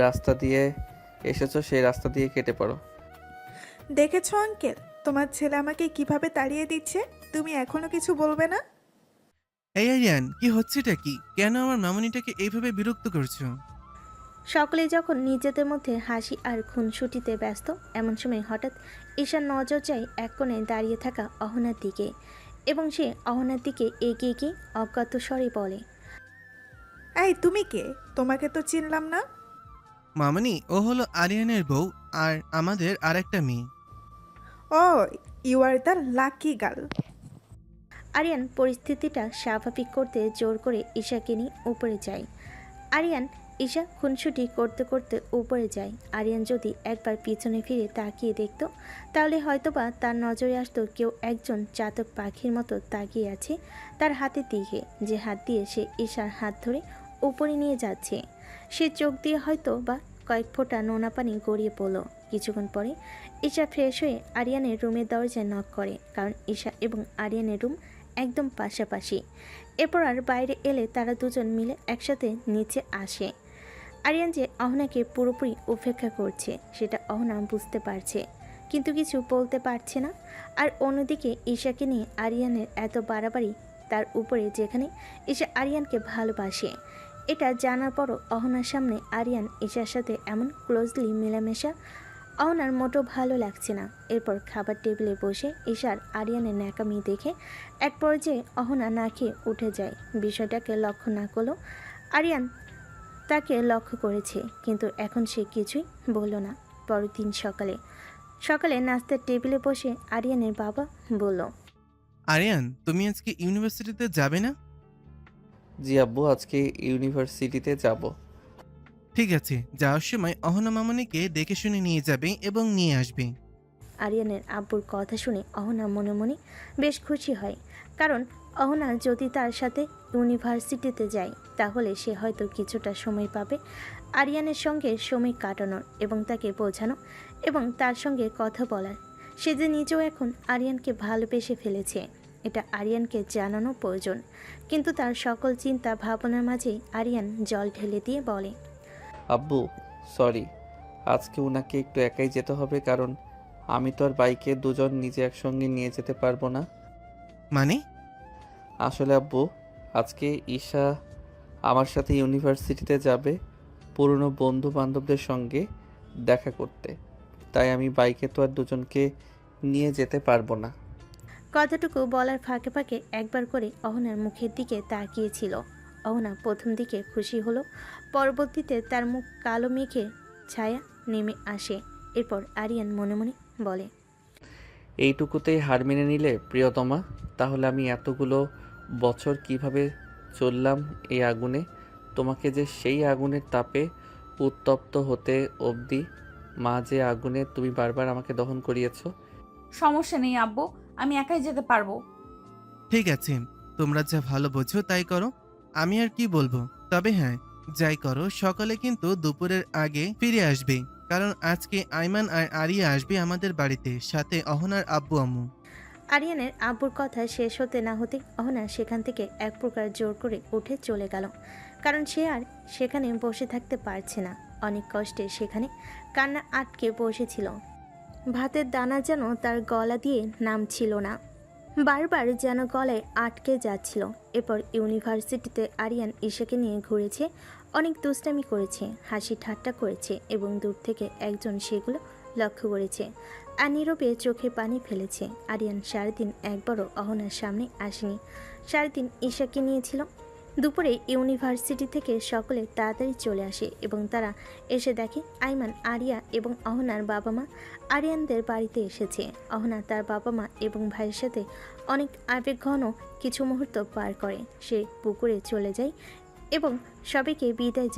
[SPEAKER 2] রাস্তা দিয়ে এসেছো, সেই রাস্তা দিয়ে কেটে পড়ো।
[SPEAKER 15] দেখেছো আঙ্কেল, তোমার ছেলে আমাকে কিভাবে তাড়িয়ে দিচ্ছে, তুমি এখনো কিছু বলবে না?
[SPEAKER 8] এই আরিয়ান, কি হচ্ছেটা কি? কেন আমার মামনিটাকে এইভাবে বিরক্ত করছো?
[SPEAKER 3] সকলে যখন নিজেদের মধ্যে হাসি আর খুনসুটিতে ব্যস্ত, এমন সময় হঠাৎ ঈশার নজর যায় এক কোণে দাঁড়িয়ে থাকা অহনার দিকে এবং সে অহনার দিকে এগিয়ে গিয়ে অজ্ঞাত স্বরে বলে,
[SPEAKER 15] এই তুমি কে? তোমাকে তো চিনলাম না।
[SPEAKER 8] মামনি, ও হলো আরিয়ানের বউ আর আমাদের আরেকটা মেয়ে।
[SPEAKER 15] ও, you are the lucky girl.
[SPEAKER 3] Aryan পরিস্থিতিটা স্বাভাবিক করতে জোর করে ঈশাকে নিয়ে উপরে যায়। ঈশা খুনসুটি করতে করতে উপরে যায়। আরিয়ান যদি একবার পিছনে ফিরে তাকিয়ে দেখত, তাহলে হয়তোবা তার নজরে আসতো কেউ একজন চাতক পাখির মতো তাকিয়ে আছে তার হাতের দিকে, যে হাত দিয়ে সে ঈশার হাত ধরে উপরে নিয়ে যাচ্ছে। সে চোখ দিয়ে হয়তো বা কয়েক ফোঁটা নোনা পানি গড়িয়ে পড়ল। কিছুক্ষণ পরে ঈশা ফ্রেশ হয়ে আরিয়ানের রুমের দরজায় নক করে, কারণ ঈশা এবং আরিয়ানের রুম একদম পাশাপাশি। এরপর আর বাইরে এলে তারা দুজন মিলে একসাথে নিচে আসে। আরিয়ান যে অহনাকে পুরোপুরি উপেক্ষা করছে সেটা অহনা বুঝতে পারছে, কিন্তু কিছু বলতে পারছে না। আর অন্যদিকে ঈশাকে নিয়ে আরিয়ানের এত বাড়াবাড়ি, তার উপরে যেখানে ঈশা আরিয়ানকে ভালোবাসে। এটা জানার পরও অহনার সামনে আরিয়ান ঈশার সাথে এমন ক্লোজলি মেলামেশা অহনার মোটেও ভালো লাগছে না। এরপর খাবার টেবিলে বসে ঈশার আরিয়ানের ন্যাকামি দেখে এক পর্যায়ে অহনা না খেয়ে উঠে যায়। বিষয়টাকে লক্ষ্য না করলেও আরিয়ান তাকে লক্ষ্য করেছে, কিন্তু এখন সে কিছুই বলল না। পরের দিন সকালে নাস্তার টেবিলে বসে আরিয়ানের বাবা বলল,
[SPEAKER 8] আরিয়ান, তুমি আজকে ইউনিভার্সিটিতে যাবে না?
[SPEAKER 2] জি আব্বু, আজকে ইউনিভার্সিটিতে যাব।
[SPEAKER 8] ঠিক আছে, যাওয়ার সময় অহনা মামনিকে দেখে শুনে নিয়ে যাবে এবং নিয়ে আসবে।
[SPEAKER 3] আরিয়ানের আব্বুর কথা শুনে অহনা মনে মনে বেশ খুশি হয়, কারণ অহনা যদি তার সাথে ইউনিভার্সিটিতে যায় তাহলে সে হয়তো কিছুটা সময় পাবে আরিয়ানের সঙ্গে সময় কাটানোর এবং তাকে বোঝানো এবং তার সঙ্গে কথা বলার। সে যে নিজেও এখন আরিয়ানকে ভালোবেসে ফেলেছে, এটা আরিয়ানকে জানানো প্রয়োজন। কিন্তু তার সকল চিন্তা ভাবনার মাঝেই আরিয়ান জল ঢেলে দিয়ে বলে,
[SPEAKER 2] আব্বু সরি, আজকে ওনাকে একটু একাই যেতে হবে, কারণ আমি তো আর বাইকে দুজন নিজে একসঙ্গে নিয়ে যেতে পারবো না।
[SPEAKER 8] মানে?
[SPEAKER 2] আসলে আব্বু, আজকে ঈশা আমার সাথে ইউনিভার্সিটিতে যাবে পুরনো বন্ধু বান্ধবদের সঙ্গে দেখা করতে, তাই আমি বাইকে তো আর দুজনকে নিয়ে যেতে পারবো না।
[SPEAKER 3] কথাটুকু বলার ফাঁকে ফাঁকে একবার করে অহনার মুখের দিকে তাকিয়েছিল। অহনা প্রথম দিকে খুশি হলো, পরবর্তীতে তার মুখ কালো মেঘে ছায়া নেমে আসে। এরপর আরিয়ান মনে মনে বলে,
[SPEAKER 2] এইটুকুতেই হার মেনে নিলে প্রিয়তমা? তাহলে আমি এতগুলো বছর কিভাবে চললাম এই আগুনে? তোমাকে যে সেই আগুনের তাপে উত্তপ্ত হতে অবধি মা যে আগুনে তুমি বারবার আমাকে দহন করিয়েছো।
[SPEAKER 1] সমস্যা নেই আব্বু, আমি একাই যেতে পারবো।
[SPEAKER 8] ঠিক আছে, তোমরা যা ভালো বোঝো তাই করো, আমি আর কি বলবো। তবে হ্যাঁ, যাই করো সকালে কিন্তু দুপুরের আগে ফিরে আসবে, কারণ আজকে আইমান আর আরিয়া আসবে আমাদের বাড়িতে, সাথে অহনার আব্বু আম্মু।
[SPEAKER 3] আরিয়ানের আব্বুর কথা শেষ হতে না হতে অহনা সেখান থেকে এক প্রকার জোর করে উঠে চলে গেল, কারণ সে আর সেখানে বসে থাকতে পারছে না। অনেক কষ্টে সেখানে কান্না আটকে বসেছিল। ভাতের দানা যেন তার গলা দিয়ে নামছিল না, বারবার যেন গলায় আটকে যাচ্ছিল। এরপর ইউনিভার্সিটিতে আরিয়ান ঈশাকে নিয়ে ঘুরেছে, অনেক দুষ্টামি করেছে, হাসি ঠাট্টা করেছে এবং দূর থেকে একজন সেগুলো লক্ষ্য করেছে আর নীরবে চোখে পানি ফেলেছে। আরিয়ান সারাদিন একবারও অহনার সামনে আসেনি, সারাদিন ঈশাকে নিয়েছিল। দুপুরে ইউনিভার্সিটি থেকে সকলে তাড়াতাড়ি চলে আসে এবং তারা এসে দেখে আইমান, আরিয়া এবং অহনার বাবা মা আরিয়ানদের বাড়িতে এসেছে। অহনা তার বাবা মা এবং ভাইয়ের সাথে অনেক আবেগঘন কিছু মুহূর্ত পার করে। সে পুকুরে চলে যায় এবং সবাইকে বিদায়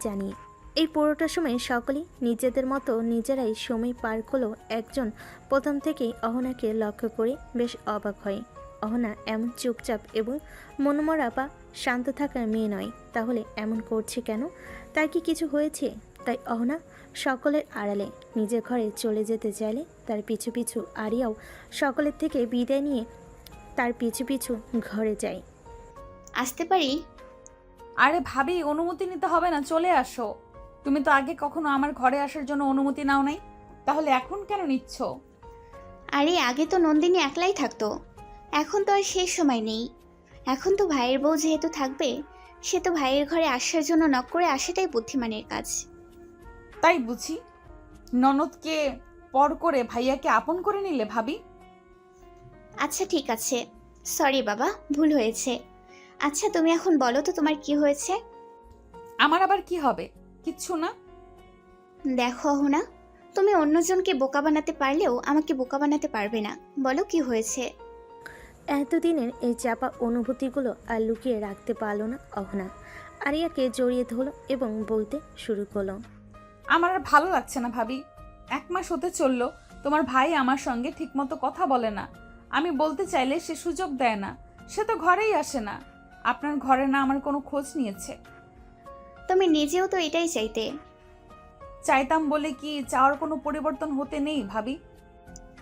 [SPEAKER 3] জানিয়ে এই পুরোটা সময় সকলেই নিজেদের মতো নিজেরাই সময় পার করলেও একজন প্রথম থেকেই অহনাকে লক্ষ্য করে বেশ অবাক হয়। অহনা এমন চুপচাপ এবং মনমরা বা শান্ত থাকার মেয়ে নয়, তাহলে এমন করছে কেন? তার কি কিছু হয়েছে? তাই অহনা সকলের আড়ালে নিজের ঘরে চলে যেতে চাইলে তার পিছু পিছু আরিয়াও সকলের থেকে বিদায় নিয়ে তার পিছু পিছু ঘরে যায়।
[SPEAKER 6] আসতে পারি?
[SPEAKER 1] আরে ভাবি, অনুমতি নিতে হবে না, চলে আসো। তুমি তো আগে কখনো আমার ঘরে আসার জন্য অনুমতি নাও নাই, তাহলে এখন কেন নিচ্ছ?
[SPEAKER 6] আরে আগে তো নন্দিনী একলাই থাকতো, এখন তো আর সেই সময় নেই। এখন তো ভাইয়ের বউ যেহেতু থাকবে, সে তো ভাইয়ের ঘরে আসার জন্য নক করে আসাটাই বুদ্ধিমানের কাজ।
[SPEAKER 1] তাই বুঝি ননদকে পর করে ভাইয়াকে আপন করে নিলে ভাবি?
[SPEAKER 6] আচ্ছা ঠিক আছে, সরি বাবা, ভুল হয়েছে। আচ্ছা তুমি এখন বলো তো তোমার কি হয়েছে?
[SPEAKER 1] আমার আবার কি হবে? কিচ্ছু না।
[SPEAKER 6] দেখো অহনা, তুমি অন্যজনকে বোকা বানাতে পারলেও আমাকে বোকা বানাতে পারবে না। বলো কি হয়েছে?
[SPEAKER 3] এতদিনের এই চাপা অনুভূতিগুলো আর লুকিয়ে রাখতে পারল না অহনা। আরিয়াকে জড়িয়ে ধরল এবং বলতে শুরু করলো,
[SPEAKER 1] আমার আর ভালো লাগছে না ভাবি। 1 মাস হতে চললো তোমার ভাই আমার সঙ্গে ঠিকমতো কথা বলে না, আমি বলতে চাইলে সে সুযোগ দেয় না, সে তো ঘরেই আসে না। আপনার ঘরে না আমার কোনো খোঁজ নিয়েছে।
[SPEAKER 6] তুমি নিজেও তো এটাই চাইতে।
[SPEAKER 1] চাইতাম বলে কি চাওয়ার কোনো পরিবর্তন হতে নেই ভাবি?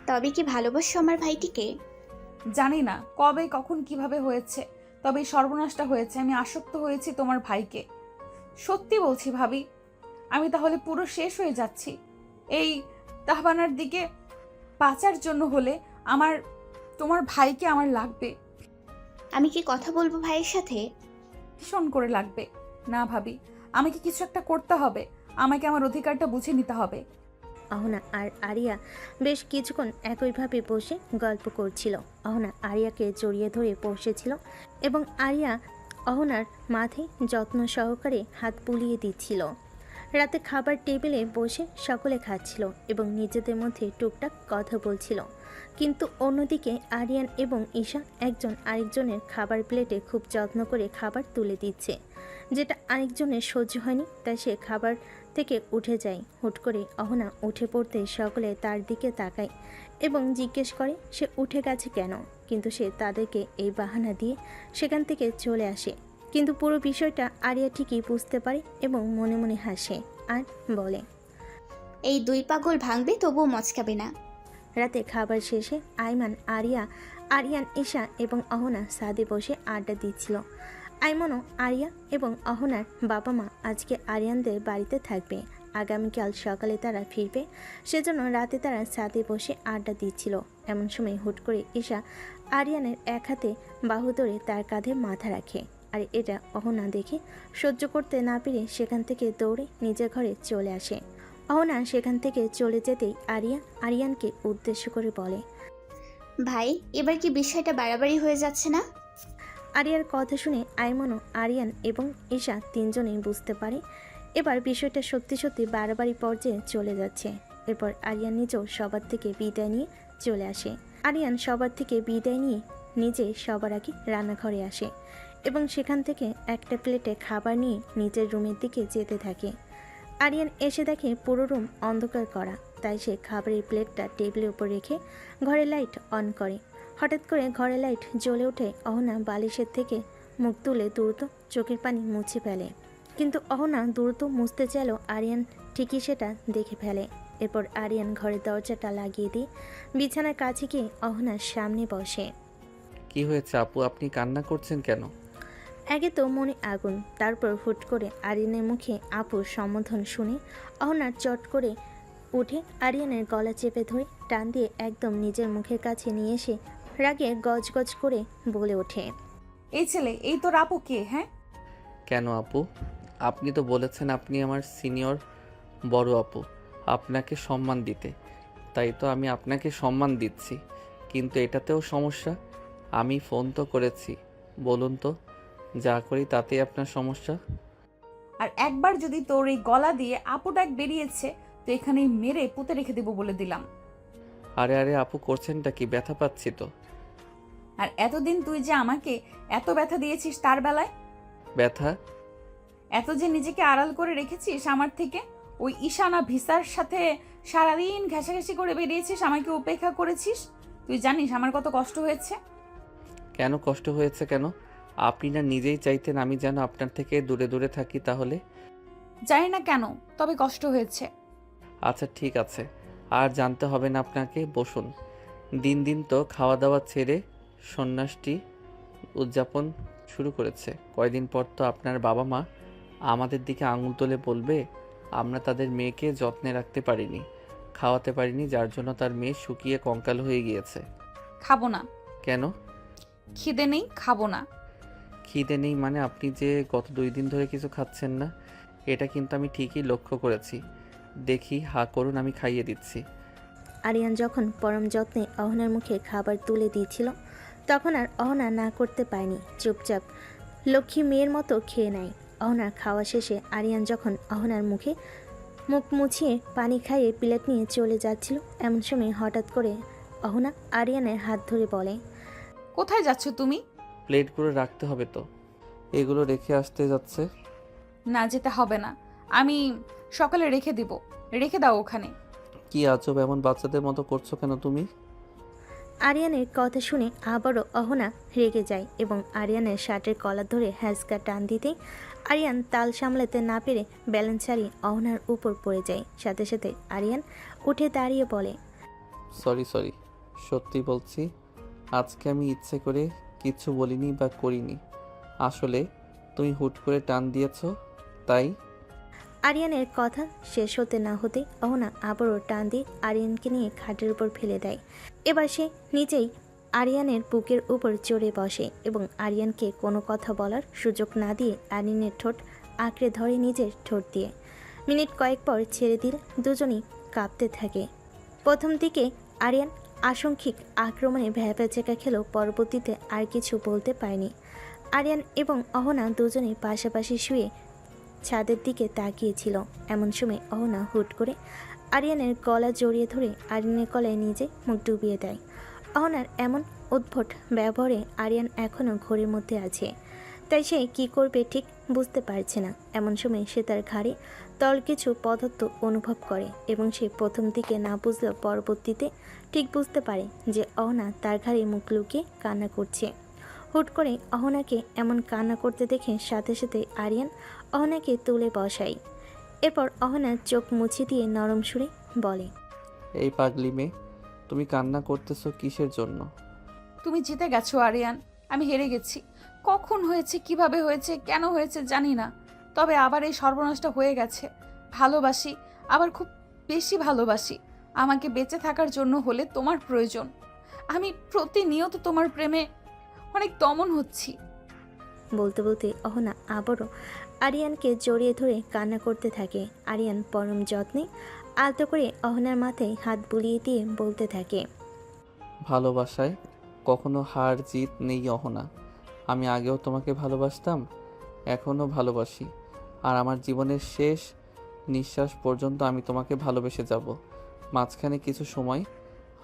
[SPEAKER 6] তবে কি ভালোবাসো আমার ভাইটিকে?
[SPEAKER 1] জানি না কবে কখন কিভাবে হয়েছে, তবে এই সর্বনাশটা হয়েছে। আমি আসক্ত হয়েছি তোমার ভাইকে। সত্যি বলছি ভাবি, আমি তাহলে পুরো শেষ হয়ে যাচ্ছি। এই তাহবানার দিকে বাঁচার জন্য হলে তোমার ভাইকে আমার লাগবে।
[SPEAKER 6] আমি কি কথা বলবো ভাইয়ের সাথে?
[SPEAKER 1] ভীষণ করে লাগবে। না ভাবি, আমাকে কিছু একটা করতে হবে। আমাকে আমার অধিকারটা বুঝে নিতে হবে।
[SPEAKER 3] অহনা আর আরিয়া বেশ কিছুক্ষণ একইভাবে বসে গল্প করছিল। অহনা আরিয়াকে জড়িয়ে ধরে বসেছিল এবং আরিয়া অহনার মাথায় যত্ন সহকারে হাত বুলিয়ে দিচ্ছিল। রাতে খাবার টেবিলে বসে সকলে খাচ্ছিল এবং নিজেদের মধ্যে টুকটাক কথা বলছিল। কিন্তু অন্যদিকে আরিয়ান এবং ঈশা একজন আরেকজনের খাবার প্লেটে খুব যত্ন করে খাবার তুলে দিচ্ছে, যেটা আরেকজনের সহ্য হয়নি। তাই সে খাবার থেকে উঠে যায়। হুট করে অহনা উঠে পড়তে সকলে তার দিকে তাকায় এবং জিজ্ঞেস করে সে উঠে গেছে কেন, কিন্তু সে তাদেরকে এই বাহানা দিয়ে সেখান থেকে চলে আসে। কিন্তু পুরো বিষয়টা আরিয়া ঠিকই বুঝতে পারে এবং মনে মনে হাসে আর বলে,
[SPEAKER 6] এই দুই পাগল ভাঙবে তবুও মচকাবে না।
[SPEAKER 3] রাতে খাবার শেষে আইমান, আরিয়ান, ঈশা এবং অহনা ছাদে বসে আড্ডা দিচ্ছিল। আইমনও আরিয়া এবং অহনার বাবা মা আজকে আরিয়ানদের বাড়িতে থাকবে। আগামীকাল সকালে তারা ফিরবে, সেজন্য রাতে তারা ছাদে বসে আড্ডা দিচ্ছিল। এমন সময় হুট করে ঈশা আরিয়ানের এক হাতে বাহু ধরে তার কাঁধে মাথা রাখে। আর এটা অহনা দেখে সহ্য করতে না পেরে সেখান থেকে দৌড়ে নিজের ঘরে চলে আসে। অহনা সেখান থেকে চলে যেতেই আরিয়ানকে উদ্দেশ্য করে বলে,
[SPEAKER 6] ভাই, এবার কি বিষয়টা বাড়াবাড়ি হয়ে যাচ্ছে না?
[SPEAKER 3] আরিয়ার কথা শুনে আইমনও, আরিয়ান এবং ঈশা তিনজনেই বুঝতে পারে এবার বিষয়টা সত্যি সত্যি বাড়াবাড়ি পর্যায়ে চলে যাচ্ছে। এরপর আরিয়ান নিজেও সবার থেকে বিদায় নিয়ে চলে আসে। আরিয়ান সবার থেকে বিদায় নিয়ে নিজে সবার আগে রান্নাঘরে আসে এবং সেখান থেকে একটা প্লেটে খাবার নিয়ে নিজের রুমের দিকে যেতে থাকে। আরিয়ান এসে দেখে পুরো রুম অন্ধকার করা, তাই সে খাবারের প্লেটটা টেবিলের উপর রেখে ঘরে লাইট অন করে। হঠাৎ করে ঘরে লাইট জ্বলে ওঠে। অহনা বালিশের থেকে মুখ তুলে দ্রুত চোখের পানি মুছে ফেলে, কিন্তু অহনা দ্রুত মুছতে চাইলেও আরিয়ান ঠিকই সেটা দেখে ফেলে। এরপর আরিয়ান ঘরের দরজাটা লাগিয়ে দিয়ে বিছানার কাছে গিয়ে অহনার সামনে বসে।
[SPEAKER 2] কি হয়েছে আপু, আপনি কান্না করছেন কেন?
[SPEAKER 3] আগে তো মনে আগুন, তারপর হুট করে আরিয়ানের মুখে আপুর সম্বোধন শুনে অহনার চট করে উঠে আরিয়ানের গলা চেপে ধরে টান দিয়ে একদম নিজের মুখের কাছে নিয়ে এসে রাগে গজগজ করে বলে ওঠে,
[SPEAKER 1] এই ছেলে, এই তোর আপু কে? হ্যাঁ,
[SPEAKER 2] কেন আপু? আপনি তো বলেছেন আপনি আমার সিনিয়র বড় আপু, আপনাকে সম্মান দিতে, তাই তো আমি আপনাকে সম্মান দিচ্ছি। কিন্তু এটাতেও সমস্যা? আমি ফোন তো করেছি, বলুন তো যা করি তাতেই আপনার সমস্যা?
[SPEAKER 1] আর একবার যদি তোর এই গলা দিয়ে আপু ডাক বেরিয়েছে তো এখানেই মেরে পুঁতে রেখে দেবো বলে দিলাম।
[SPEAKER 2] আরে আরে আপু, করছেনটা কি? ব্যথা পাচ্ছি তো।
[SPEAKER 1] আর এতদিন তুই যে আমাকে এত ব্যথা দিয়েছিস তার বেলায়,
[SPEAKER 2] ব্যথা?
[SPEAKER 1] এত যে নিজেকে আড়াল করে রেখেছিস আমার থেকে, ওই ঈশানা ভিসার সাথে সারাদিন ঘেঁষাঘেঁষি করে বেরিয়েছিস, আমাকে উপেক্ষা করেছিস। তুই জানিস আমার কত কষ্ট হয়েছে?
[SPEAKER 2] কেন কষ্ট হয়েছে কেন? আপনি না নিজেই চাইতেন আমি যেন আপনার থেকে দূরে দূরে থাকি? তাহলে
[SPEAKER 1] জানি না কেন, তবে কষ্ট হয়েছে।
[SPEAKER 2] আচ্ছা ঠিক আছে, আর জানতে হবে না আপনাকে। বসুন। দিন দিন তো খাওয়া দাওয়া ছেড়ে সন্ন্যাসটি উদযাপন শুরু করেছে। কয়দিন পর তো আপনার বাবা মা আমাদের দিকে আঙুল তুলে বলবে আমরা তাদের মেয়েকে যত্নে রাখতে পারিনি, খাওয়াতে পারিনি, যার জন্য তার মেয়ে শুকিয়ে কঙ্কাল হয়ে গিয়েছে।
[SPEAKER 1] খাবো না।
[SPEAKER 2] কেন?
[SPEAKER 1] খিদে নেই, খাবো না।
[SPEAKER 2] খিদে নেই মানে? আপনি যে গত 2 দিন ধরে কিছু খাচ্ছেন না, এটা কিন্তু আমি ঠিকই লক্ষ্য করেছি। দেখি, হা করুন, আমি খাইয়ে দিচ্ছি।
[SPEAKER 3] আরিয়ান যখন পরম যত্নে অহনার মুখে খাবার তুলে দিয়েছিল তখন আর অহনা না করতে পারেনি, চুপচাপ লক্ষ্মী মেয়ের মতো খেয়ে নেয়। অহনার খাওয়া শেষে আরিয়ান যখন অহনার মুখ মুছিয়ে পানি খাইয়ে প্লেট নিয়ে চলে যাচ্ছিল, এমন সময় হঠাৎ করে অহনা আরিয়ানের হাত ধরে বলে,
[SPEAKER 1] কোথায় যাচ্ছ তুমি?
[SPEAKER 2] প্লেটগুলো রাখতে হবে তো, এগুলো রেখে আসতে যাচ্ছে।
[SPEAKER 1] না, যেতে হবে না, আমি সকালে রেখে দিব। রেখে দাও ওখানে।
[SPEAKER 2] কি আজব, এমন বাচ্চাদের মতো করছো কেন তুমি?
[SPEAKER 3] আরিয়ানের কথা শুনে আবারও অহনা রেগে যায় এবং আরিয়ানের শার্টের কলার ধরে হ্যাঁচকা টান দিতেই আরিয়ান তাল সামলাতে না পেরে ব্যালেন্স হারিয়ে অহনার উপর পড়ে যায়। সাথে সাথে আরিয়ান উঠে দাঁড়িয়ে বলে,
[SPEAKER 2] সরি সত্যি বলছি, আজকে আমি ইচ্ছে করে কিছু বলিনি বা করিনি। আসলে তুমি হুট করে টান দিয়েছো তাই।
[SPEAKER 3] আরিয়ানের কথা শেষ হতে না হতে অহনা আবারও টান দিয়ে আরিয়ানকে নিয়ে খাটের উপর ফেলে দেয়। এবার সে নিজেই আরিয়ানের বুকের উপর চড়ে বসে এবং আরিয়ানকে কোনো কথা বলার সুযোগ না দিয়ে আরিয়ানের ঠোঁট আঁকড়ে ধরে নিজের ঠোঁট দিয়ে। মিনিট কয়েক পর ছেড়ে দিলে দুজনেই কাঁপতে থাকে। প্রথম দিকে আরিয়ান আশঙ্কিক আক্রমণে ভ্যাপা খেলেও পরবর্তীতে আর কিছু বলতে পারেনি। আরিয়ান এবং অহনা দুজনেই পাশাপাশি শুয়ে ছাদের দিকে তাকিয়েছিল। এমন সময় অহনা হুট করে আরিয়ানের গলা জড়িয়ে ধরে আরিয়ানের গলায় নিজে মুখ ডুবিয়ে দেয়। অহনার এমন উদ্ভট ব্যবহারে আরিয়ান এখনও ঘোরের মধ্যে আছে, তাই সে কী করবে ঠিক বুঝতে পারছে না। এমন সময় সে তার ঘাড়ে তল কিছু পদার্থ অনুভব করে এবং সে প্রথম দিকে না বুঝলেও পরবর্তীতে ঠিক বুঝতে পারে যে অহনা তার ঘাড়ে মুখ লুকিয়ে কান্না করছে। হুট করে অহনাকে এমন কান্না করতে দেখে সাথে সাথে আরিয়ান অহনাকে তুলে বসায়। এরপর অহনার চোখ মুছে দিয়ে নরম সুরে বলে,
[SPEAKER 2] এই পাগলি মেয়ে, তুমি কান্না করতেছো কিসের জন্য?
[SPEAKER 1] তুমি জিতে গেছো আরিয়ান, আমি হেরে গেছি। কখন হয়েছে, কিভাবে হয়েছে, কেন হয়েছে জানি না, তবে আবার এই সর্বনাশটা হয়ে গেছে। ভালোবাসি, আবার খুব বেশি ভালোবাসি। আমাকে বেঁচে থাকার জন্য হলে তোমার প্রয়োজন। আমি প্রতিনিয়ত তোমার প্রেমে অনেক দমন হচ্ছি।
[SPEAKER 3] বলতে বলতে অহনা আবারও আরিয়ানকে জড়িয়ে ধরে কান্না করতে থাকে। আরিয়ান পরম যত্নে আলতো করে অহনার মাথায় হাত বুলিয়ে দিয়ে বলতে থাকে,
[SPEAKER 2] ভালোবাসায় কখনো হার জিত নেই অহনা। আমি আগেও তোমাকে ভালোবাসতাম, এখনও ভালোবাসি, আর আমার জীবনের শেষ নিঃশ্বাস পর্যন্ত আমি তোমাকে ভালোবেসে যাব। মাঝখানে কিছু সময়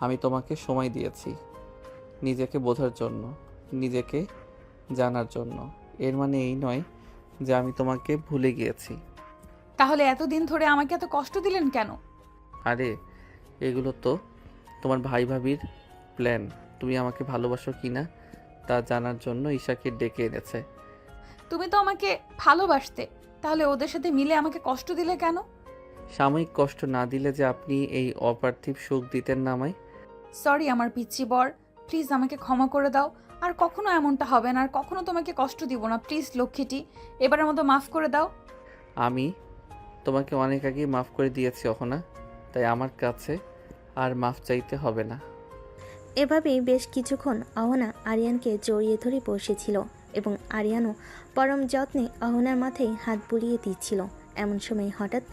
[SPEAKER 2] আমি তোমাকে সময় দিয়েছি নিজেকে বোঝার জন্য, নিজেকে জানার জন্য। এর মানে এই নয় যে আমি তোমাকে ভুলে গিয়েছি।
[SPEAKER 1] তাহলে এতদিন ধরে আমাকে এত কষ্ট দিলেন কেন?
[SPEAKER 2] আরে এগুলো তো তোমার ভাই ভাবির প্ল্যান। তুমি আমাকে ভালোবাসো কি না তা জানার জন্য ঈশাকে ডেকে এনেছে।
[SPEAKER 1] তুমি তো আমাকে ভালোবাসতে, তাহলে ওদের সাথে মিলে আমাকে কষ্ট দিলে কেন?
[SPEAKER 2] সাময়িক কষ্ট না দিলে যে আপনি এই অপার্থিব সুখ দিতেন না আমায়।
[SPEAKER 1] সরি আমার পিচ্চি বর, প্লিজ আমাকে ক্ষমা করে দাও। আর কখনো এমনটা হবে না, আর কখনো তোমাকে কষ্ট দিব না। প্লিজ লক্ষ্মীটি, এবারের মতো মাফ করে দাও।
[SPEAKER 2] আমি তোমাকে অনেক আগেই মাফ করে দিয়েছি অহনা, তাই আমার কাছে আর মাফ চাইতে হবে না।
[SPEAKER 3] এভাবেই বেশ কিছুক্ষণ অহনা আরিয়ানকে জড়িয়ে ধরে বসেছিল এবং আরিয়ানও পরম যত্নে অহনার মাথায় হাত বুলিয়ে দিচ্ছিল। এমন সময় হঠাৎ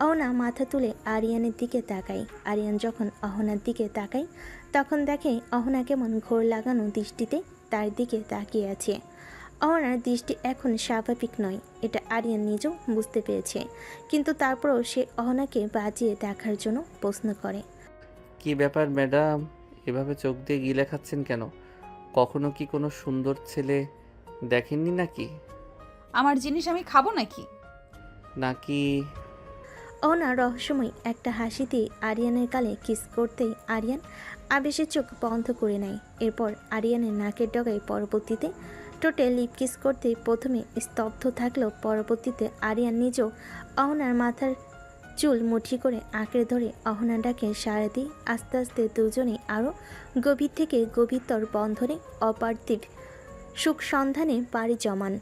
[SPEAKER 3] অহনা মাথা তুলে আরিয়ানের দিকে তাকায়। আরিয়ান যখন অহনার দিকে তাকায় তখন দেখে অহনা কেমন ঘোর লাগানো দৃষ্টিতে তার দিকে তাকিয়ে আছে। অহনার দৃষ্টি এখন স্বাভাবিক নয়, এটা আরিয়ান নিজেও বুঝতে পেরেছে, কিন্তু তারপরও সে অহনাকে বাজিয়ে দেখার জন্য প্রশ্ন করে,
[SPEAKER 2] কি ব্যাপার ম্যাডাম, এভাবে চোখ দিয়ে গিলে খাচ্ছেন কেন? কখনো কি কোনো সুন্দর ছেলে দেখেননি নাকি?
[SPEAKER 1] আমার জিনিস আমি খাবো নাকি?
[SPEAKER 2] নাকি
[SPEAKER 3] অহনা রহস্যময় একটা হাসি দিয়ে আরিয়ানের গালে কিস করতেই আরিয়ান আবেশে চোখ বন্ধ করে নেয়। এরপর আরিয়ানের নাকের ডগায় পরবর্তীতে ঠোঁটে লিপ কিস করতে প্রথমে স্তব্ধ থাকলেও পরবর্তীতে আরিয়ান নিজেও অহনার মাথার চুল মুঠি করে আঁকড়ে ধরে অহনা ডাকে সাড়া দিয়ে আস্তে আস্তে দুজনেই আরও গভীর থেকে গভীরতর বন্ধনে অপার্থিব সুখ সন্ধানে পাড়ি জমান।